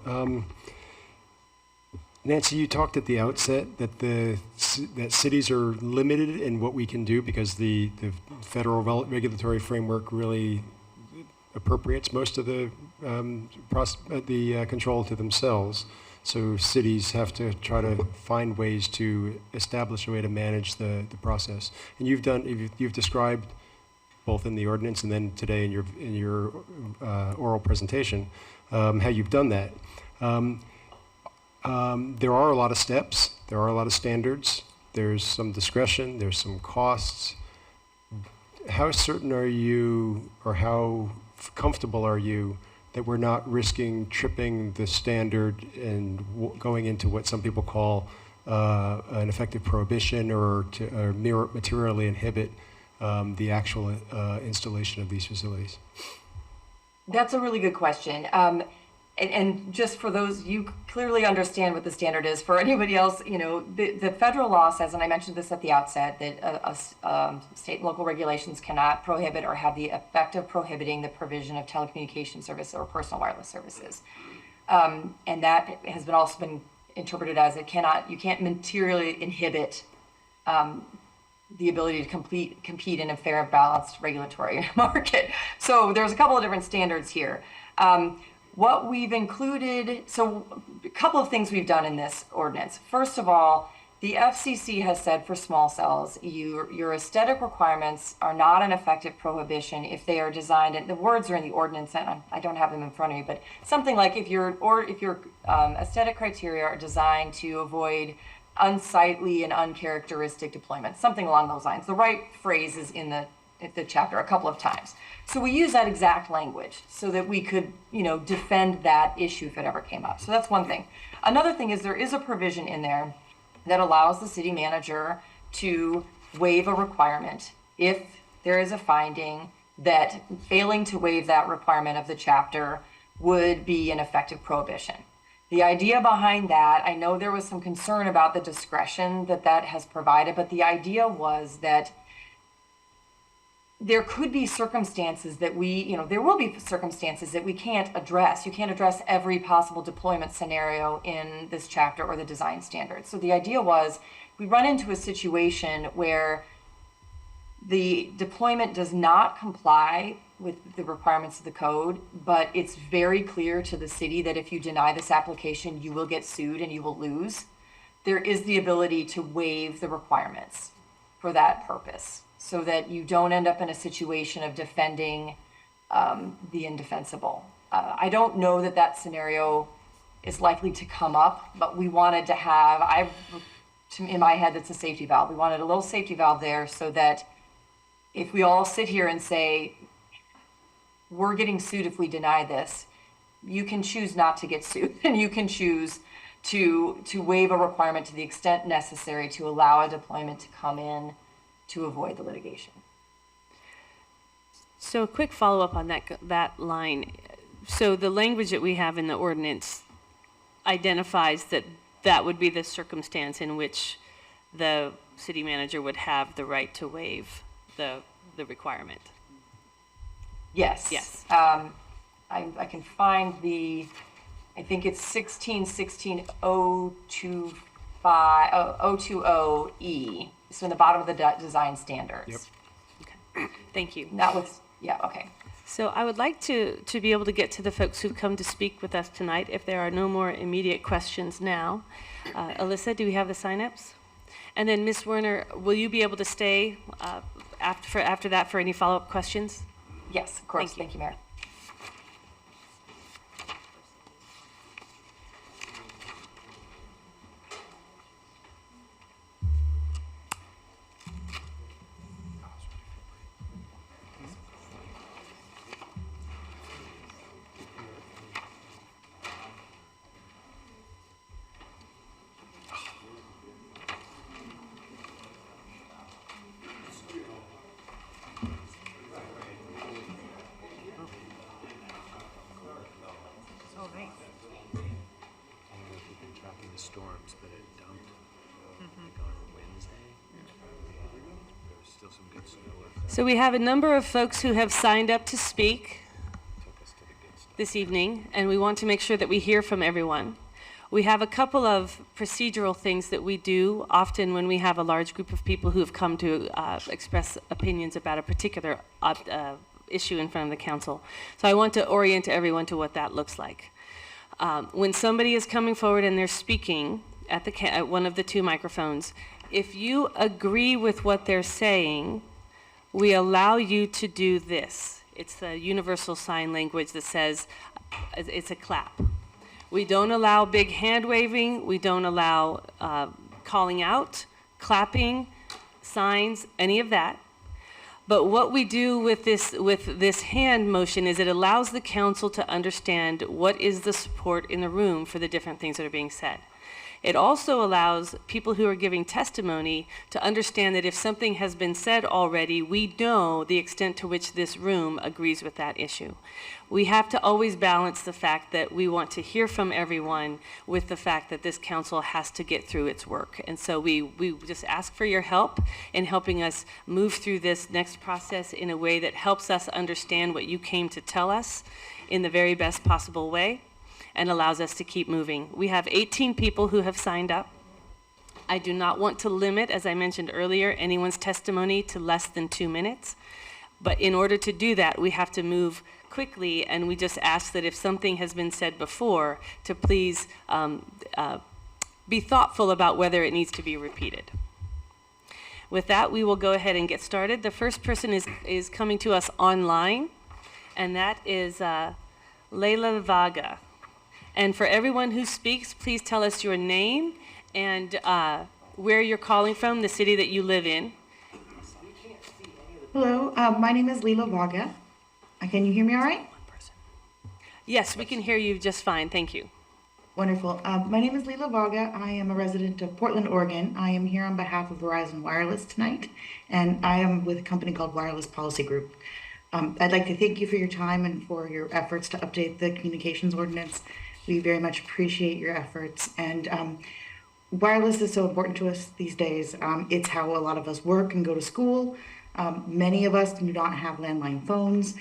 Speaker 6: Nancy, you talked at the outset that that cities are limited in what we can do because the federal regulatory framework really appropriates most of the control to themselves. So cities have to try to find ways to establish a way to manage the process. And you've described both in the ordinance and then today in your oral presentation how you've done that. There are a lot of steps. There are a lot of standards. There's some discretion. There's some costs. How certain are you, or how comfortable are you, that we're not risking tripping the standard and going into what some people call an effective prohibition or to materially inhibit the actual installation of these facilities?
Speaker 8: That's a really good question. And just for those, you clearly understand what the standard is. For anybody else, the federal law says, and I mentioned this at the outset, that state and local regulations cannot prohibit or have the effect of prohibiting the provision of telecommunication service or personal wireless services. And that has also been interpreted as you can't materially inhibit the ability to compete in a fair and balanced regulatory market. So there's a couple of different standards here. What we've included, so a couple of things we've done in this ordinance. First of all, the FCC has said for small cells, your aesthetic requirements are not an effective prohibition if they are designed, and the words are in the ordinance, and I don't have them in front of me, but something like if your aesthetic criteria are designed to avoid unsightly and uncharacteristic deployment, something along those lines. The right phrase is in the chapter a couple of times. So we use that exact language so that we could, defend that issue if it ever came up. So that's one thing. Another thing is there is a provision in there that allows the city manager to waive a requirement if there is a finding that failing to waive that requirement of the chapter would be an effective prohibition. The idea behind that, I know there was some concern about the discretion that has provided, but the idea was that there could be circumstances that there will be circumstances that we can't address. You can't address every possible deployment scenario in this chapter or the design standards. So the idea was we run into a situation where the deployment does not comply with the requirements of the code, but it's very clear to the city that if you deny this application, you will get sued and you will lose. There is the ability to waive the requirements for that purpose, so that you don't end up in a situation of defending the indefensible. I don't know that scenario is likely to come up, but we wanted to have, in my head, that's a safety valve. We wanted a little safety valve there so that if we all sit here and say, we're getting sued if we deny this, you can choose not to get sued, and you can choose to waive a requirement to the extent necessary to allow a deployment to come in to avoid the litigation.
Speaker 1: So a quick follow-up on that line. So the language that we have in the ordinance identifies that would be the circumstance in which the city manager would have the right to waive the requirement.
Speaker 8: Yes.
Speaker 1: Yes.
Speaker 8: I can find I think it's 16.020E. So in the bottom of the design standards.
Speaker 1: Yep. Okay. Thank you.
Speaker 8: Okay.
Speaker 1: So I would like to be able to get to the folks who've come to speak with us tonight if there are no more immediate questions now. Alyssa, do we have the signups? And then Ms. Werner, will you be able to stay after that for any follow-up questions?
Speaker 8: Yes, of course. Thank you, Mayor.
Speaker 9: Storms, but it dumped like on Wednesday. There's still some good snow left.
Speaker 1: So we have a number of folks who have signed up to speak this evening, and we want to make sure that we hear from everyone. We have a couple of procedural things that we do often when we have a large group of people who have come to express opinions about a particular issue in front of the council. So I want to orient everyone to what that looks like. When somebody is coming forward and they're speaking at one of the two microphones, if you agree with what they're saying, we allow you to do this. It's the universal sign language that says it's a clap. We don't allow big hand waving. We don't allow calling out, clapping, signs, any of that. But what we do with this hand motion is it allows the council to understand what is the support in the room for the different things that are being said. It also allows people who are giving testimony to understand that if something has been said already, we know the extent to which this room agrees with that issue. We have to always balance the fact that we want to hear from everyone with the fact that this council has to get through its work. And so we just ask for your help in helping us move through this next process in a way that helps us understand what you came to tell us in the very best possible way, and allows us to keep moving. We have 18 people who have signed up. I do not want to limit, as I mentioned earlier, anyone's testimony to less than 2 minutes. But in order to do that, we have to move quickly, and we just ask that if something has been said before, to please be thoughtful about whether it needs to be repeated. With that, we will go ahead and get started. The first person is coming to us online, and that is Leila Vaga. And for everyone who speaks, please tell us your name and where you're calling from, the city that you live in.
Speaker 12: Hello, my name is Leila Vaga. Can you hear me all right?
Speaker 1: Yes, we can hear you just fine. Thank you.
Speaker 12: Wonderful. My name is Leila Vaga. I am a resident of Portland, Oregon. I am here on behalf of Verizon Wireless tonight, and I am with a company called Wireless Policy Group. I'd like to thank you for your time and for your efforts to update the communications ordinance. We very much appreciate your efforts, and wireless is so important to us these days. It's how a lot of us work and go to school. Many of us do not have landline phones.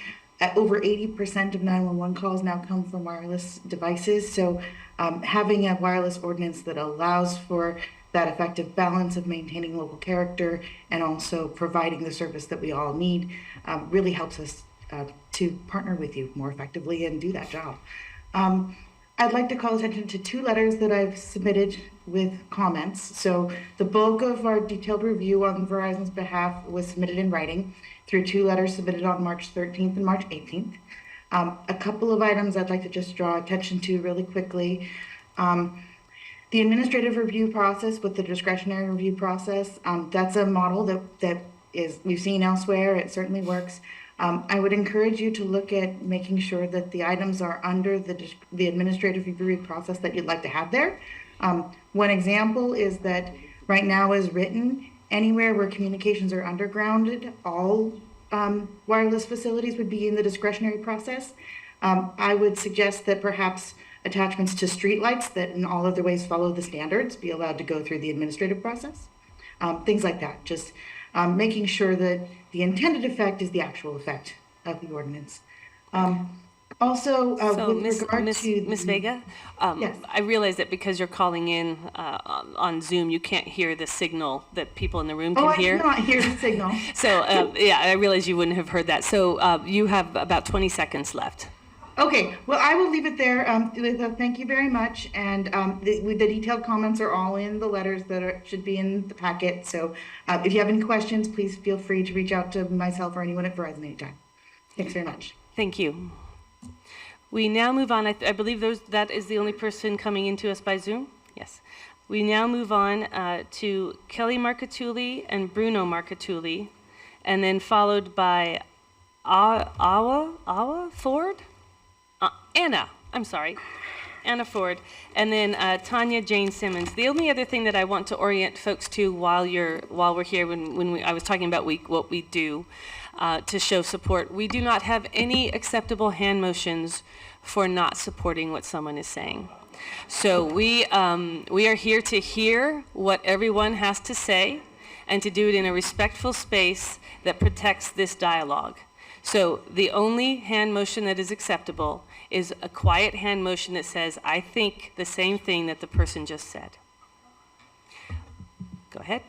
Speaker 12: Over 80% of 911 calls now come from wireless devices, so having a wireless ordinance that allows for that effective balance of maintaining local character and also providing the service that we all need really helps us to partner with you more effectively and do that job. I'd like to call attention to 2 letters that I've submitted with comments. So the bulk of our detailed review on Verizon's behalf was submitted in writing through 2 letters submitted on March 13th and March 18th. A couple of items I'd like to just draw attention to really quickly. The administrative review process with the discretionary review process, that's a model that we've seen elsewhere. It certainly works. I would encourage you to look at making sure that the items are under the administrative review process that you'd like to have there. One example is that right now as written, anywhere where communications are undergrounded, all wireless facilities would be in the discretionary process. I would suggest that perhaps attachments to streetlights that in all other ways follow the standards be allowed to go through the administrative process. Things like that, just making sure that the intended effect is the actual effect of the ordinance. Also,
Speaker 1: So,
Speaker 12: with regard to
Speaker 1: Ms. Vega,
Speaker 12: Yes.
Speaker 1: I realize that because you're calling in on Zoom, you can't hear the signal that people in the room can
Speaker 12: I
Speaker 1: hear.
Speaker 12: cannot hear the signal.
Speaker 1: So, yeah, I realize you wouldn't have heard that. So you have about 20 seconds left.
Speaker 12: Okay, well, I will leave it there. Thank you very much. And the detailed comments are all in the letters that should be in the packet. So if you have any questions, please feel free to reach out to myself or anyone at Verizon anytime. Thanks very much.
Speaker 1: Thank you. We now move on. I believe that is the only person coming into us by Zoom. Yes. We now move on to Kelly Marcatulli and Bruno Marcatulli, and then followed by Awa Ford? Anna Ford, and then Tanya Jane Simmons. The only other thing that I want to orient folks to while we're here, I was talking about what we do to show support, we do not have any acceptable hand motions for not supporting what someone is saying. So we are here to hear what everyone has to say, and to do it in a respectful space that protects this dialogue. So the only hand motion that is acceptable is a quiet hand motion that says, I think the same thing that the person just said. Go ahead.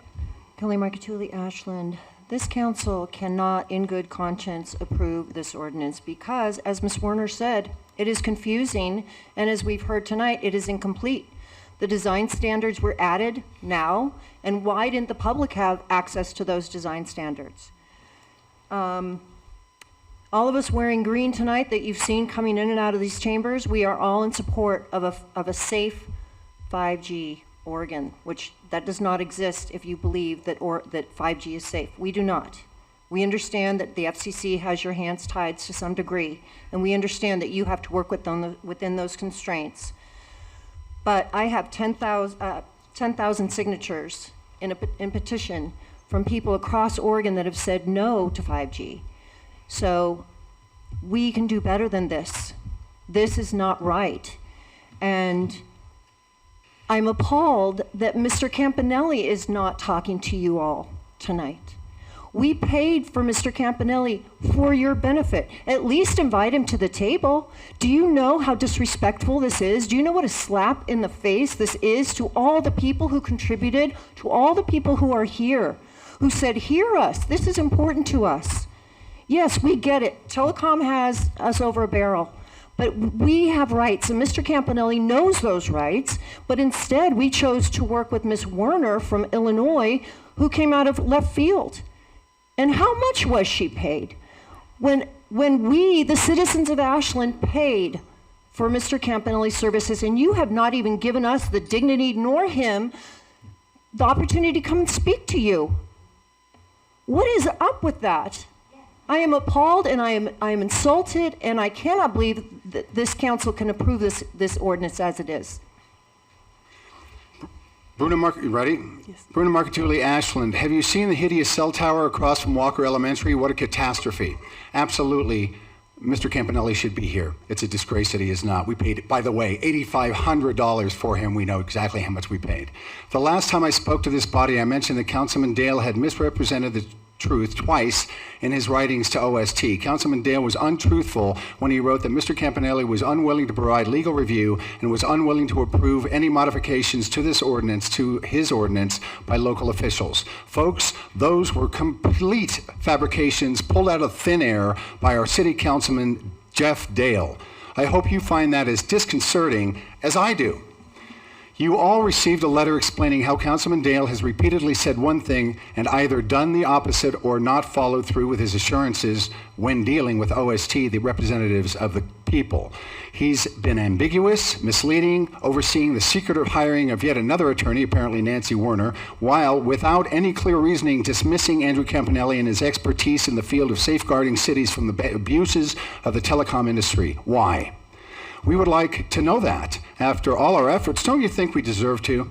Speaker 7: Kelly Markatuli, Ashland. This council cannot, in good conscience, approve this ordinance because, as Ms. Werner said, it is confusing, and as we've heard tonight, it is incomplete. The design standards were added now, and why didn't the public have access to those design standards? All of us wearing green tonight that you've seen coming in and out of these chambers, we are all in support of a safe 5G Oregon, which that does not exist if you believe that 5G is safe. We do not. We understand that the FCC has your hands tied to some degree, and we understand that you have to work within those constraints. But I have 10,000 signatures in petition from people across Oregon that have said no to 5G. So we can do better than this. This is not right. And I'm appalled that Mr. Campanelli is not talking to you all tonight. We paid for Mr. Campanelli for your benefit. At least invite him to the table. Do you know how disrespectful this is? Do you know what a slap in the face this is to all the people who contributed, to all the people who are here, who said, hear us, this is important to us. Yes, we get it. Telecom has us over a barrel. But we have rights, and Mr. Campanelli knows those rights, but instead we chose to work with Ms. Werner from Illinois, who came out of left field. And how much was she paid? When we, the citizens of Ashland, paid for Mr. Campanelli's services, and you have not even given us the dignity, nor him, the opportunity to come and speak to you. What is up with that? I am appalled, and I am insulted, and I cannot believe that this council can approve this ordinance as it is.
Speaker 22: You ready? Yes. Bruno Markatuli, Ashland. Have you seen the hideous cell tower across from Walker Elementary? What a catastrophe. Absolutely, Mr. Campanelli should be here. It's a disgrace that he is not. We paid, by the way, $8,500 for him. We know exactly how much we paid. The last time I spoke to this body, I mentioned that Councilman Dale had misrepresented the truth twice in his writings to OST. Councilman Dale was untruthful when he wrote that Mr. Campanelli was unwilling to provide legal review and was unwilling to approve any modifications to this ordinance, to his ordinance, by local officials. Folks, those were complete fabrications pulled out of thin air by our city councilman, Jeff Dale. I hope you find that as disconcerting as I do. You all received a letter explaining how Councilman Dale has repeatedly said one thing and either done the opposite or not followed through with his assurances when dealing with OST, the representatives of the people. He's been ambiguous, misleading, overseeing the secretive hiring of yet another attorney, apparently Nancy Werner, while without any clear reasoning dismissing Andrew Campanelli and his expertise in the field of safeguarding cities from the abuses of the telecom industry. Why? We would like to know that. After all our efforts, don't you think we deserve to?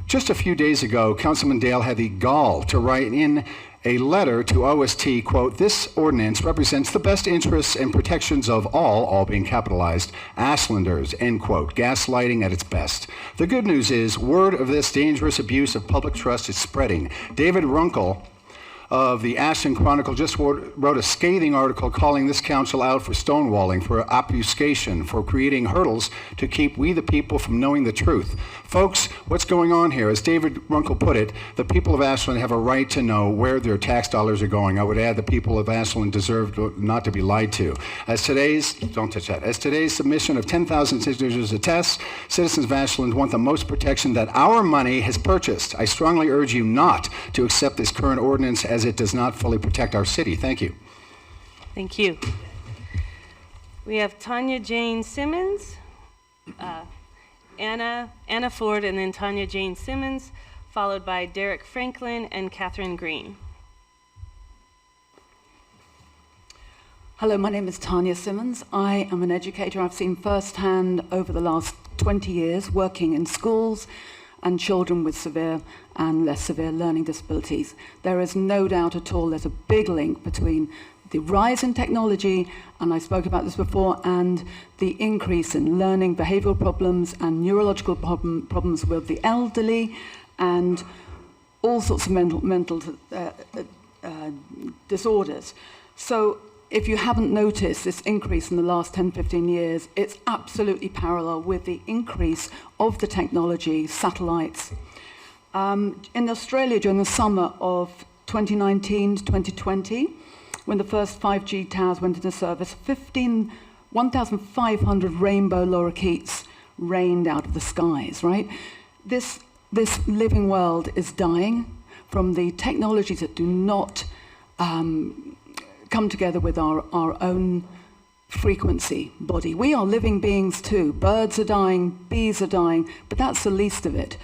Speaker 22: Just a few days ago, Councilman Dale had the gall to write in a letter to OST, quote, "This ordinance represents the best interests and protections of all being capitalized, Ashlanders," end quote, gaslighting at its best. The good news is, word of this dangerous abuse of public trust is spreading. David Runkle of the Ashland Chronicle just wrote a scathing article calling this council out for stonewalling, for obfuscation, for creating hurdles to keep we the people from knowing the truth. Folks, what's going on here? As David Runkle put it, the people of Ashland have a right to know where their tax dollars are going. I would add the people of Ashland deserve not to be lied to. As today's submission of 10,000 signatures attests, citizens of Ashland want the most protection that our money has purchased. I strongly urge you not to accept this current ordinance as it does not fully protect our city. Thank you.
Speaker 1: Thank you. We have Tanya Jane Simmons, Anna Ford, and then Tanya Jane Simmons, followed by Derek Franklin and Catherine Green.
Speaker 23: Hello, my name is Tanya Simmons. I am an educator. I've seen firsthand over the last 20 years working in schools and children with severe and less severe learning disabilities. There is no doubt at all there's a big link between the rise in technology, and I spoke about this before, and the increase in learning behavioral problems and neurological problems with the elderly, and all sorts of mental disorders. So if you haven't noticed this increase in the last 10, 15 years, it's absolutely parallel with the increase of the technology, satellites. In Australia, during the summer of 2019 to 2020, when the first 5G towers went into service, 1,500 rainbow lorikeets rained out of the skies, right? This living world is dying from the technologies that do not come together with our own frequency body. We are living beings too. Birds are dying, bees are dying, but that's the least of it.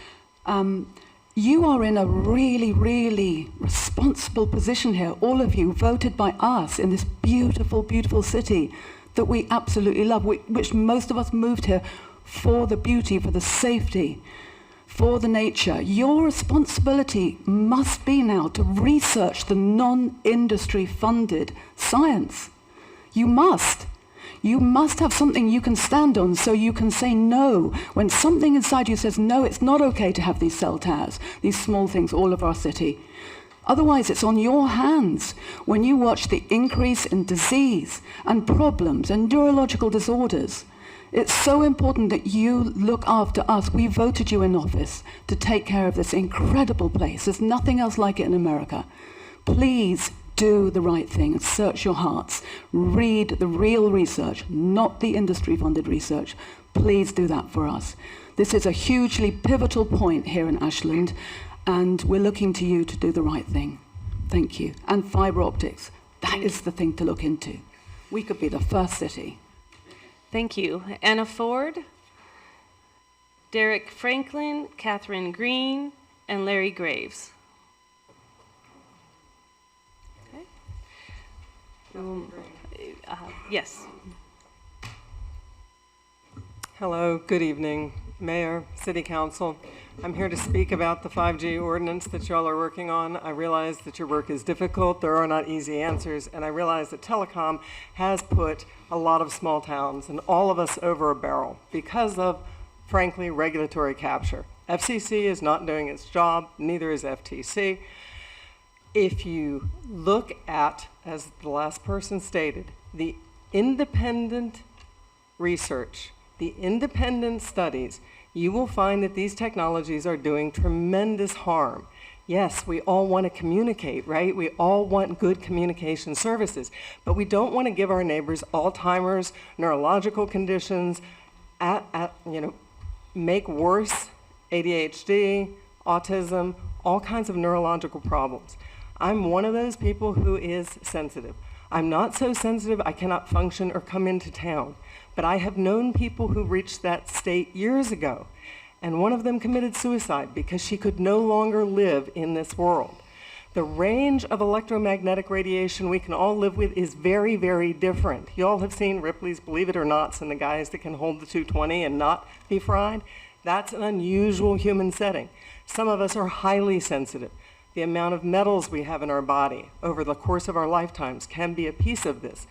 Speaker 23: You are in a really, really responsible position here. All of you voted by us in this beautiful, beautiful city that we absolutely love, which most of us moved here for the beauty, for the safety, for the nature. Your responsibility must be now to research the non-industry funded science. You must. You must have something you can stand on so you can say no. When something inside you says, no, it's not okay to have these cell towers, these small things all over our city. Otherwise, it's on your hands when you watch the increase in disease and problems and neurological disorders. It's so important that you look after us. We voted you in office to take care of this incredible place. There's nothing else like it in America. Please do the right thing and search your hearts. Read the real research, not the industry-funded research. Please do that for us. This is a hugely pivotal point here in Ashland, and we're looking to you to do the right thing. Thank you. And fiber optics, that is the thing to look into. We could be the first city.
Speaker 1: Thank you. Anna Ford, Derek Franklin, Catherine Green, and Larry Graves. Yes.
Speaker 13: Hello, good evening, Mayor, City Council. I'm here to speak about the 5G ordinance that y'all are working on. I realize that your work is difficult, there are not easy answers, and I realize that telecom has put a lot of small towns and all of us over a barrel because of, frankly, regulatory capture. FCC is not doing its job, neither is FTC. If you look at, as the last person stated, the independent research, the independent studies, you will find that these technologies are doing tremendous harm. Yes, we all want to communicate, right? We all want good communication services, but we don't want to give our neighbors Alzheimer's, neurological conditions, make worse ADHD, autism, all kinds of neurological problems. I'm one of those people who is sensitive. I'm not so sensitive I cannot function or come into town, but I have known people who reached that state years ago, and one of them committed suicide because she could no longer live in this world. The range of electromagnetic radiation we can all live with is very, very different. You all have seen Ripley's Believe It or Nots and the guys that can hold the 220 and not be fried. That's an unusual human setting. Some of us are highly sensitive. The amount of metals we have in our body over the course of our lifetimes can be a piece of this.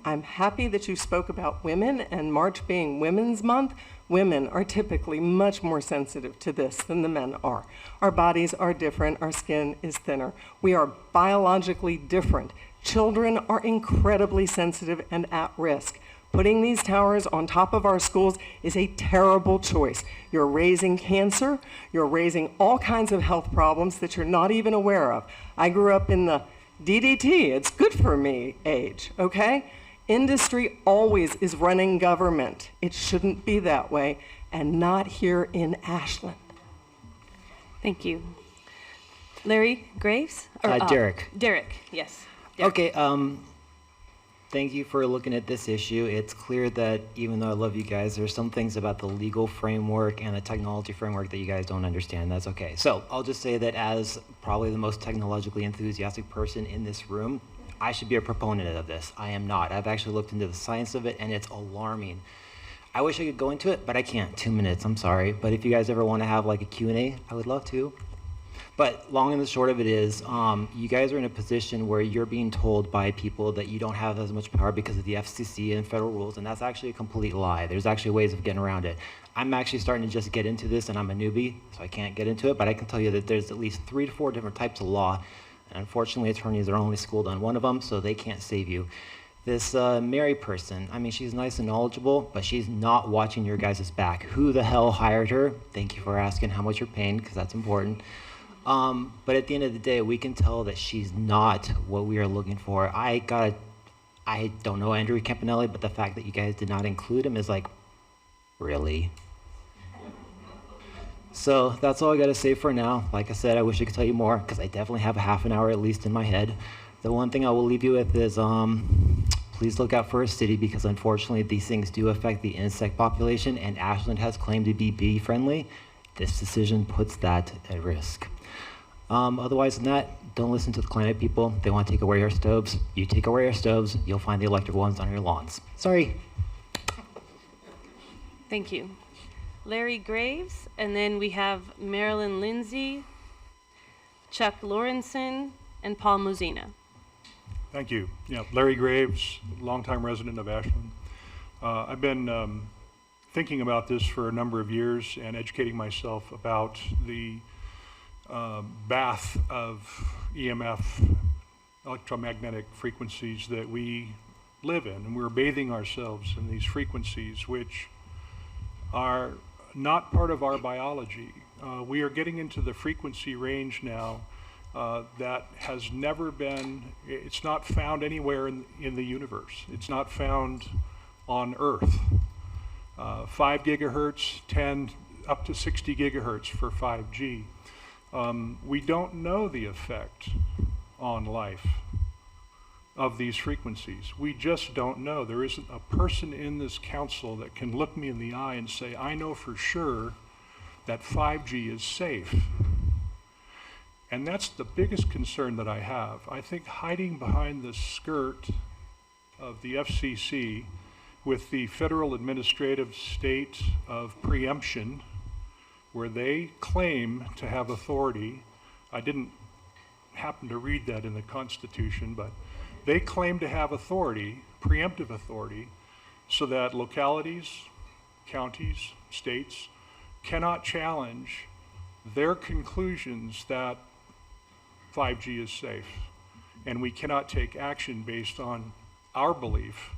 Speaker 13: I'm happy that you spoke about women, and March being Women's Month. Women are typically much more sensitive to this than the men are. Our bodies are different, our skin is thinner. We are biologically different. Children are incredibly sensitive and at risk. Putting these towers on top of our schools is a terrible choice. You're raising cancer, you're raising all kinds of health problems that you're not even aware of. I grew up in the DDT, it's good for me age, okay? Industry always is running government. It shouldn't be that way, and not here in Ashland.
Speaker 1: Thank you. Larry Graves?
Speaker 14: Derek.
Speaker 1: Derek, yes. Derek.
Speaker 14: Okay, thank you for looking at this issue. It's clear that even though I love you guys, there's some things about the legal framework and the technology framework that you guys don't understand. That's okay. So I'll just say that as probably the most technologically enthusiastic person in this room, I should be a proponent of this. I am not. I've actually looked into the science of it, and it's alarming. I wish I could go into it, but I can't. 2 minutes, I'm sorry. But if you guys ever want to have like a Q&A, I would love to. But long and the short of it is, you guys are in a position where you're being told by people that you don't have as much power because of the FCC and federal rules, and that's actually a complete lie. There's actually ways of getting around it. I'm actually starting to just get into this, and I'm a newbie, so I can't get into it, but I can tell you that there's at least 3 to 4 different types of law, and unfortunately attorneys are only schooled on one of them, so they can't save you. This Mary person, I mean, she's nice and knowledgeable, but she's not watching your guys' back. Who the hell hired her? Thank you for asking how much you're paying, because that's important. But at the end of the day, we can tell that she's not what we are looking for. I don't know Andrew Campanelli, but the fact that you guys did not include him is like, really? So that's all I gotta say for now. Like I said, I wish I could tell you more, because I definitely have a half an hour at least in my head. The one thing I will leave you with is, please look out for a city, because unfortunately these things do affect the insect population, and Ashland has claimed to be bee friendly. This decision puts that at risk. Otherwise than that, don't listen to the climate people. They want to take away our stoves. You take away our stoves, you'll find the electric ones on your lawns. Sorry.
Speaker 1: Thank you. Larry Graves, and then we have Marilyn Lindsay, Chuck Lawrenson, and Paul Muzina.
Speaker 15: Thank you. Yeah, Larry Graves, longtime resident of Ashland. I've been thinking about this for a number of years and educating myself about the bath of EMF, electromagnetic frequencies that we live in, and we're bathing ourselves in these frequencies which are not part of our biology. We are getting into the frequency range now that has never been, it's not found anywhere in the universe. It's not found on Earth. 5 gigahertz, 10 up to 60 gigahertz for 5G. We don't know the effect on life of these frequencies. We just don't know. There isn't a person in this council that can look me in the eye and say, I know for sure that 5G is safe. And that's the biggest concern that I have. I think hiding behind the skirt of the FCC with the federal administrative state of preemption, where they claim to have authority. I didn't happen to read that in the Constitution, but they claim to have authority, preemptive authority, so that localities, counties, states cannot challenge their conclusions that 5G is safe. And we cannot take action based on our belief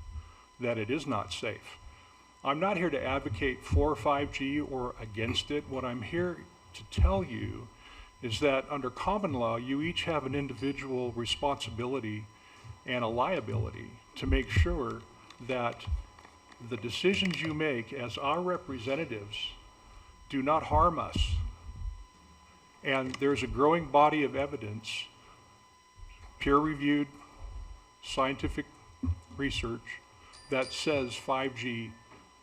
Speaker 15: that it is not safe. I'm not here to advocate for 5G or against it. What I'm here to tell you is that under common law, you each have an individual responsibility and a liability to make sure that the decisions you make as our representatives do not harm us. And there's a growing body of evidence, peer-reviewed scientific research, that says 5G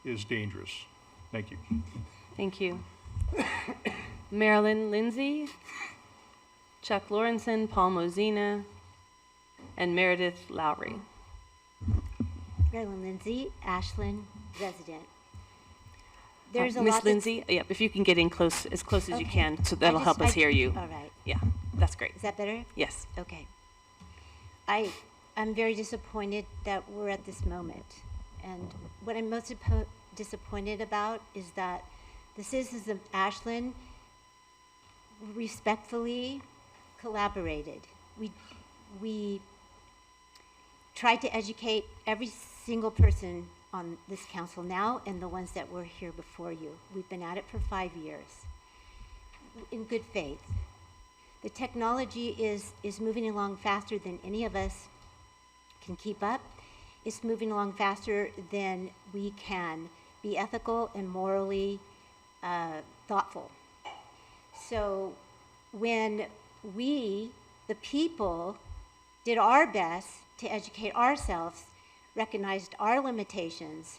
Speaker 15: is dangerous. Thank you.
Speaker 1: Thank you. Marilyn Lindsay, Chuck Lawrenson, Paul Mozina, and Meredith Lowry.
Speaker 16: Marilyn Lindsay, Ashland resident. There's a
Speaker 1: Miss
Speaker 16: lot
Speaker 1: Lindsay, yeah, if you can get in close, as close as you can, so that'll help us hear you.
Speaker 16: All right.
Speaker 1: Yeah, that's great.
Speaker 16: Is that better?
Speaker 1: Yes.
Speaker 16: Okay. I'm very disappointed that we're at this moment. And what I'm most disappointed about is that the citizens of Ashland respectfully collaborated. We tried to educate every single person on this council now and the ones that were here before you. We've been at it for 5 years in good faith. The technology is moving along faster than any of us can keep up. It's moving along faster than we can be ethical and morally thoughtful. So when we, the people, did our best to educate ourselves, recognized our limitations,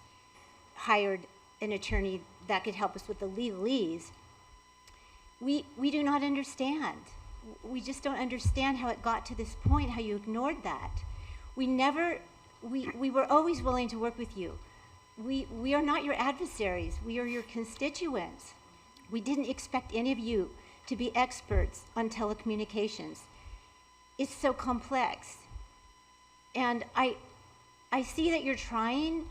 Speaker 16: hired an attorney that could help us with the legalese, we do not understand. We just don't understand how it got to this point, how you ignored that. We were always willing to work with you. We are not your adversaries. We are your constituents. We didn't expect any of you to be experts on telecommunications. It's so complex. And I see that you're trying,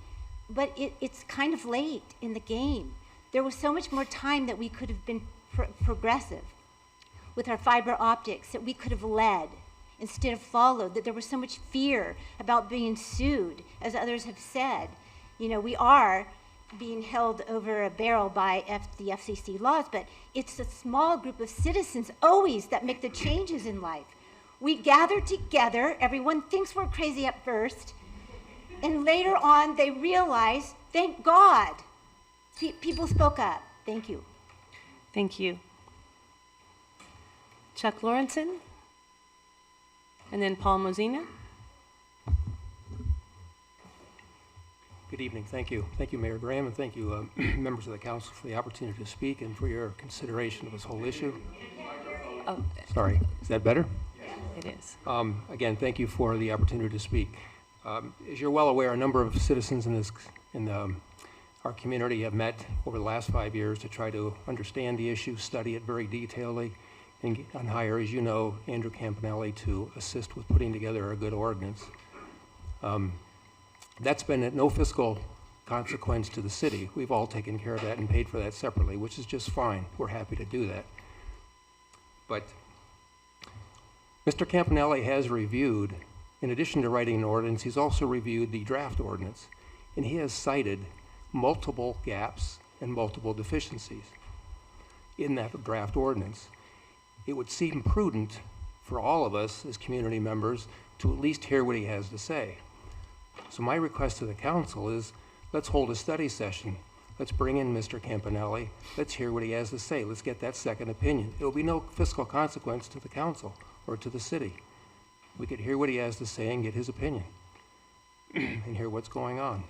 Speaker 16: but it's kind of late in the game. There was so much more time that we could have been progressive with our fiber optics, that we could have led instead of followed, that there was so much fear about being sued, as others have said. You know, we are being held over a barrel by the FCC laws, but it's a small group of citizens always that make the changes in life. We gather together, everyone thinks we're crazy at first, and later on they realize, thank God, people spoke up. Thank you.
Speaker 1: Thank you. Chuck Lawrenson, and then Paul Mozina.
Speaker 10: Good evening. Thank you. Thank you, Mayor Graham, and thank you, members of the council, for the opportunity to speak and for your consideration of this whole issue.
Speaker 1: Oh,
Speaker 10: Sorry, is that better?
Speaker 1: it is.
Speaker 10: Again, thank you for the opportunity to speak. As you're well aware, a number of citizens in our community have met over the last 5 years to try to understand the issue, study it very detailedly, and hire, as you know, Andrew Campanelli to assist with putting together a good ordinance. That's been at no fiscal consequence to the city. We've all taken care of that and paid for that separately, which is just fine. We're happy to do that. But Mr. Campanelli has reviewed, in addition to writing an ordinance, he's also reviewed the draft ordinance, and he has cited multiple gaps and multiple deficiencies in that draft ordinance. It would seem prudent for all of us as community members to at least hear what he has to say. So my request to the council is, let's hold a study session. Let's bring in Mr. Campanelli. Let's hear what he has to say. Let's get that second opinion. There will be no fiscal consequence to the council or to the city. We could hear what he has to say and get his opinion and hear what's going on.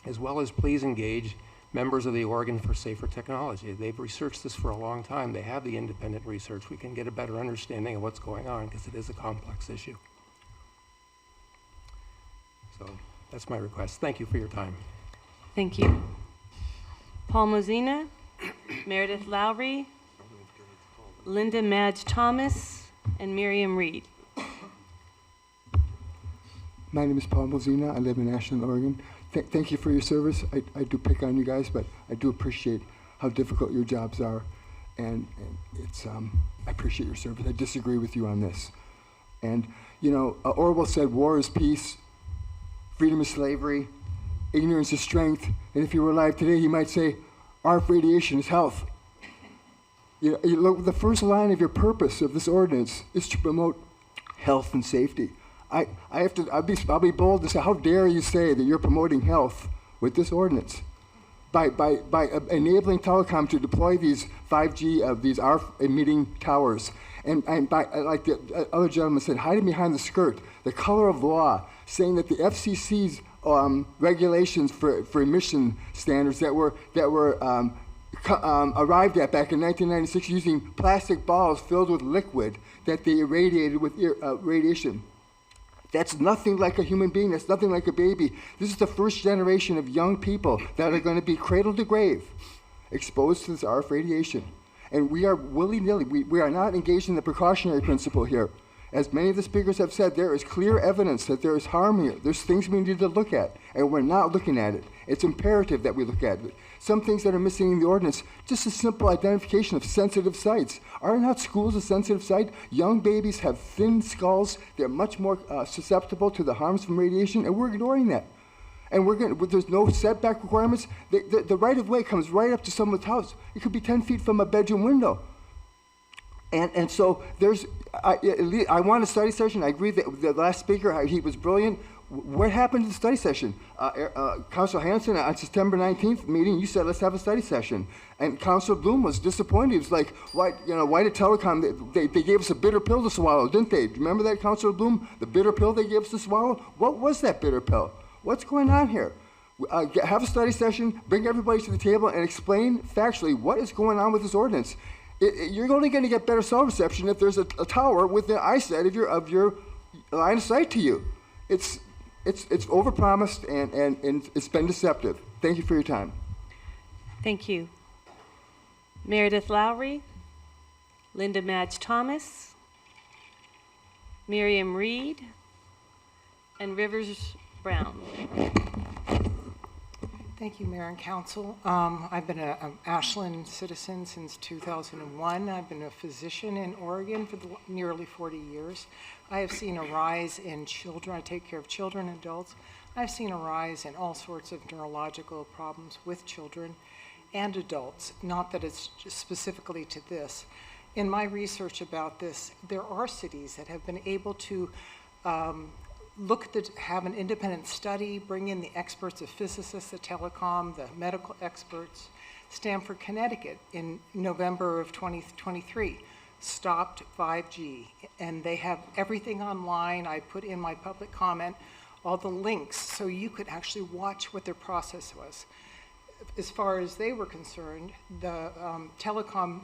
Speaker 10: As well as please engage members of the Oregon for Safer Technology. They've researched this for a long time. They have the independent research. We can get a better understanding of what's going on because it is a complex issue. So that's my request. Thank you for your time.
Speaker 1: Thank you. Paul Mozina, Meredith Lowry, Linda Madge Thomas, and Miriam Reed.
Speaker 17: My name is Paul Mozina. I live in Ashland, Oregon. Thank you for your service. I do pick on you guys, but I do appreciate how difficult your jobs are, and it's I appreciate your service. I disagree with you on this. And you know, Orwell said, "War is peace, freedom is slavery, ignorance is strength." And if you were alive today, you might say, "RF radiation is health." You look, the first line of your purpose of this ordinance is to promote health and safety. I'll be bold to say, how dare you say that you're promoting health with this ordinance? By enabling telecom to deploy these 5G, these RF emitting towers, and by, like the other gentleman said, hiding behind the skirt, the color of law, saying that the FCC's regulations for emission standards that were arrived at back in 1996 using plastic balls filled with liquid that they irradiated with radiation. That's nothing like a human being. That's nothing like a baby. This is the first generation of young people that are going to be cradle to grave exposed to this RF radiation. And we are willy-nilly. We are not engaged in the precautionary principle here. As many of the speakers have said, there is clear evidence that there is harm here. There's things we need to look at, and we're not looking at it. It's imperative that we look at it. Some things that are missing in the ordinance, just a simple identification of sensitive sites. Are not schools a sensitive site? Young babies have thin skulls. They're much more susceptible to the harms from radiation, and we're ignoring that. And there's no setback requirements. The right-of-way comes right up to someone's house. It could be 10 feet from a bedroom window. And so I want a study session. I agree that the last speaker, he was brilliant. What happened to the study session? Councilor Hanson, on September 19th meeting, you said, let's have a study session. And Councilor Bloom was disappointed. He was like, why did telecom, they gave us a bitter pill to swallow, didn't they? Remember that, Councilor Bloom? The bitter pill they gave us to swallow? What was that bitter pill? What's going on here? Have a study session, bring everybody to the table, and explain factually what is going on with this ordinance. You're only going to get better cell reception if there's a tower within eyesight of your line of sight to you. It's overpromised and it's been deceptive. Thank you for your time.
Speaker 1: Thank you. Meredith Lowry, Linda Madge Thomas, Miriam Reed, and Rivers Brown.
Speaker 4: Thank you, Mayor and Council. I've been an Ashland citizen since 2001. I've been a physician in Oregon for nearly 40 years. I have seen a rise in children. I take care of children and adults. I've seen a rise in all sorts of neurological problems with children and adults, not that it's just specifically to this. In my research about this, there are cities that have been able to have an independent study, bring in the experts, the physicists, the telecom, the medical experts. Stamford, Connecticut, in November of 2023, stopped 5G, and they have everything online. I put in my public comment all the links so you could actually watch what their process was. As far as they were concerned, the telecom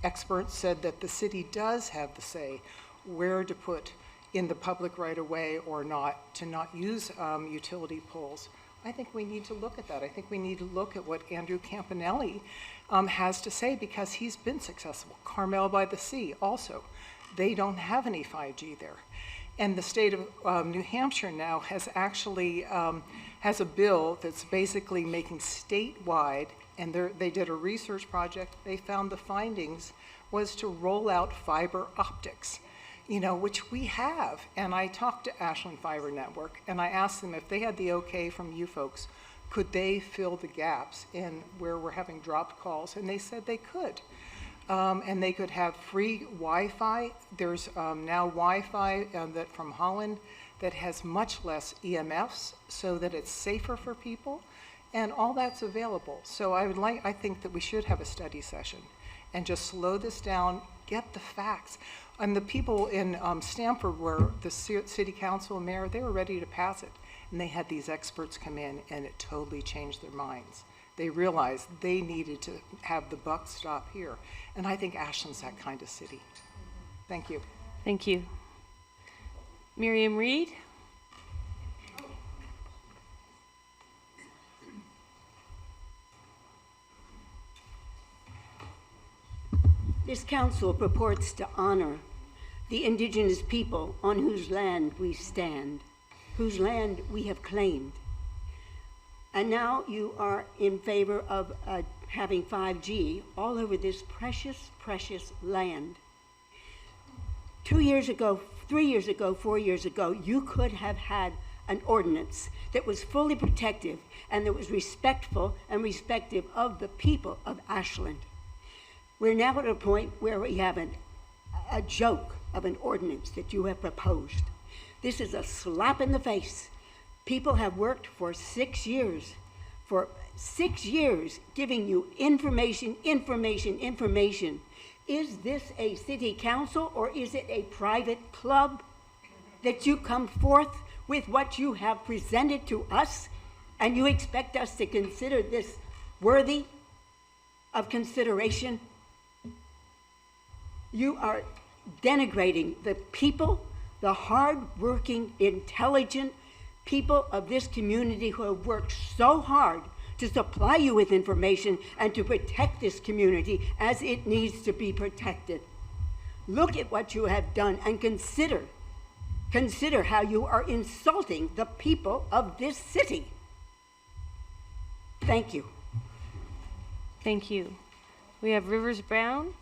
Speaker 4: experts said that the city does have the say where to put in the public right of way or not, to not use utility poles. I think we need to look at that. I think we need to look at what Andrew Campanelli has to say, because he's been successful. Carmel by the Sea also. They don't have any 5G there. And the state of New Hampshire now has actually has a bill that's basically making statewide, and they did a research project. They found the findings was to roll out fiber optics, which we have. And I talked to Ashland Fiber Network, and I asked them if they had the okay from you folks, could they fill the gaps in where we're having dropped calls? And they said they could. And they could have free Wi-Fi. There's now Wi-Fi that from Holland that has much less EMFs, so that it's safer for people, and all that's available. So I think that we should have a study session and just slow this down, get the facts. And the people in Stamford, where the city council and mayor, they were ready to pass it. And they had these experts come in, and it totally changed their minds. They realized they needed to have the buck stop here. And I think Ashland's that kind of city. Thank you.
Speaker 1: Thank you. Miriam Reed.
Speaker 18: This council purports to honor the indigenous people on whose land we stand, whose land we have claimed. And now you are in favor of having 5G all over this precious, precious land. 2 years ago, 3 years ago, 4 years ago, you could have had an ordinance that was fully protective and that was respectful and respective of the people of Ashland. We're now at a point where we have a joke of an ordinance that you have proposed. This is a slap in the face. People have worked for 6 years, giving you information. Is this a city council or is it a private club that you come forth with what you have presented to us and you expect us to consider this worthy of consideration? You are denigrating the people, the hard-working, intelligent people of this community who have worked so hard to supply you with information and to protect this community as it needs to be protected. Look at what you have done and consider how you are insulting the people of this city. Thank you.
Speaker 1: Thank you. We have Rivers Brown,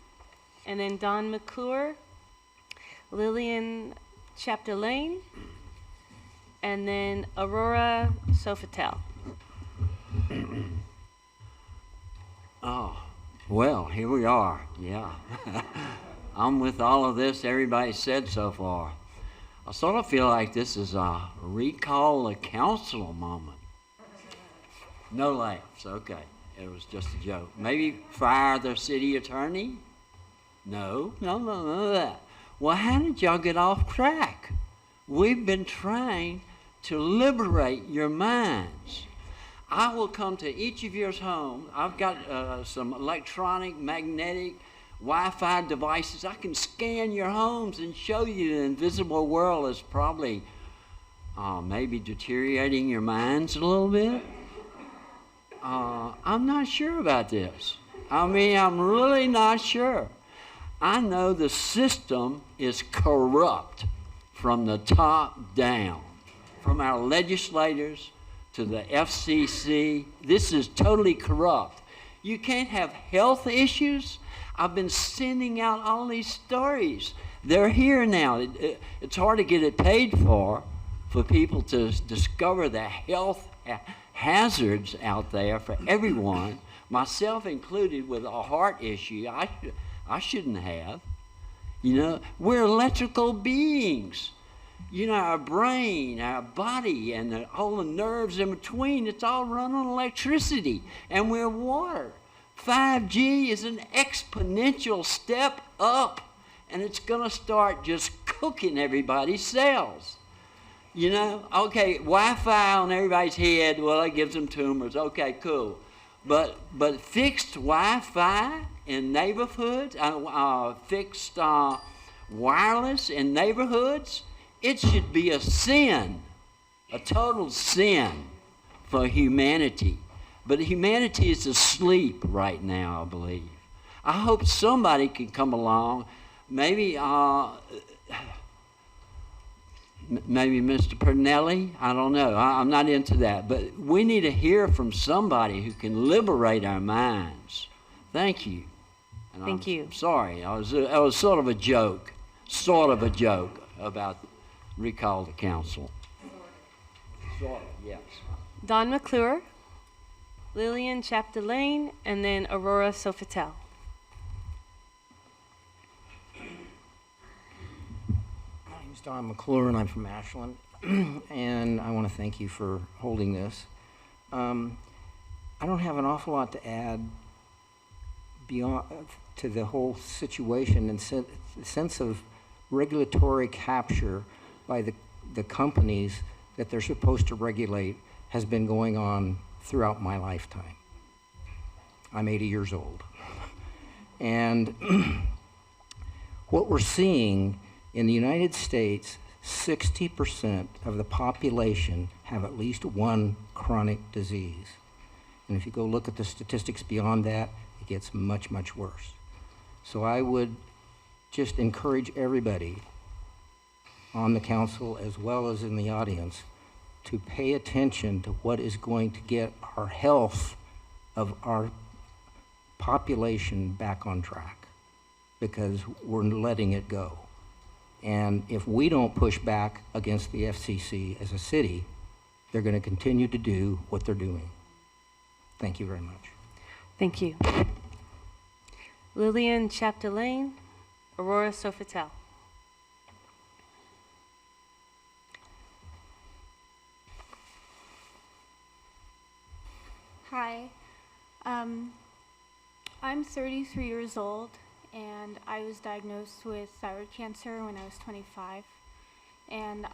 Speaker 1: and then Don McClure, Lillian Chapdelaine, and then Aurora Sofitel.
Speaker 19: Oh, well, here we are, yeah. I'm with all of this everybody said so far. I sort of feel like this is a recall the council moment. No laughs, okay. It was just a joke. Maybe fire the city attorney? No, none of that. Well, how did y'all get off track? We've been trying to liberate your minds. I will come to each of your homes. I've got some electronic, magnetic, Wi-Fi devices. I can scan your homes and show you the invisible world is probably maybe deteriorating your minds a little bit. I'm not sure about this. I mean, I'm really not sure. I know the system is corrupt from the top down, from our legislators to the FCC. This is totally corrupt. You can't have health issues. I've been sending out all these stories. They're here now. It's hard to get it paid for people to discover the health hazards out there for everyone, myself included, with a heart issue I shouldn't have. You know, we're electrical beings. You know, our brain, our body, and all the nerves in between, it's all run on electricity, and we're water. 5G is an exponential step up, and it's going to start just cooking everybody's cells. You know, okay, Wi-Fi on everybody's head, well, it gives them tumors. Okay, cool. But fixed Wi-Fi in neighborhoods, fixed wireless in neighborhoods, it should be a sin, a total sin for humanity. But humanity is asleep right now, I believe. I hope somebody can come along, maybe Mr. Pernelli, I don't know, I'm not into that. But we need to hear from somebody who can liberate our minds. Thank you. And
Speaker 1: Thank you.
Speaker 19: Sorry, it was sort of a joke about recall the council. Sort of, yes.
Speaker 1: Don McClure, Lillian Chapdelaine, and then Aurora Sofitel.
Speaker 2: My name's Don McClure, and I'm from Ashland, and I want to thank you for holding this. I don't have an awful lot to add beyond to the whole situation, and the sense of regulatory capture by the companies that they're supposed to regulate has been going on throughout my lifetime. I'm 80 years old. And what we're seeing in the United States, 60% of the population have at least one chronic disease. And if you go look at the statistics beyond that, it gets much, much worse. So I would just encourage everybody on the council as well as in the audience to pay attention to what is going to get our health of our population back on track, because we're letting it go. And if we don't push back against the FCC as a city, they're going to continue to do what they're doing. Thank you very much.
Speaker 1: Thank you. Lillian Chapdelaine, Aurora Sofitel.
Speaker 3: Hi, I'm 33 years old, and I was diagnosed with thyroid cancer when I was 25. And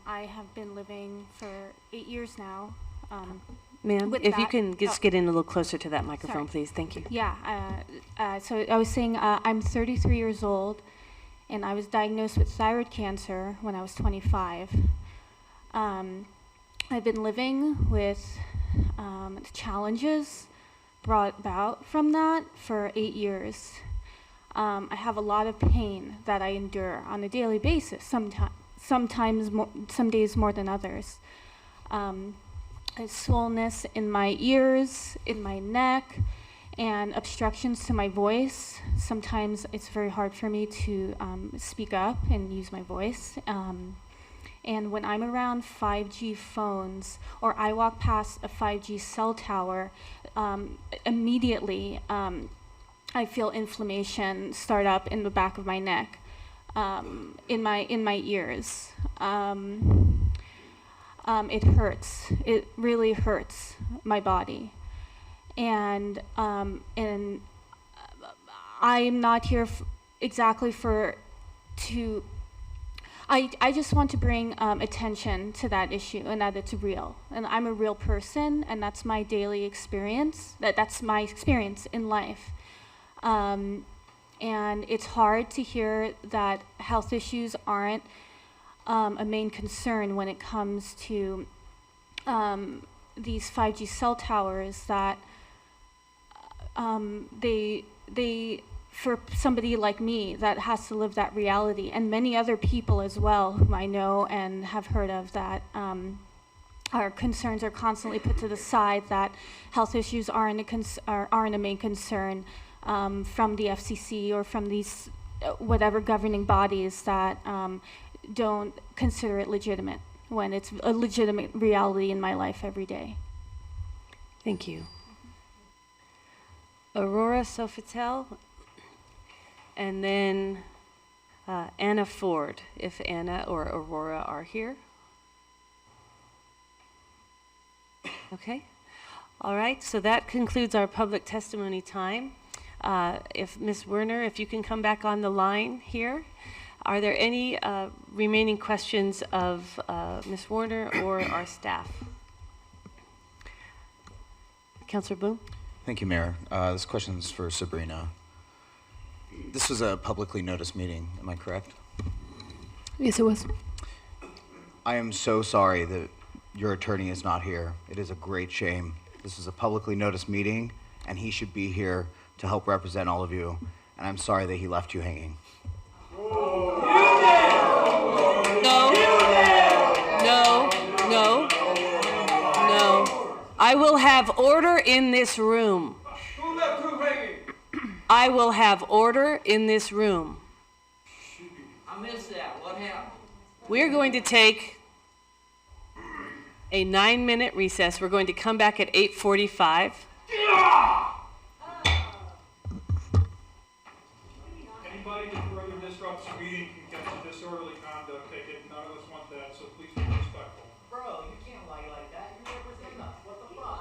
Speaker 3: I have been living for 8 years now.
Speaker 1: Ma'am, if you can just get in a little closer to that microphone,
Speaker 3: Sorry.
Speaker 1: please. Thank you.
Speaker 3: Yeah, so I was saying I'm 33 years old, and I was diagnosed with thyroid cancer when I was 25. I've been living with challenges brought about from that for 8 years. I have a lot of pain that I endure on a daily basis, sometimes more, some days more than others. A swollenness in my ears, in my neck, and obstructions to my voice. Sometimes it's very hard for me to speak up and use my voice. And when I'm around 5G phones, or I walk past a 5G cell tower, immediately I feel inflammation start up in the back of my neck, in my ears. It hurts. It really hurts my body, and I'm not here I just want to bring attention to that issue, and that it's real. And I'm a real person, and that's my daily experience. That's my experience in life. And it's hard to hear that health issues aren't a main concern when it comes to these 5G cell towers, that they for somebody like me that has to live that reality, and many other people as well whom I know and have heard of, that our concerns are constantly put to the side, that health issues aren't a main concern from the FCC or from these whatever governing bodies that don't consider it legitimate, when it's a legitimate reality in my life every day.
Speaker 1: Thank you. Aurora Sofitel, and then Anna Ford, if Anna or Aurora are here. Okay. All right, so that concludes our public testimony time. If Ms. Werner, if you can come back on the line here. Are there any remaining questions of Ms. Werner or our staff? Councilor Boone?
Speaker 11: Thank you, Mayor. This question is for Sabrina. This was a publicly noticed meeting, am I correct?
Speaker 23: Yes, it was.
Speaker 11: I am so sorry that your attorney is not here. It is a great shame. This is a publicly noticed meeting, and he should be here to help represent all of you, and I'm sorry that he left you hanging.
Speaker 1: No. I will have order in this room. I will have order in this room.
Speaker 2: I missed that. What happened?
Speaker 1: We're going to take a 9-minute recess. We're going to come back at 8:45.
Speaker 15: Anybody that further disrupts the meeting can catch a disorderly conduct ticket. None of us want that, so please be respectful.
Speaker 2: Bro, you can't lie like that. You represent us. What the fuck?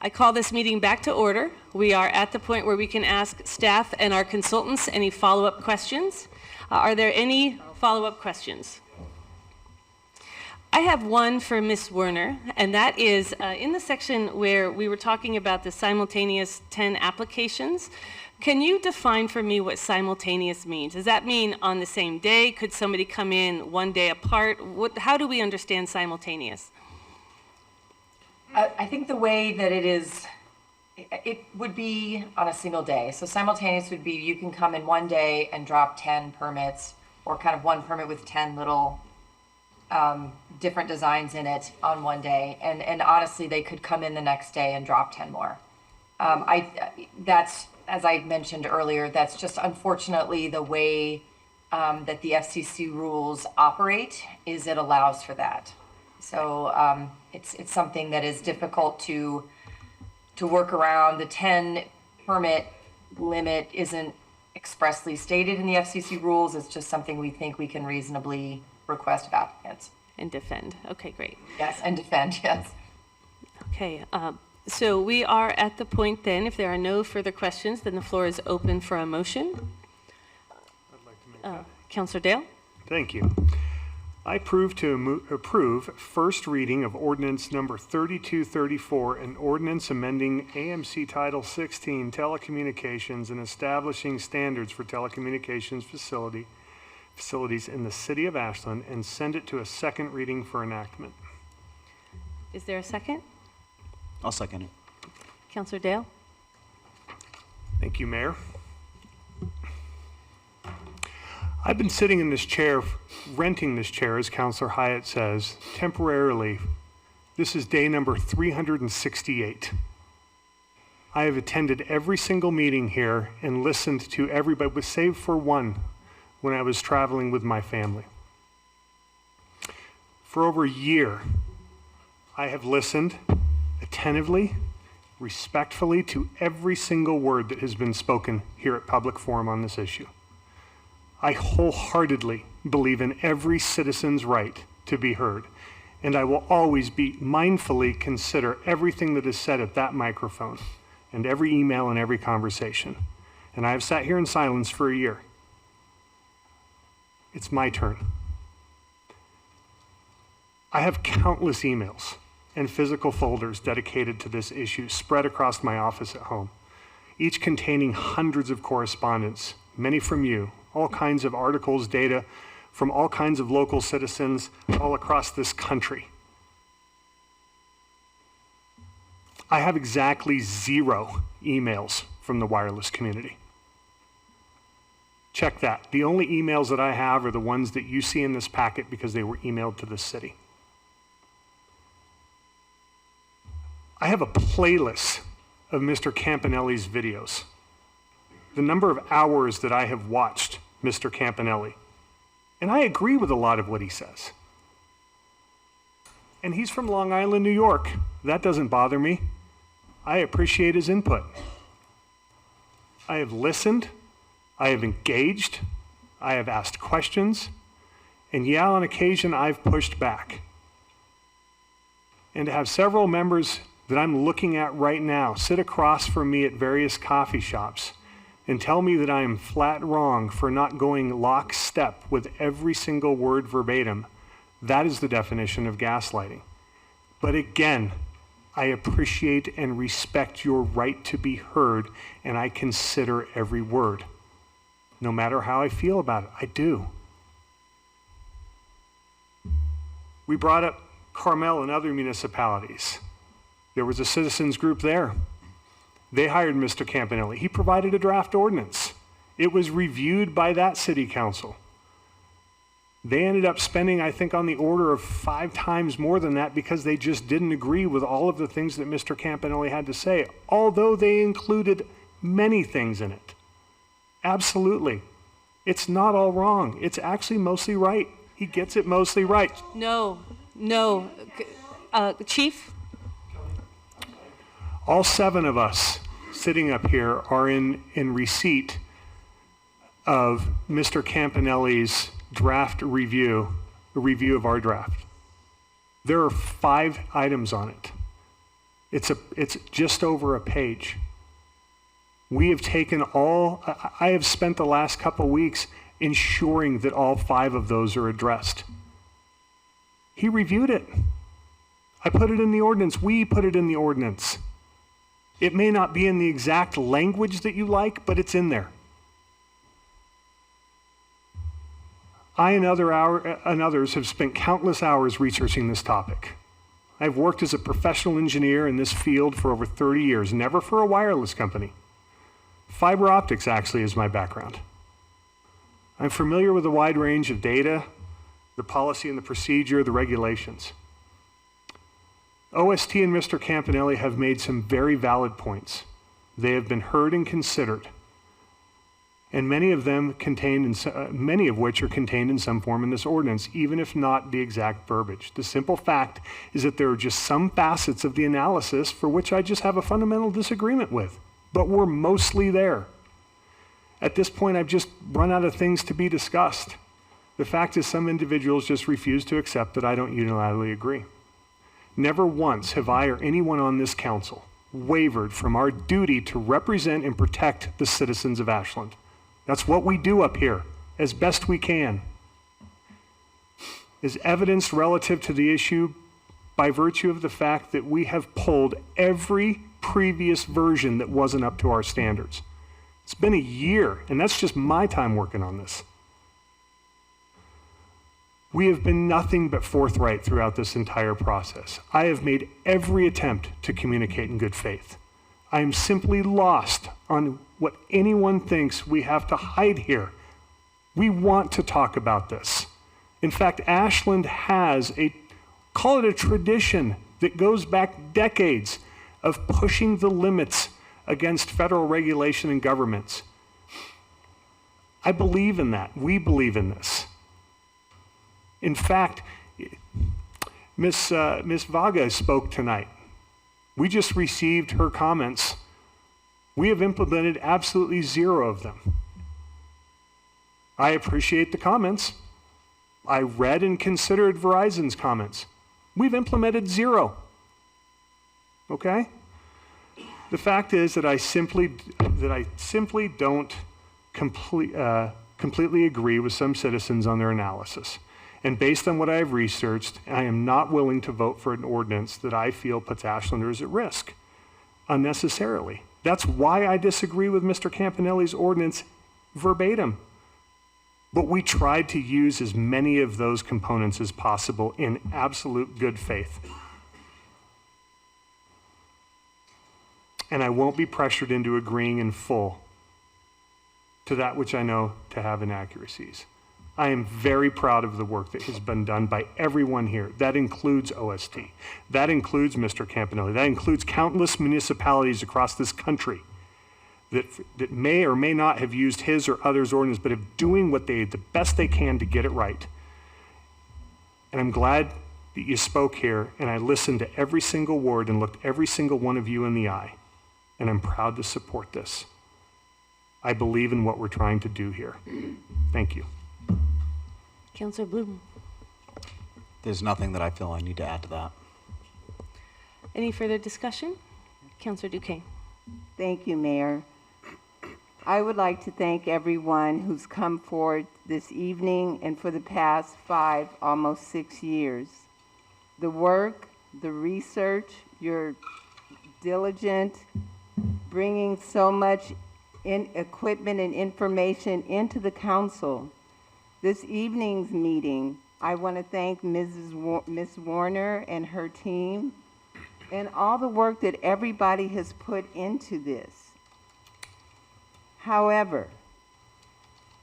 Speaker 1: I call this meeting back to order. We are at the point where we can ask staff and our consultants any follow-up questions. Are there any follow-up questions? I have one for Ms. Werner, and that is in the section where we were talking about the simultaneous 10 applications. Can you define for me what simultaneous means? Does that mean on the same day? Could somebody come in one day apart? How do we understand simultaneous?
Speaker 8: I think the way that it would be on a single day. So simultaneous would be you can come in one day and drop 10 permits, or kind of one permit with 10 little different designs in it on one day. And honestly, they could come in the next day and drop 10 more. That's, as I mentioned earlier, that's just unfortunately the way that the FCC rules operate, is it allows for that. So it's something that is difficult to work around. The 10 permit limit isn't expressly stated in the FCC rules. It's just something we think we can reasonably request of applicants.
Speaker 1: And defend. Okay, great.
Speaker 8: Yes, and defend, yes.
Speaker 1: Okay, so we are at the point then, if there are no further questions, then the floor is open for a motion.
Speaker 15: I'd like to make that.
Speaker 1: Councilor Dale?
Speaker 15: Thank you. I approve first reading of ordinance number 3234, an ordinance amending AMC Title 16 telecommunications and establishing standards for telecommunications facilities in the city of Ashland, and send it to a second reading for enactment.
Speaker 1: Is there a second?
Speaker 11: I'll second it.
Speaker 1: Councilor Dale?
Speaker 15: Thank you, Mayor. I've been sitting in this chair, renting this chair, as Councilor Hyatt says, temporarily. This is day number 368. I have attended every single meeting here and listened to everybody, save for one, when I was traveling with my family. For over a year, I have listened attentively, respectfully to every single word that has been spoken here at Public Forum on this issue. I wholeheartedly believe in every citizen's right to be heard, and I will always mindfully consider everything that is said at that microphone, and every email and every conversation. And I have sat here in silence for a year. It's my turn. I have countless emails and physical folders dedicated to this issue spread across my office at home, each containing hundreds of correspondence, many from you, all kinds of articles, data from all kinds of local citizens all across this country. I have exactly 0 emails from the wireless community. Check that. The only emails that I have are the ones that you see in this packet because they were emailed to the city. I have a playlist of Mr. Campanelli's videos. The number of hours that I have watched Mr. Campanelli. And I agree with a lot of what he says. And he's from Long Island, New York. That doesn't bother me. I appreciate his input. I have listened. I have engaged. I have asked questions. And yeah, on occasion, I've pushed back. And to have several members that I'm looking at right now sit across from me at various coffee shops and tell me that I am flat wrong for not going lockstep with every single word verbatim, that is the definition of gaslighting. But again, I appreciate and respect your right to be heard, and I consider every word. No matter how I feel about it, I do. We brought up Carmel and other municipalities. There was a citizens group there. They hired Mr. Campanelli. He provided a draft ordinance. It was reviewed by that city council. They ended up spending, I think, on the order of 5 times more than that because they just didn't agree with all of the things that Mr. Campanelli had to say, although they included many things in it. Absolutely. It's not all wrong. It's actually mostly right. He gets it mostly right.
Speaker 1: No. Chief?
Speaker 15: All 7 of us sitting up here are in receipt of Mr. Campanelli's draft review, a review of our draft. There are 5 items on it. It's just over a page. We have taken I have spent the last couple weeks ensuring that all 5 of those are addressed. He reviewed it. I put it in the ordinance. We put it in the ordinance. It may not be in the exact language that you like, but it's in there. I and others have spent countless hours researching this topic. I've worked as a professional engineer in this field for over 30 years, never for a wireless company. Fiber optics actually is my background. I'm familiar with a wide range of data, the policy and the procedure, the regulations. OST and Mr. Campanelli have made some very valid points. They have been heard and considered, and many of which are contained in some form in this ordinance, even if not the exact verbiage. The simple fact is that there are just some facets of the analysis for which I just have a fundamental disagreement with, but we're mostly there. At this point, I've just run out of things to be discussed. The fact is some individuals just refuse to accept that I don't unilaterally agree. Never once have I or anyone on this council wavered from our duty to represent and protect the citizens of Ashland. That's what we do up here, as best we can. Is evidenced relative to the issue by virtue of the fact that we have pulled every previous version that wasn't up to our standards. It's been a year, and that's just my time working on this. We have been nothing but forthright throughout this entire process. I have made every attempt to communicate in good faith. I am simply lost on what anyone thinks we have to hide here. We want to talk about this. In fact, Ashland has call it a tradition that goes back decades of pushing the limits against federal regulation and governments. I believe in that. We believe in this. In fact, Ms. Vaga spoke tonight. We just received her comments. We have implemented absolutely 0 of them. I appreciate the comments. I read and considered Verizon's comments. We've implemented 0. Okay? The fact is that I simply don't completely agree with some citizens on their analysis. And based on what I have researched, I am not willing to vote for an ordinance that I feel puts Ashlanders at risk unnecessarily. That's why I disagree with Mr. Campanelli's ordinance verbatim. But we tried to use as many of those components as possible in absolute good faith. And I won't be pressured into agreeing in full to that which I know to have inaccuracies. I am very proud of the work that has been done by everyone here. That includes OST. That includes Mr. Campanelli. That includes countless municipalities across this country that may or may not have used his or others' ordinance, but of doing the best they can to get it right. And I'm glad that you spoke here, and I listened to every single word and looked every single one of you in the eye. And I'm proud to support this. I believe in what we're trying to do here. Thank you.
Speaker 1: Councilor Bloom.
Speaker 11: There's nothing that I feel I need to add to that.
Speaker 1: Any further discussion? Councilor Duquesne.
Speaker 5: Thank you, Mayor. I would like to thank everyone who's come forward this evening and for the past 5, almost 6 years. The work, the research, your diligent, bringing so much equipment and information into the council. This evening's meeting, I want to thank Ms. Warner and her team and all the work that everybody has put into this. However,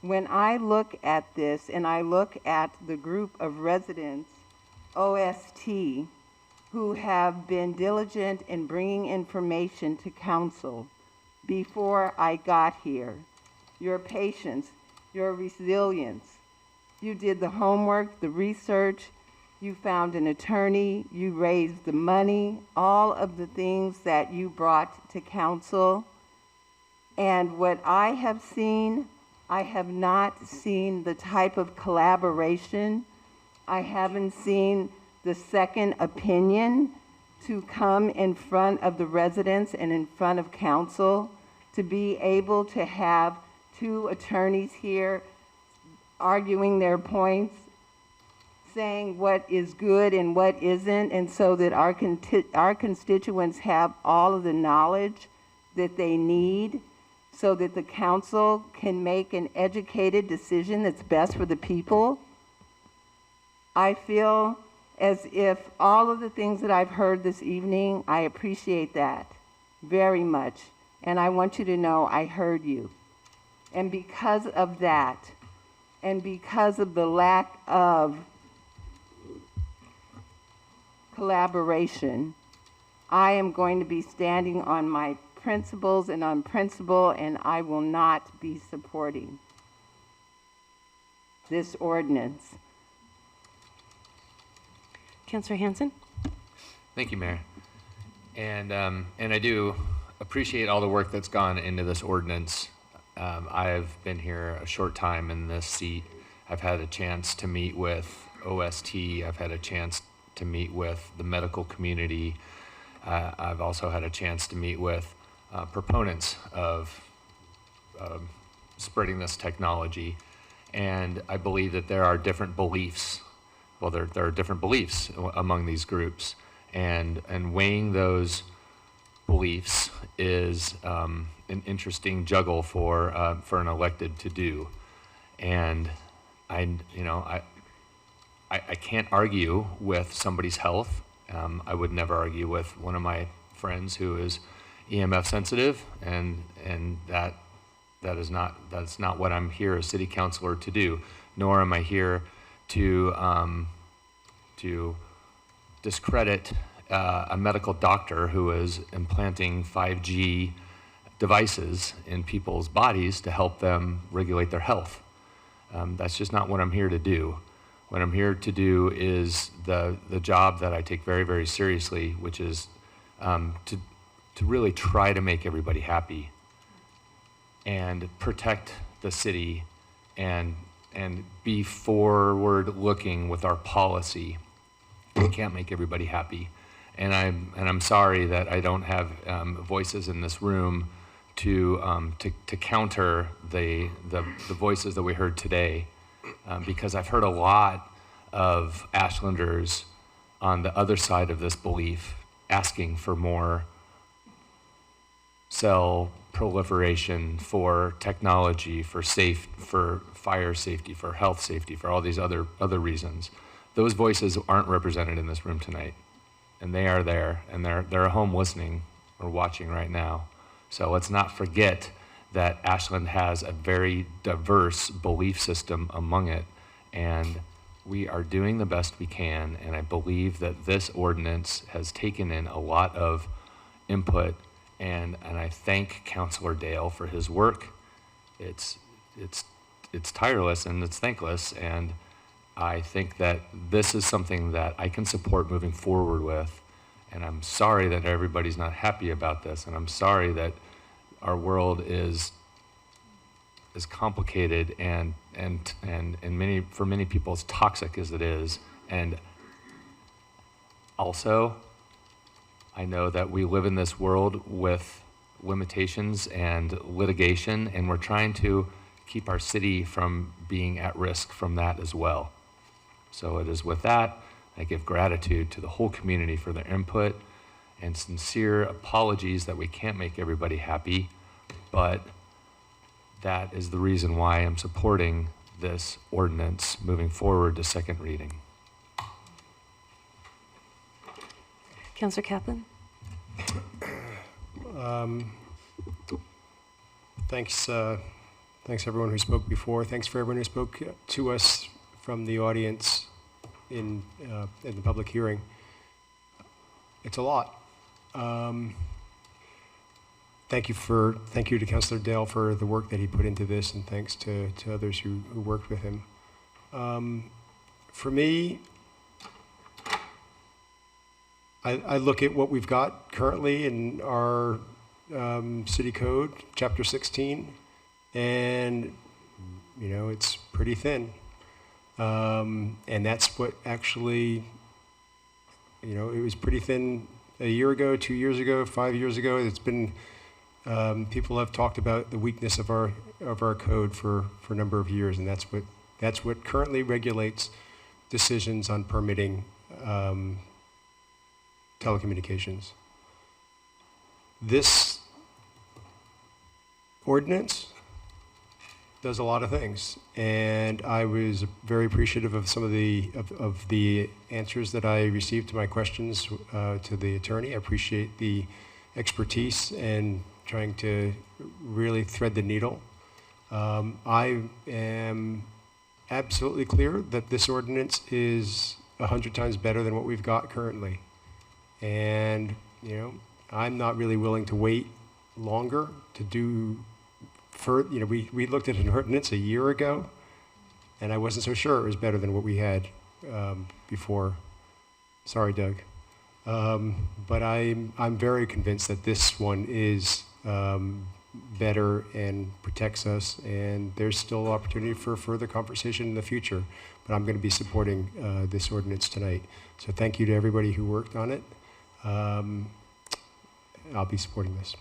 Speaker 5: when I look at this and I look at the group of residents, OST, who have been diligent in bringing information to council before I got here, your patience, your resilience, you did the homework, the research, you found an attorney, you raised the money, all of the things that you brought to council. And what I have seen, I have not seen the type of collaboration. I haven't seen the second opinion to come in front of the residents and in front of council, to be able to have two attorneys here arguing their points, saying what is good and what isn't, and so that our constituents have all of the knowledge that they need so that the council can make an educated decision that's best for the people. I feel as if all of the things that I've heard this evening, I appreciate that very much. And I want you to know I heard you. And because of that, and because of the lack of collaboration, I am going to be standing on my principles and on principle, and I will not be supporting this ordinance.
Speaker 1: Councillor Hanson?
Speaker 9: Thank you, Mayor. And I do appreciate all the work that's gone into this ordinance. I've been here a short time in this seat. I've had a chance to meet with OST. I've had a chance to meet with the medical community. I've also had a chance to meet with proponents of spreading this technology. And I believe that there are different beliefs. Well, there are different beliefs among these groups. And weighing those beliefs is an interesting juggle for an elected to do. And I can't argue with somebody's health. I would never argue with one of my friends who is EMF sensitive, and that's not what I'm here as city councilor to do. Nor am I here to discredit a medical doctor who is implanting 5G devices in people's bodies to help them regulate their health. That's just not what I'm here to do. What I'm here to do is the job that I take very, very seriously, which is to really try to make everybody happy and protect the city and be forward-looking with our policy. We can't make everybody happy. And I'm sorry that I don't have voices in this room to counter the voices that we heard today, because I've heard a lot of Ashlanders on the other side of this belief asking for more cell proliferation, for technology, for fire safety, for health safety, for all these other reasons. Those voices aren't represented in this room tonight, and they are there, and they're at home listening or watching right now. So let's not forget that Ashland has a very diverse belief system among it, and we are doing the best we can, and I believe that this ordinance has taken in a lot of input, and I thank Councilor Dale for his work. It's tireless and it's thankless, and I think that this is something that I can support moving forward with. And I'm sorry that everybody's not happy about this, and I'm sorry that our world is as complicated and for many people as toxic as it is. And also, I know that we live in this world with limitations and litigation, and we're trying to keep our city from being at risk from that as well. So it is with that, I give gratitude to the whole community for their input and sincere apologies that we can't make everybody happy, but that is the reason why I'm supporting this ordinance moving forward to second reading.
Speaker 1: Councillor Kaplan?
Speaker 10: Thanks everyone who spoke before. Thanks for everyone who spoke to us from the audience in the public hearing. It's a lot. Thank you to Councilor Dale for the work that he put into this, and thanks to others who worked with him. For me, I look at what we've got currently in our city code, chapter 16, and it's pretty thin. And that's what actually, it was pretty thin
Speaker 22: a year ago, 2 years ago, 5 years ago. It's been, people have talked about the weakness of our code for a number of years, and that's what currently regulates decisions on permitting telecommunications. This ordinance does a lot of things, and I was very appreciative of some of the answers that I received to my questions to the attorney. I appreciate the expertise and trying to really thread the needle. I am absolutely clear that this ordinance is 100 times better than what we've got currently, and I'm not really willing to wait longer to do. We looked at an ordinance a year ago, and I wasn't so sure it was better than what we had before. Sorry, Doug. But I'm very convinced that this one is better and protects us, and there's still opportunity for further conversation in the future. But I'm going to be supporting this ordinance tonight. So thank you to everybody who worked on it. I'll be supporting this.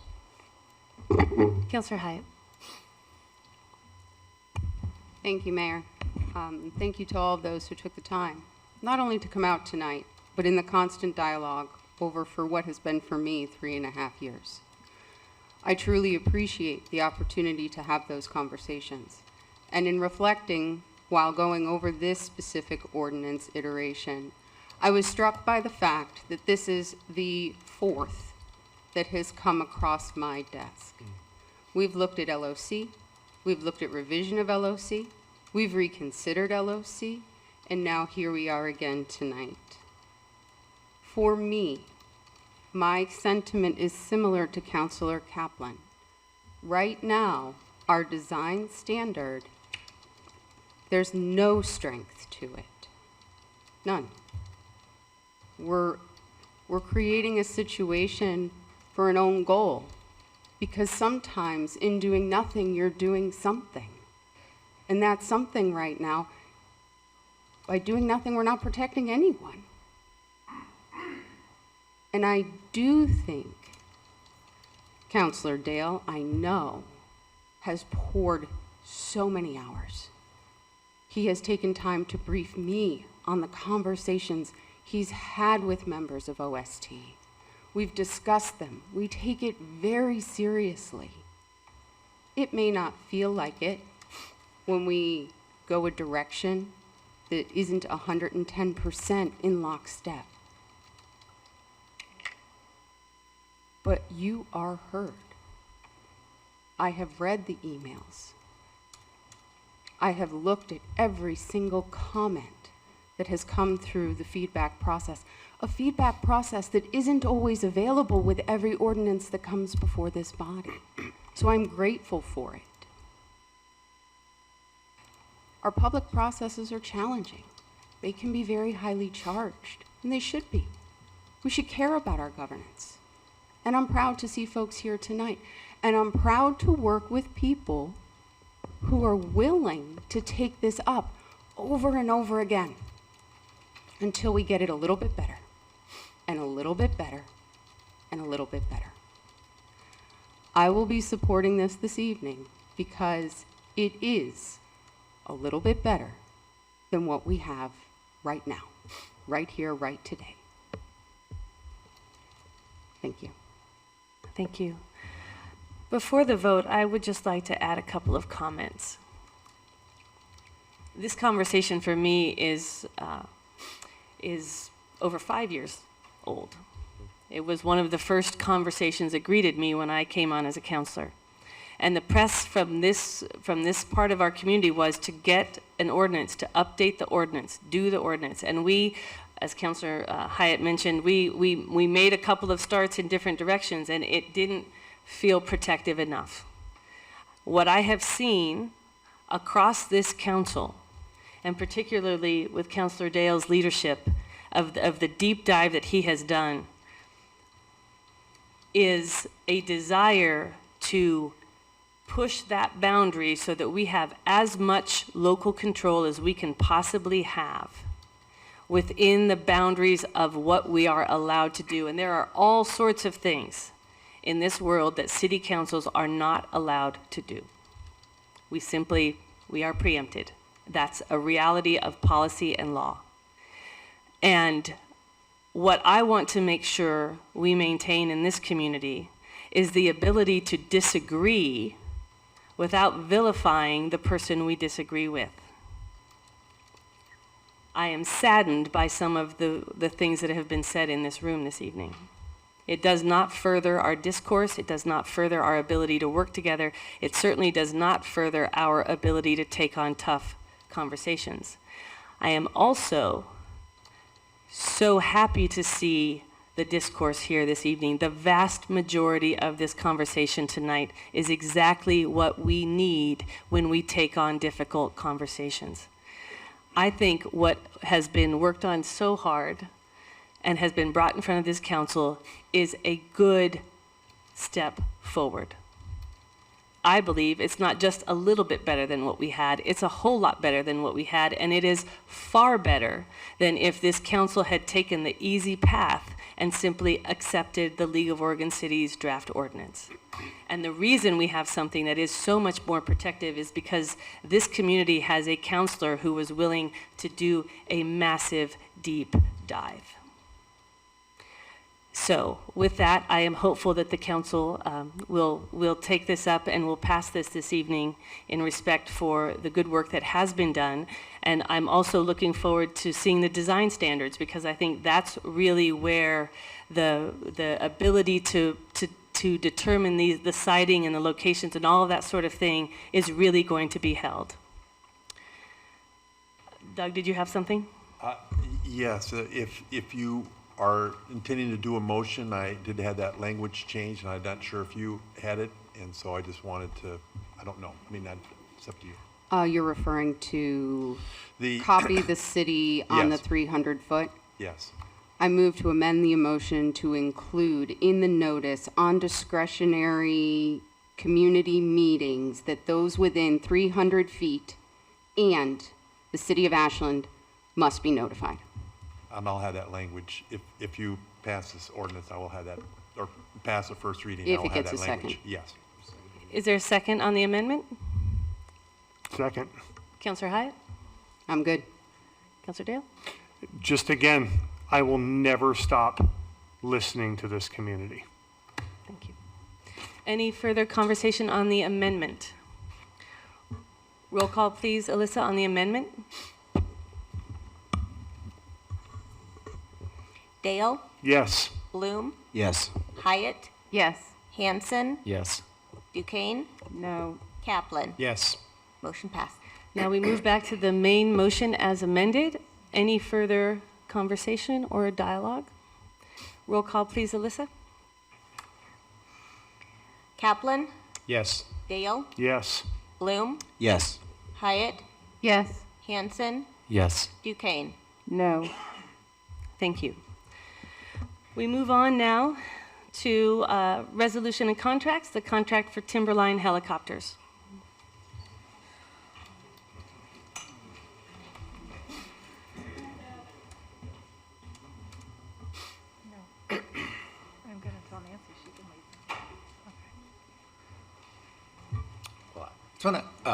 Speaker 1: Councillor Hyatt.
Speaker 6: Thank you, Mayor. Thank you to all of those who took the time, not only to come out tonight, but in the constant dialogue over for what has been for me 3.5 years. I truly appreciate the opportunity to have those conversations. And in reflecting while going over this specific ordinance iteration, I was struck by the fact that this is the 4th that has come across my desk. We've looked at LOC, we've looked at revision of LOC, we've reconsidered LOC, and now here we are again tonight. For me, my sentiment is similar to Councillor Kaplan. Right now, our design standard, there's no strength to it. None. We're creating a situation for an own goal, because sometimes in doing nothing, you're doing something. And that something right now, by doing nothing, we're not protecting anyone. And I do think Councillor Dale, I know, has poured so many hours. He has taken time to brief me on the conversations he's had with members of OST. We've discussed them. We take it very seriously. It may not feel like it when we go a direction that isn't 110% in lockstep. But you are heard. I have read the emails. I have looked at every single comment that has come through the feedback process, a feedback process that isn't always available with every ordinance that comes before this body. So I'm grateful for it. Our public processes are challenging. They can be very highly charged, and they should be. We should care about our governance. And I'm proud to see folks here tonight. And I'm proud to work with people who are willing to take this up over and over again until we get it a little bit better, and a little bit better, and a little bit better. I will be supporting this evening because it is a little bit better than what we have right now, right here, right today. Thank you.
Speaker 1: Thank you. Before the vote, I would just like to add a couple of comments. This conversation for me is over 5 years old. It was one of the first conversations that greeted me when I came on as a counselor. And the press from this part of our community was to get an ordinance, to update the ordinance, do the ordinance. And we, as Councillor Hyatt mentioned, we made a couple of starts in different directions, and it didn't feel protective enough. What I have seen across this council, and particularly with Councillor Dale's leadership of the deep dive that he has done, is a desire to push that boundary so that we have as much local control as we can possibly have within the boundaries of what we are allowed to do. And there are all sorts of things in this world that city councils are not allowed to do. We are preempted. That's a reality of policy and law. And what I want to make sure we maintain in this community is the ability to disagree without vilifying the person we disagree with. I am saddened by some of the things that have been said in this room this evening. It does not further our discourse. It does not further our ability to work together. It certainly does not further our ability to take on tough conversations. I am also so happy to see the discourse here this evening. The vast majority of this conversation tonight is exactly what we need when we take on difficult conversations. I think what has been worked on so hard and has been brought in front of this council is a good step forward. I believe it's not just a little bit better than what we had, it's a whole lot better than what we had, and it is far better than if this council had taken the easy path and simply accepted the League of Oregon Cities draft ordinance. And the reason we have something that is so much more protective is because this community has a counselor who was willing to do a massive deep dive. So with that, I am hopeful that the council will take this up and will pass this evening in respect for the good work that has been done. And I'm also looking forward to seeing the design standards, because I think that's really where the ability to determine the siting and the locations and all of that sort of thing is really going to be held. Doug, did you have something?
Speaker 12: Yes, if you are intending to do a motion, I did have that language changed, and I'm not sure if you had it, and so I just wanted to, I don't know, I mean, it's up to you.
Speaker 6: You're referring to
Speaker 12: The
Speaker 6: copy the city on the
Speaker 12: Yes.
Speaker 6: 300 foot?
Speaker 12: Yes.
Speaker 6: I move to amend the motion to include in the notice on discretionary community meetings that those within 300 feet and the city of Ashland must be notified.
Speaker 12: And I'll have that language. If you pass this ordinance, I will have that, or pass the first reading, I
Speaker 6: If
Speaker 12: will
Speaker 6: it
Speaker 12: have
Speaker 6: gets
Speaker 12: that
Speaker 6: a
Speaker 12: language.
Speaker 6: second.
Speaker 12: Yes.
Speaker 1: Is there a second on the amendment?
Speaker 15: Second.
Speaker 1: Councillor Hyatt?
Speaker 6: I'm good.
Speaker 1: Councillor Dale?
Speaker 15: Just again, I will never stop listening to this community.
Speaker 1: Thank you. Any further conversation on the amendment? Roll call, please, Alyssa, on the amendment.
Speaker 20: Dale?
Speaker 15: Yes.
Speaker 20: Bloom?
Speaker 11: Yes.
Speaker 20: Hyatt?
Speaker 6: Yes.
Speaker 20: Hanson?
Speaker 14: Yes.
Speaker 20: Duquesne?
Speaker 5: No.
Speaker 20: Kaplan?
Speaker 14: Yes.
Speaker 20: Motion passed.
Speaker 1: Now we move back to the main motion as amended. Any further conversation or dialogue? Roll call, please, Alyssa.
Speaker 20: Kaplan?
Speaker 14: Yes.
Speaker 20: Dale?
Speaker 15: Yes.
Speaker 20: Bloom?
Speaker 11: Yes.
Speaker 20: Hyatt?
Speaker 6: Yes.
Speaker 20: Hanson?
Speaker 14: Yes.
Speaker 20: Duquesne?
Speaker 5: No.
Speaker 1: Thank you. We move on now to resolution and contracts, the contract for Timberline helicopters.
Speaker 21: I'm going to tell Nancy she can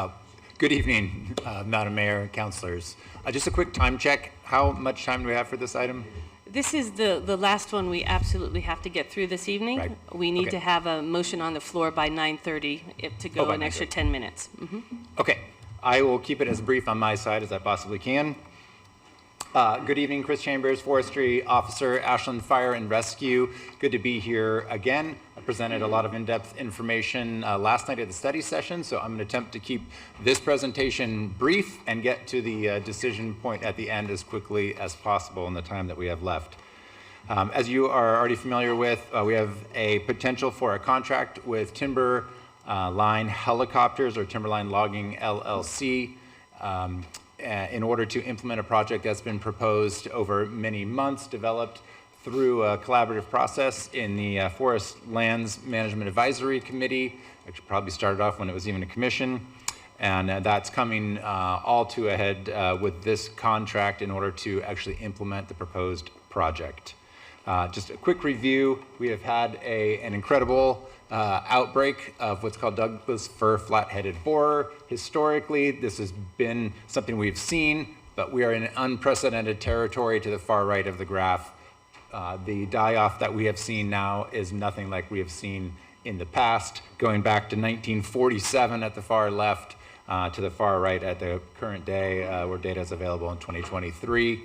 Speaker 21: leave.
Speaker 24: Good evening, Madam Mayor, councilors. Just a quick time check. How much time do we have for this item?
Speaker 1: This is the last one we absolutely have to get through this evening.
Speaker 24: Right.
Speaker 1: We need
Speaker 24: Okay.
Speaker 1: to have a motion on the floor by 9:30 to go
Speaker 24: by
Speaker 1: an extra
Speaker 24: 9:30.
Speaker 1: 10 minutes. Mhm.
Speaker 24: Okay, I will keep it as brief on my side as I possibly can. Good evening, Chris Chambers, Forestry Officer, Ashland Fire and Rescue. Good to be here again. I presented a lot of in-depth information last night at the study session, so I'm going to attempt to keep this presentation brief and get to the decision point at the end as quickly as possible in the time that we have left. As you are already familiar with, we have a potential for a contract with Timberline Helicopters or Timberline Logging LLC. In order to implement a project that's been proposed over many months, developed through a collaborative process in the Forest Lands Management Advisory Committee, which probably started off when it was even a commission, And that's coming all to a head with this contract in order to actually implement the proposed project. Just a quick review, we have had an incredible outbreak of what's called Douglas fir flat-headed borer. Historically, this has been something we've seen, but we are in unprecedented territory to the far right of the graph. The die-off that we have seen now is nothing like we have seen in the past, going back to 1947 at the far left, to the far right at the current day, where data is available in 2023.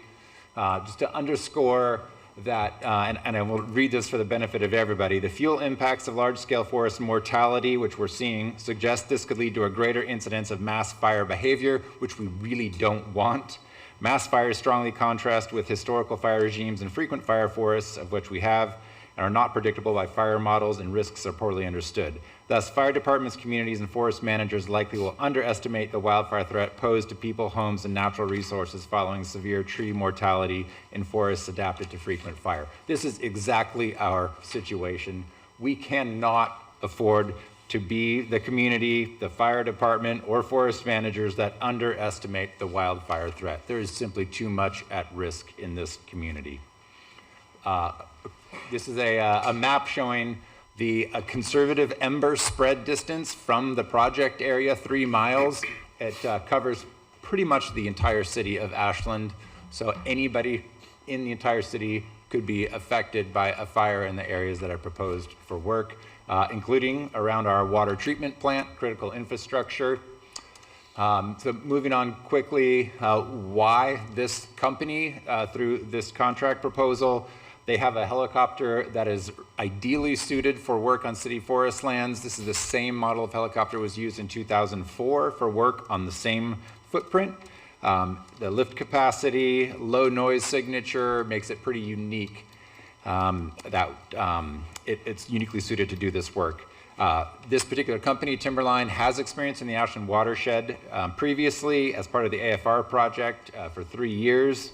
Speaker 24: Just to underscore that, and I will read this for the benefit of everybody, the fuel impacts of large-scale forest mortality, which we're seeing, suggest this could lead to a greater incidence of mass fire behavior, which we really don't want. Mass fires strongly contrast with historical fire regimes and frequent fire forests, of which we have, and are not predictable by fire models, and risks are poorly understood. Thus, fire departments, communities, and forest managers likely will underestimate the wildfire threat posed to people, homes, and natural resources following severe tree mortality in forests adapted to frequent fire. This is exactly our situation. We cannot afford to be the community, the fire department, or forest managers that underestimate the wildfire threat. There is simply too much at risk in this community. This is a map showing the conservative ember spread distance from the project area, 3 miles. It covers pretty much the entire city of Ashland. So anybody in the entire city could be affected by a fire in the areas that are proposed for work, including around our water treatment plant, critical infrastructure. So moving on quickly, why this company through this contract proposal? They have a helicopter that is ideally suited for work on city forest lands. This is the same model of helicopter was used in 2004 for work on the same footprint. The lift capacity, low noise signature makes it pretty unique. It's uniquely suited to do this work. This particular company, Timberline, has experience in the Ashland watershed previously as part of the AFR project for 3 years.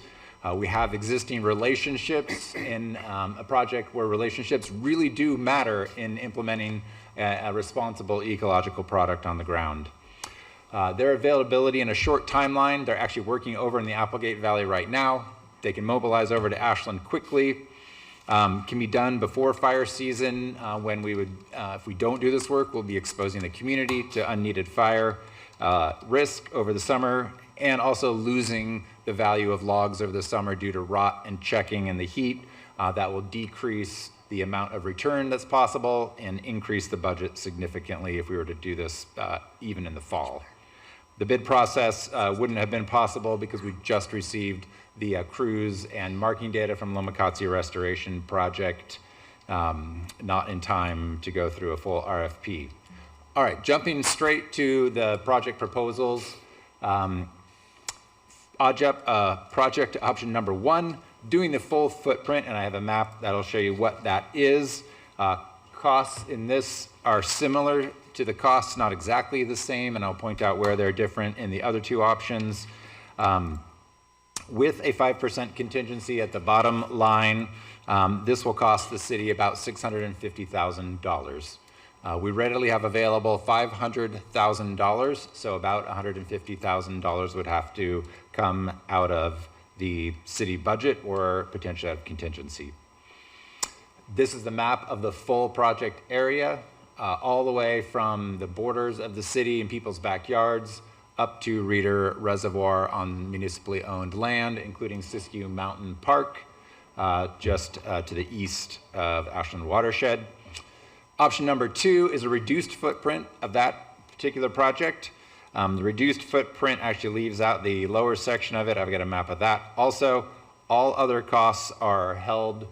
Speaker 24: We have existing relationships in a project where relationships really do matter in implementing a responsible ecological product on the ground. Their availability in a short timeline, they're actually working over in the Applegate Valley right now. They can mobilize over to Ashland quickly. Can be done before fire season when we would, if we don't do this work, we'll be exposing the community to unneeded fire risk over the summer, and also losing the value of logs over the summer due to rot and checking in the heat. That will decrease the amount of return that's possible and increase the budget significantly if we were to do this even in the fall. The bid process wouldn't have been possible because we just received the cruise and marking data from Lomacatsia Restoration Project, not in time to go through a full RFP. All right, jumping straight to the project proposals. Project option number 1, doing the full footprint, and I have a map that'll show you what that is. Costs in this are similar to the costs, not exactly the same, and I'll point out where they're different in the other 2 options. With a 5% contingency at the bottom line, this will cost the city about $650,000. We readily have available $500,000, so about $150,000 would have to come out of the city budget or potentially out of contingency. This is the map of the full project area, all the way from the borders of the city and people's backyards up to Reeder Reservoir on municipally owned land, including Siskiyou Mountain Park, just to the east of Ashland Watershed. Option number 2 is a reduced footprint of that particular project. The reduced footprint actually leaves out the lower section of it. I've got a map of that. Also, all other costs are held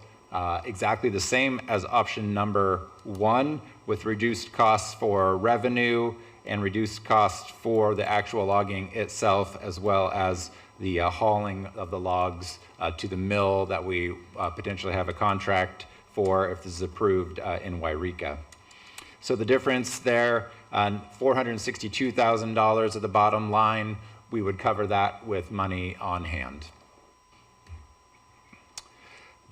Speaker 24: exactly the same as option number 1, with reduced costs for revenue and reduced costs for the actual logging itself, as well as the hauling of the logs to the mill that we potentially have a contract for if this is approved in Wairika. So the difference there, $462,000 at the bottom line, we would cover that with money on hand.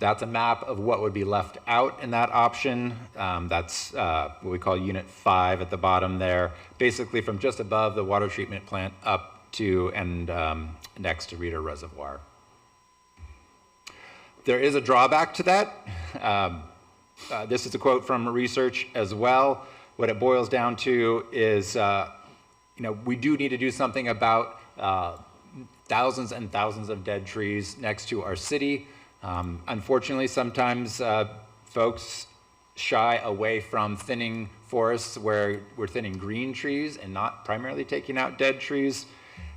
Speaker 24: That's a map of what would be left out in that option. That's what we call Unit 5 at the bottom there, basically from just above the water treatment plant up to and next to Reeder Reservoir. There is a drawback to that. This is a quote from research as well. What it boils down to is, we do need to do something about thousands and thousands of dead trees next to our city. Unfortunately, sometimes folks shy away from thinning forests where we're thinning green trees and not primarily taking out dead trees.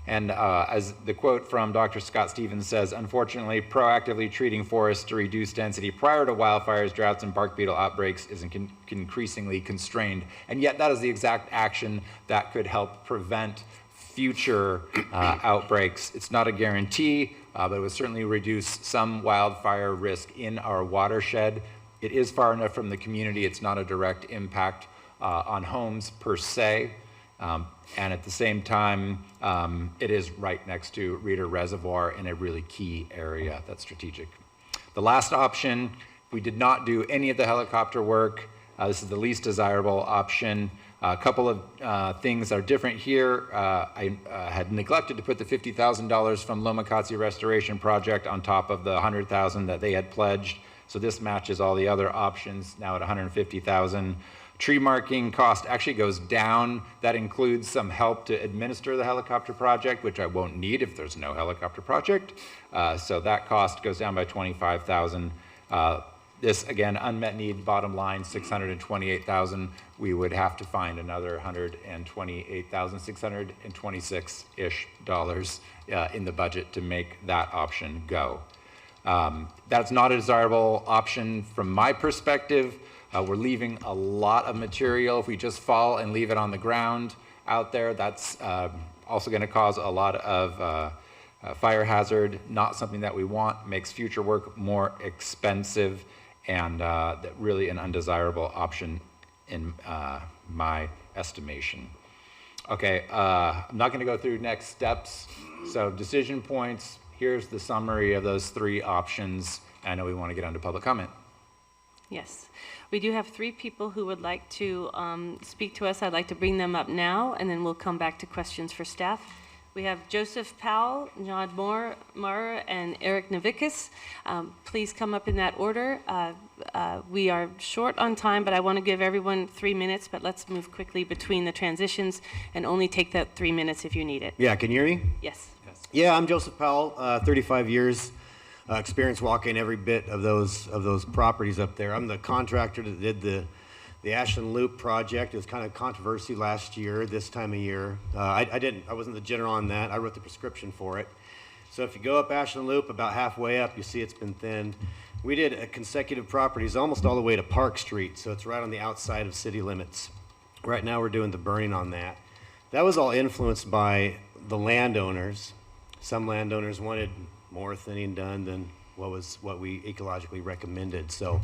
Speaker 24: And as the quote from Dr. Scott Stevens says, unfortunately, proactively treating forests to reduce density prior to wildfires, droughts, and bark beetle outbreaks is increasingly constrained. And yet that is the exact action that could help prevent future outbreaks. It's not a guarantee, but it would certainly reduce some wildfire risk in our watershed. It is far enough from the community. It's not a direct impact on homes per se. And at the same time, it is right next to Reeder Reservoir in a really key area that's strategic. The last option, we did not do any of the helicopter work. This is the least desirable option. A couple of things are different here. I had neglected to put the $50,000 from Lomacazzi Restoration Project on top of the $100,000 that they had pledged. So this matches all the other options now at $150,000. Tree marking cost actually goes down. That includes some help to administer the helicopter project, which I won't need if there's no helicopter project. So that cost goes down by $25,000. This, again, unmet need, bottom line, $628,000. We would have to find another $128,626-ish in the budget to make that option go. That's not a desirable option from my perspective. We're leaving a lot of material. If we just fall and leave it on the ground out there, that's also going to cause a lot of fire hazard, not something that we want, makes future work more expensive, and really an undesirable option in my estimation. Okay, I'm not going to go through next steps. So decision points, here's the summary of those three options. I know we want to get on to public comment.
Speaker 1: Yes. We do have 3 people who would like to speak to us. I'd like to bring them up now, and then we'll come back to questions for staff. We have Joseph Powell, John Moore, and Eric Navikas. Please come up in that order. We are short on time, but I want to give everyone 3 minutes, but let's move quickly between the transitions and only take that 3 minutes if you need it.
Speaker 7: Yeah, can you hear me?
Speaker 1: Yes.
Speaker 7: Yeah, I'm Joseph Powell, 35 years. Experience walking every bit of those properties up there. I'm the contractor that did the Ashland Loop project. It was kind of controversy last year, this time of year. I wasn't the general on that. I wrote the prescription for it. So if you go up Ashland Loop, about halfway up, you see it's been thinned. We did consecutive properties almost all the way to Park Street, so it's right on the outside of city limits. Right now we're doing the burning on that. That was all influenced by the landowners. Some landowners wanted more thinning done than what we ecologically recommended. So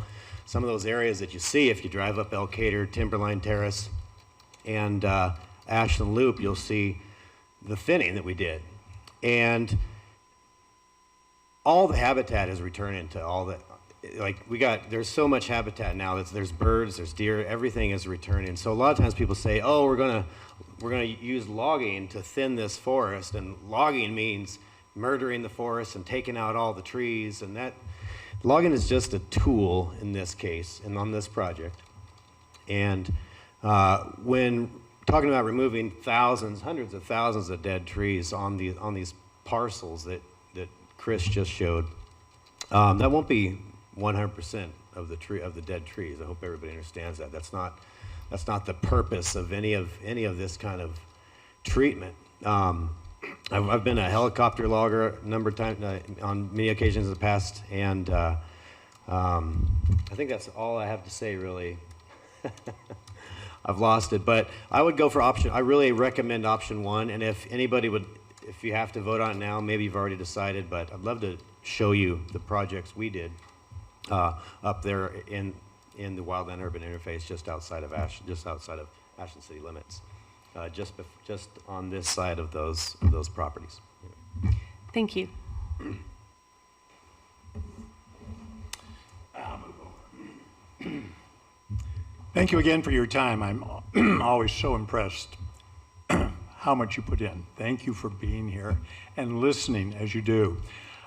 Speaker 7: some of those areas that you see, if you drive up Elkader, Timberline Terrace, and Ashland Loop, you'll see the thinning that we did. And all the habitat is returning to all that. There's so much habitat now. There's birds, there's deer, everything is returning. So a lot of times people say, oh, we're gonna use logging to thin this forest, and logging means murdering the forest and taking out all the trees, and that logging is just a tool in this case and on this project. And when talking about removing thousands, hundreds of thousands of dead trees on these parcels that Chris just showed, that won't be 100% of the dead trees. I hope everybody understands that. That's not the purpose of any of this kind of treatment. I've been a helicopter logger a number of times, on many occasions in the past, and I think that's all I have to say, really. I've lost it, but I would go for I really recommend option 1, and if you have to vote on it now, maybe you've already decided, but I'd love to show you the projects we did up there in the wildland urban interface just outside of Ashland city limits. Just on this side of those
Speaker 1: Thank you.
Speaker 15: Thank you again for your time. I'm always so impressed how much you put in. Thank you for being here and listening as you do.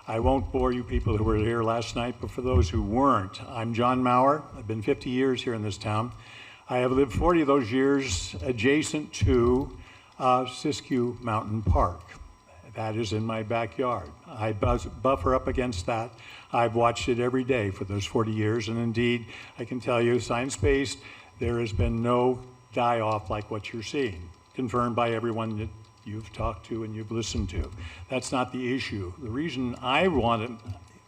Speaker 15: I won't bore you people who were here last night, but for those who weren't, I'm John Maurer. I've been 50 years here in this town. I have lived 40 of those years adjacent to Siskiyou Mountain Park. That is in my backyard. I buffer up against that. I've watched it every day for those 40 years, and indeed, I can tell you, science-based, there has been no die-off like what you're seeing, confirmed by everyone that you've talked to and you've listened to. That's not the issue. The reason I want to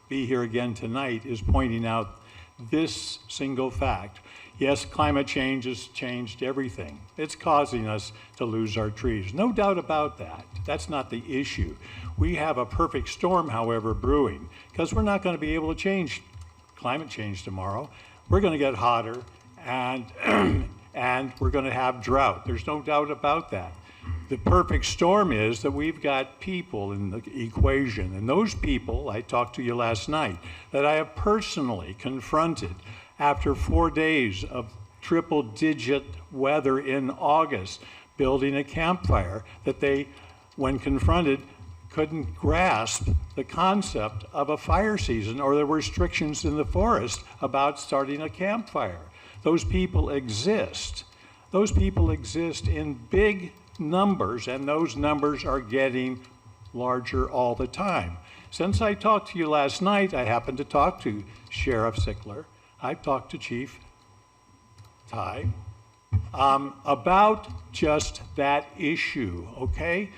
Speaker 15: be here again tonight is pointing out this single fact. Yes, climate change has changed everything. It's causing us to lose our trees. No doubt about that. That's not the issue. We have a perfect storm, however, brewing, because we're not going to be able to change climate change tomorrow. We're going to get hotter, and, and we're going to have drought. There's no doubt about that. The perfect storm is that we've got people in the equation, and those people, I talked to you last night, that I have personally confronted after 4 days of triple-digit weather in August, building a campfire, that they, when confronted, couldn't grasp the concept of a fire season or the restrictions in the forest about starting a campfire. Those people exist. Those people exist in big numbers, and those numbers are getting larger all the time. Since I talked to you last night, I happened to talk to Sheriff Sickler. I've talked to Chief Ty about just that issue, okay?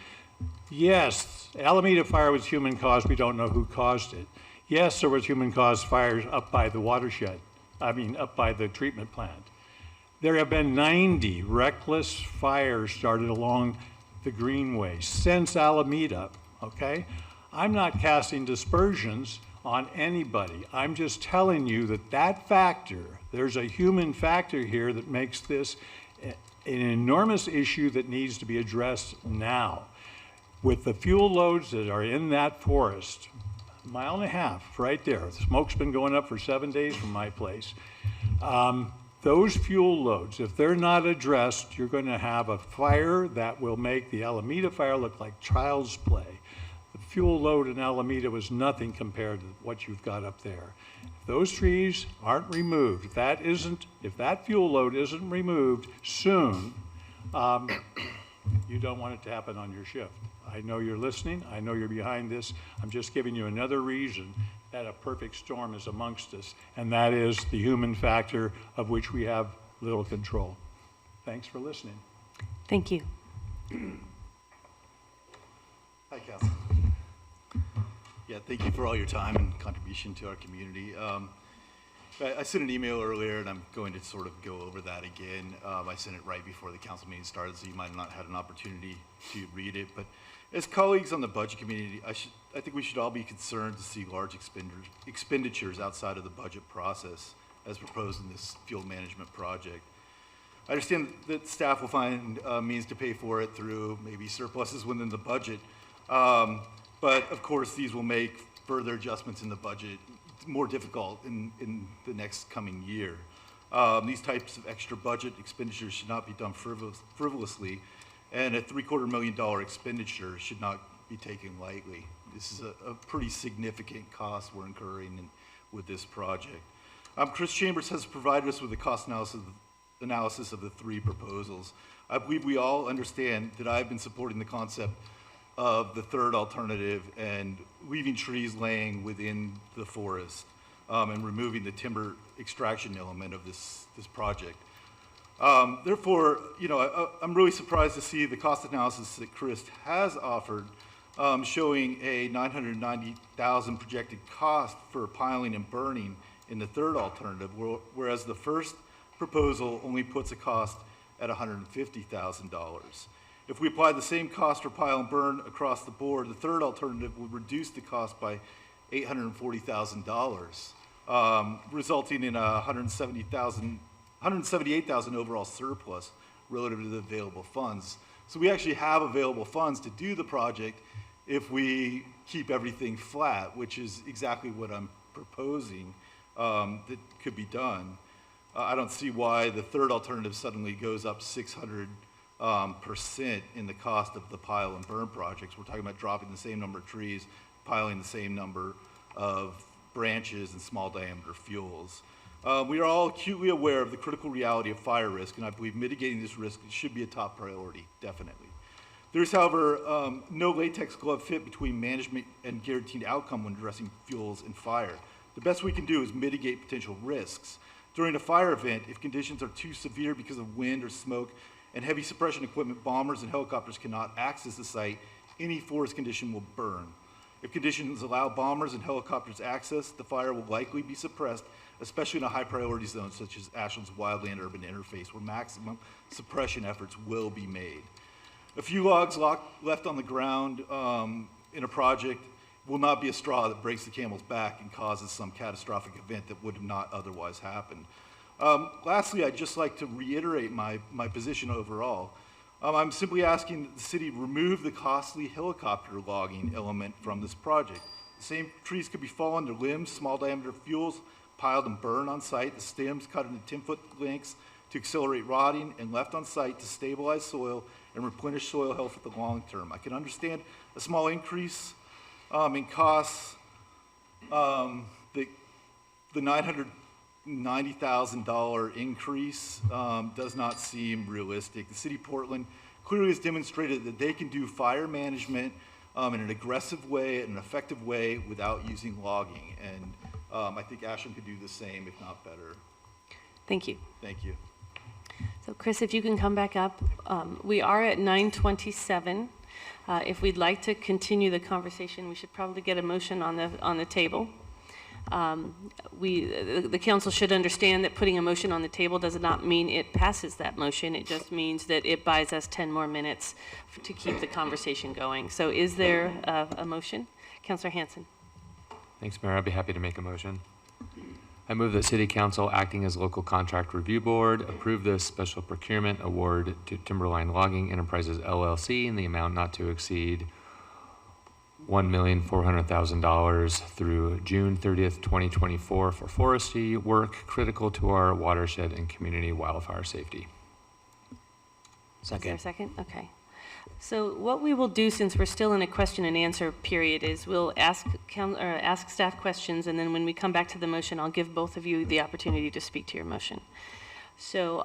Speaker 15: Yes, Alameda fire was human caused. We don't know who caused it. Yes, there was human caused fires up by the watershed, up by the treatment plant. There have been 90 reckless fires started along the Greenway since Alameda, okay? I'm not casting dispersions on anybody. I'm just telling you that that factor, there's a human factor here that makes this an enormous issue that needs to be addressed now. With the fuel loads that are in that forest, 1.5 miles right there, the smoke's been going up for 7 days from my place. Those fuel loads, if they're not addressed, you're going to have a fire that will make the Alameda fire look like child's play. The fuel load in Alameda was nothing compared to what you've got up there. If those trees aren't removed, if that fuel load isn't removed soon, you don't want it to happen on your shift. I know you're listening. I know you're behind this. I'm just giving you another reason that a perfect storm is amongst us, and that is the human factor of which we have little control. Thanks for listening.
Speaker 1: Thank you.
Speaker 4: Hi, Council. Yeah, thank you for all your time and contribution to our community. I sent an email earlier, and I'm going to sort of go over that again. I sent it right before the council meeting started, so you might have not had an opportunity to read it. But as colleagues on the budget committee, I think we should all be concerned to see large expenditures outside of the budget process as proposed in this field management project. I understand that staff will find means to pay for it through maybe surpluses within the budget. But of course, these will make further adjustments in the budget more difficult in the next coming year. These types of extra budget expenditures should not be done frivolously, and a $750,000 expenditure should not be taken lightly. This is a pretty significant cost we're incurring with this project. Chris Chambers has provided us with a cost analysis of the three proposals. I believe we all understand that I've been supporting the concept of the third alternative and leaving trees laying within the forest and removing the timber extraction element of this project. Therefore, I'm really surprised to see the cost analysis that Chris has offered showing a $990,000 projected cost for piling and burning in the third alternative, whereas the first proposal only puts a cost at $150,000. If we apply the same cost for pile and burn across the board, the third alternative will reduce the cost by $840,000, resulting in a $178,000 overall surplus relative to the available funds. So we actually have available funds to do the project if we keep everything flat, which is exactly what I'm proposing that could be done. I don't see why the third alternative suddenly goes up 600% in the cost of the pile and burn projects. We're talking about dropping the same number of trees, piling the same number of branches and small diameter fuels. We are all acutely aware of the critical reality of fire risk, and I believe mitigating this risk should be a top priority, definitely. There is, however, no latex glove fit between management and guaranteed outcome when addressing fuels and fire. The best we can do is mitigate potential risks. During a fire event, if conditions are too severe because of wind or smoke and heavy suppression equipment, bombers and helicopters cannot access the site, any forest condition will burn. If conditions allow bombers and helicopters access, the fire will likely be suppressed, especially in a high priority zone such as Ashland's wildland urban interface, where maximum suppression efforts will be made. A few logs left on the ground in a project will not be a straw that breaks the camel's back and causes some catastrophic event that would have not otherwise happened. Lastly, I'd just like to reiterate my position overall. I'm simply asking that the city remove the costly helicopter logging element from this project. The same trees could be fallen to limbs, small diameter fuels, piled and burned on site, the stems cut into 10-foot lengths to accelerate rotting and left on site to stabilize soil and replenish soil health for the long term. I can understand a small increase in costs. The $990,000 increase does not seem realistic. The city of Portland clearly has demonstrated that they can do fire management in an aggressive way, an effective way, without using logging. And I think Ashland could do the same, if not better.
Speaker 1: Thank you.
Speaker 4: Thank you.
Speaker 1: So Chris, if you can come back up. We are at 9:27. If we'd like to continue the conversation, we should probably get a motion on the table. The council should understand that putting a motion on the table does not mean it passes that motion. It just means that it buys us 10 more minutes to keep the conversation going. So is there a motion? Councilor Hanson.
Speaker 9: Thanks, Mayor. I'd be happy to make a motion. I move that City Council, acting as local contract review board, approve the special procurement award to Timberline Logging Enterprises LLC in the amount not to exceed $1,400,000 through June 30th, 2024 for forestry work critical to our watershed and community wildfire safety.
Speaker 1: Is there a second? Okay. So what we will do, since we're still in a question and answer period, is we'll ask staff questions, and then when we come back to the motion, I'll give both of you the opportunity to speak to your motion. So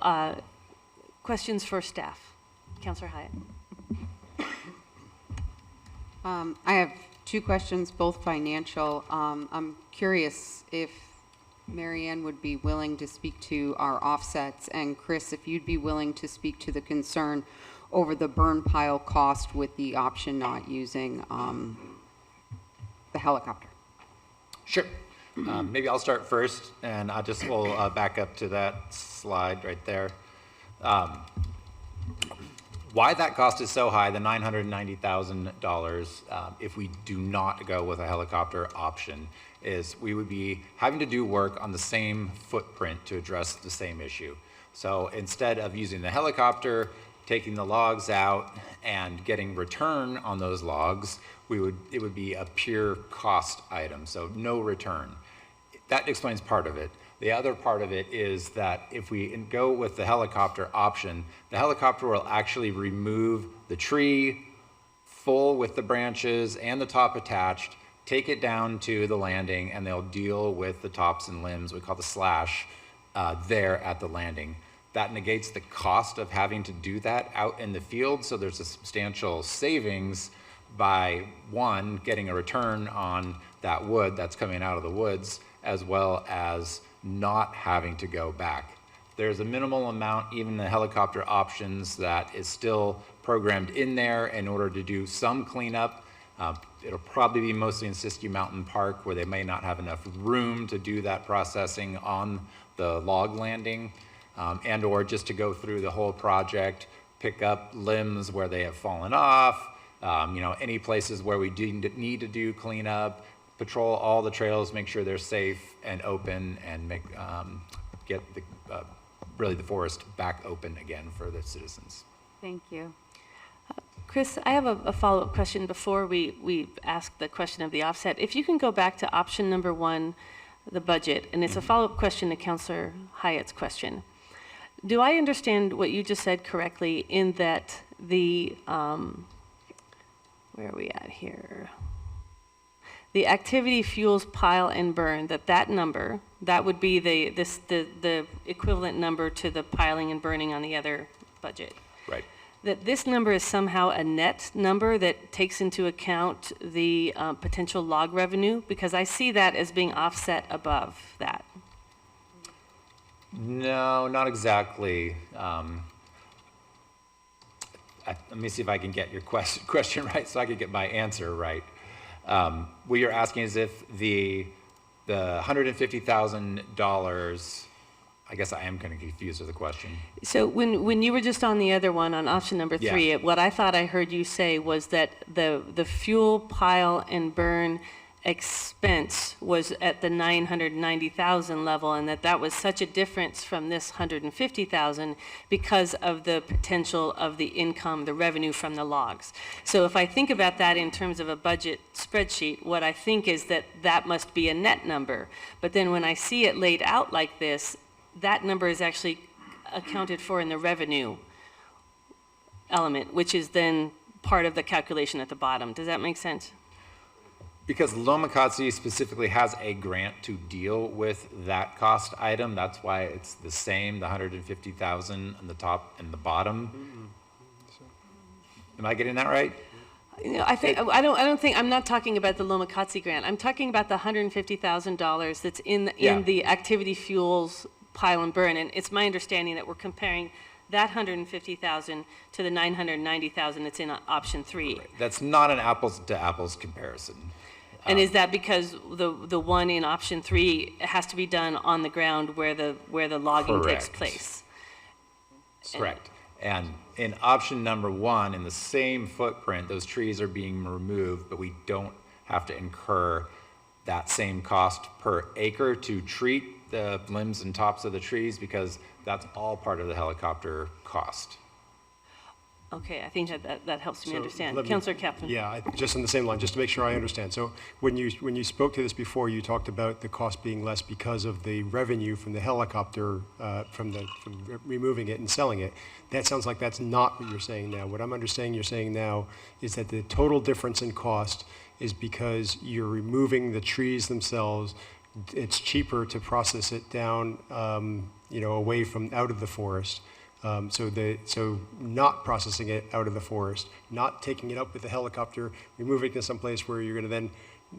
Speaker 1: questions for staff. Councilor Hyatt.
Speaker 6: I have two questions, both financial. I'm curious if Marianne would be willing to speak to our offsets, and Chris, if you'd be willing to speak to the concern over the burn pile cost with the option not using the helicopter.
Speaker 24: Sure. Maybe I'll start first, and I just will back up to that slide right there. Why that cost is so high, the $990,000, if we do not go with a helicopter option, is we would be having to do work on the same footprint to address the same issue. So instead of using the helicopter, taking the logs out and getting return on those logs, it would be a pure cost item, so no return. That explains part of it. The other part of it is that if we go with the helicopter option, the helicopter will actually remove the tree full with the branches and the top attached, take it down to the landing, and they'll deal with the tops and limbs, we call the slash, there at the landing. That negates the cost of having to do that out in the field, so there's a substantial savings by, one, getting a return on that wood that's coming out of the woods, as well as not having to go back. There's a minimal amount, even the helicopter options, that is still programmed in there in order to do some cleanup. It'll probably be mostly in Siskiyou Mountain Park, where they may not have enough room to do that processing on the log landing. And or just to go through the whole project, pick up limbs where they have fallen off, any places where we need to do cleanup, patrol all the trails, make sure they're safe and open, and get really the forest back open again for the citizens.
Speaker 6: Thank you.
Speaker 1: Chris, I have a follow-up question before we ask the question of the offset. If you can go back to option number 1, the budget, and it's a follow-up question to Councilor Hyatt's question. Do I understand what you just said correctly in that the, where are we at here? The activity fuels pile and burn, that number, that would be the equivalent number to the piling and burning on the other budget?
Speaker 9: Right.
Speaker 1: That this number is somehow a net number that takes into account the potential log revenue? Because I see that as being offset above that.
Speaker 24: No, not exactly. Let me see if I can get your question right so I can get my answer right. What you're asking is if the $150,000, I guess I am kind of confused with the question.
Speaker 1: So when you were just on the other one, on option number 3,
Speaker 24: Yeah.
Speaker 1: what I thought I heard you say was that the fuel pile and burn expense was at the 990,000 level, and that was such a difference from this 150,000 because of the potential of the income, the revenue from the logs. So if I think about that in terms of a budget spreadsheet, what I think is that must be a net number. But then when I see it laid out like this, that number is actually accounted for in the revenue element, which is then part of the calculation at the bottom. Does that make sense?
Speaker 24: Because Lomakatsi specifically has a grant to deal with that cost item, that's why it's the same, the 150,000 on the top and the bottom. Am I getting that right?
Speaker 1: You know, I don't think, I'm not talking about the Lomakatsi grant. I'm talking about the $150,000 that's in the activity fuels pile and burn. And it's my understanding that we're comparing that 150,000 to the 990,000 that's in option 3.
Speaker 24: Right. That's not an apples to apples comparison.
Speaker 1: And is that because the one in option 3 has to be done on the ground where the logging takes place?
Speaker 24: Correct. And in option number 1, in the same footprint, those trees are being removed, but we don't have to incur that same cost per acre to treat the limbs and tops of the trees because that's all part of the helicopter cost.
Speaker 1: Okay, I think that helps me
Speaker 13: So
Speaker 1: understand.
Speaker 13: let me-
Speaker 1: Councilor Kaplan.
Speaker 13: Yeah, just on the same line, just to make sure I understand. So when you spoke to this before, you talked about the cost being less because of the revenue from the helicopter, from removing it and selling it. That sounds like that's not what you're saying now. What I'm understanding you're saying now is that the total difference in cost is because you're removing the trees themselves. It's cheaper to process it down, away from out of the forest. So not processing it out of the forest, not taking it up with the helicopter, removing it to some place where you're going to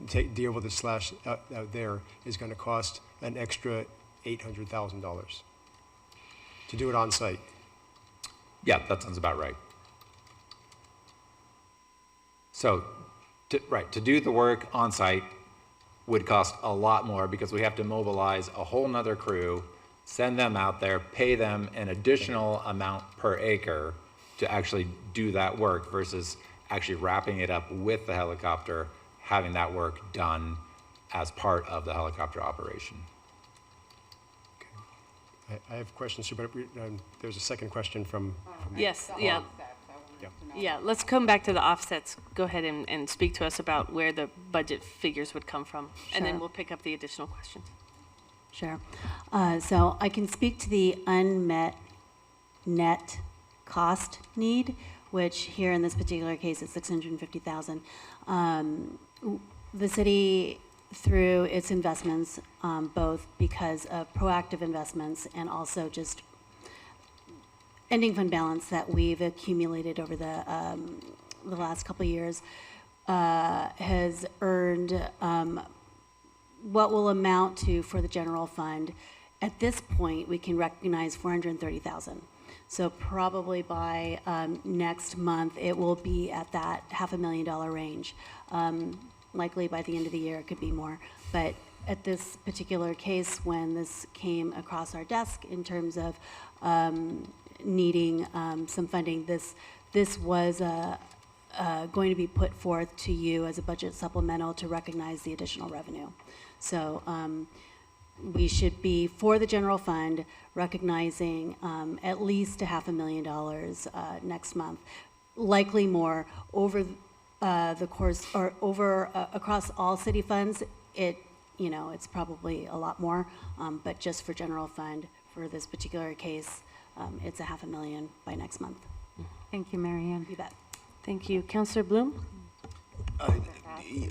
Speaker 13: then deal with the slash out there is going to cost an extra $800,000 to do it on site.
Speaker 24: Yeah, that sounds about right. So, to do the work on site would cost a lot more because we have to mobilize a whole nother crew, send them out there, pay them an additional amount per acre to actually do that work versus actually wrapping it up with the helicopter, having that work done as part of the helicopter operation.
Speaker 13: I have questions, but there's a second question from
Speaker 1: Yes, yeah, let's come back to the offsets. Go ahead and speak to us about where the budget figures would come from, and then
Speaker 16: Sure.
Speaker 1: we'll pick up the additional questions.
Speaker 16: Sure. So I can speak to the unmet net cost need, which here in this particular case is $650,000. The city, through its investments, both because of proactive investments and also just ending fund balance that we've accumulated over the last couple of years, has earned what will amount to, for the general fund, at this point, we can recognize $430,000. So probably by next month, it will be at that $500,000 range. Likely by the end of the year, it could be more. But at this particular case, when this came across our desk in terms of needing some funding, this was going to be put forth to you as a budget supplemental to recognize the additional revenue. So we should be, for the general fund, recognizing at least $500,000 next month, likely more over the course, or over across all city funds. It's probably a lot more, but just for general fund, for this particular case, it's a $500,000 by next month.
Speaker 6: Thank you, Marianne.
Speaker 16: You bet.
Speaker 1: Thank you. Councillor Bloom?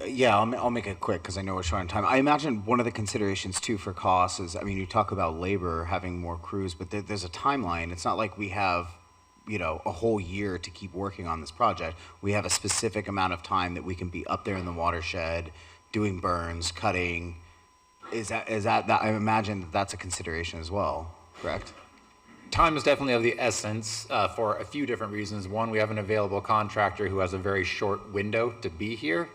Speaker 11: Yeah, I'll make it quick because I know we're short on time. I imagine one of the considerations too for costs is, I mean, you talk about labor, having more crews, but there's a timeline. It's not like we have, you know, a whole year to keep working on this project. We have a specific amount of time that we can be up there in the watershed, doing burns, cutting. Is that I imagine that's a consideration as well, correct?
Speaker 24: Time is definitely of the essence for a few different reasons. One, we have an available contractor who has a very short window to be here.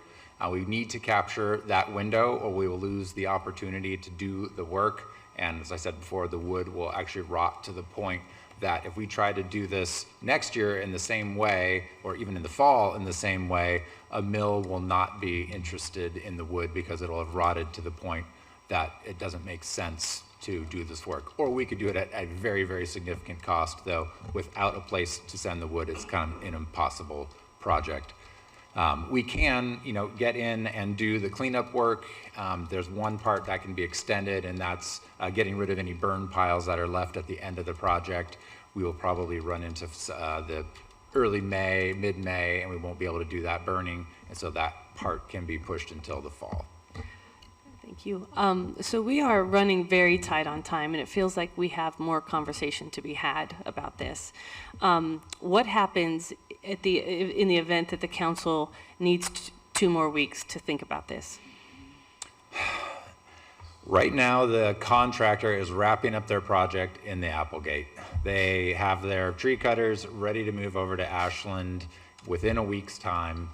Speaker 24: We need to capture that window or we will lose the opportunity to do the work. And as I said before, the wood will actually rot to the point that if we try to do this next year in the same way, or even in the fall in the same way, a mill will not be interested in the wood because it'll have rotted to the point that it doesn't make sense to do this work. Or we could do it at a very, very significant cost, though without a place to send the wood, it's kind of an impossible project. We can, you know, get in and do the cleanup work. There's one part that can be extended, and that's getting rid of any burn piles that are left at the end of the project. We will probably run into the early May, mid-May, and we won't be able to do that burning, and so that part can be pushed until the fall.
Speaker 1: Thank you. So we are running very tight on time, and it feels like we have more conversation to be had about this. What happens in the event that the council needs 2 more weeks to think about this?
Speaker 24: Right now, the contractor is wrapping up their project in the Applegate. They have their tree cutters ready to move over to Ashland within a week's time.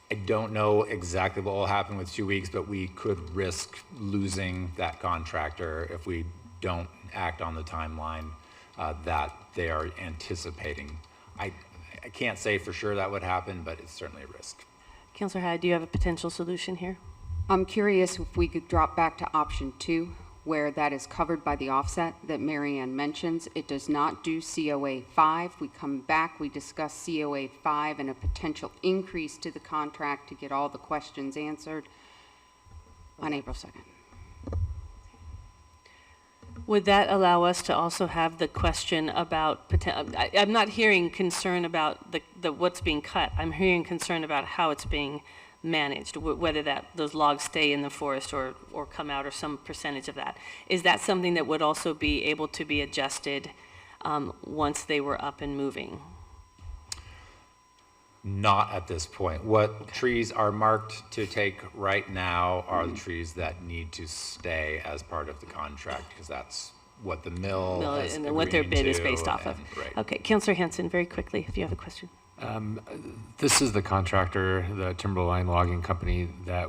Speaker 24: I don't know exactly what will happen with 2 weeks, but we could risk losing that contractor if we don't act on the timeline that they are anticipating. I can't say for sure that would happen, but it's certainly a risk.
Speaker 1: Councillor Hyde, do you have a potential solution here?
Speaker 6: I'm curious if we could drop back to option 2, where that is covered by the offset that Marianne mentions. It does not do COA 5. We come back, we discuss COA 5 and a potential increase to the contract to get all the questions answered on April 2nd.
Speaker 1: Would that allow us to also have the question about, I'm not hearing concern about the what's being cut. I'm hearing concern about how it's being managed, whether those logs stay in the forest or come out or some percentage of that. Is that something that would also be able to be adjusted once they were up and moving?
Speaker 24: Not at this point. What trees are marked to take right now are the trees that need to stay as part of the contract, because that's what the mill has
Speaker 1: and what their bid is
Speaker 24: to,
Speaker 1: based off of.
Speaker 24: Right.
Speaker 1: Okay, Councillor Hanson, very quickly, if you have a question.
Speaker 9: This is the contractor, the Timberline Logging Company that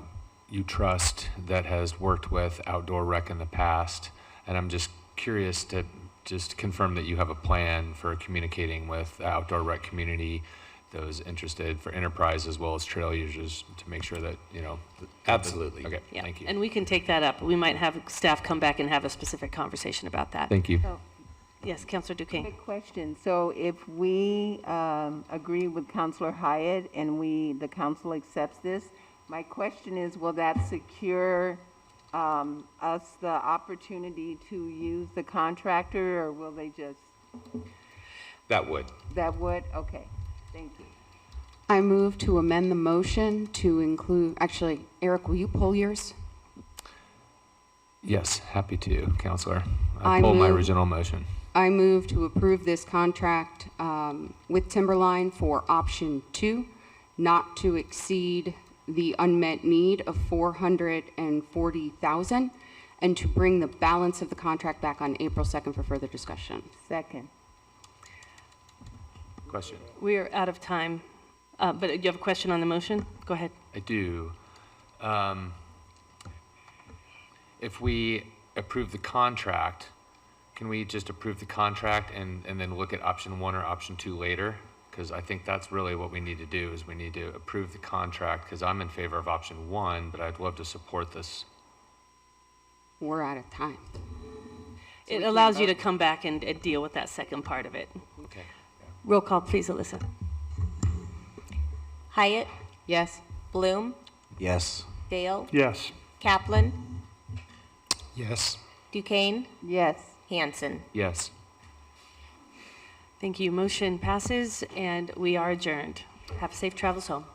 Speaker 9: you trust, that has worked with outdoor rec in the past. And I'm just curious to just confirm that you have a plan for communicating with the outdoor rec community, those interested, for enterprise as well as trail users, to make sure that, you know.
Speaker 24: Absolutely.
Speaker 9: Okay,
Speaker 1: Yeah,
Speaker 9: thank you.
Speaker 1: and we can take that up. We might have staff come back and have a specific conversation about that.
Speaker 9: Thank you.
Speaker 1: Yes, Councillor Duquesne.
Speaker 5: Quick question. So if we agree with Councillor Hyatt and the council accepts this, my question is, will that secure us the opportunity to use the contractor, or will they just?
Speaker 24: That would.
Speaker 5: That would? Okay. Thank you.
Speaker 6: I move to amend the motion to include, actually, Eric, will you pull yours?
Speaker 9: Yes, happy to, Councillor.
Speaker 6: I
Speaker 9: I pull my
Speaker 6: move-
Speaker 9: original motion.
Speaker 6: I move to approve this contract with Timberline for option 2, not to exceed the unmet need of $440,000, and to bring the balance of the contract back on April 2nd for further discussion.
Speaker 5: Second.
Speaker 9: Question.
Speaker 1: We are out of time, but you have a question on the motion? Go ahead.
Speaker 9: I do. If we approve the contract, can we just approve the contract and then look at option 1 or option 2 later? Because I think that's really what we need to do, is we need to approve the contract, because I'm in favor of option 1, but I'd love to support this.
Speaker 6: We're out of time.
Speaker 1: It allows you to come back and deal with that second part of it.
Speaker 9: Okay.
Speaker 1: Roll call, please, Alyssa.
Speaker 20: Hyatt,
Speaker 6: Yes?
Speaker 20: Bloom,
Speaker 11: Yes.
Speaker 20: Dale,
Speaker 15: Yes.
Speaker 20: Kaplan,
Speaker 13: Yes.
Speaker 20: Duquesne,
Speaker 5: Yes.
Speaker 20: Hanson.
Speaker 9: Yes.
Speaker 1: Thank you. Motion passes, and we are adjourned. Have safe travels home.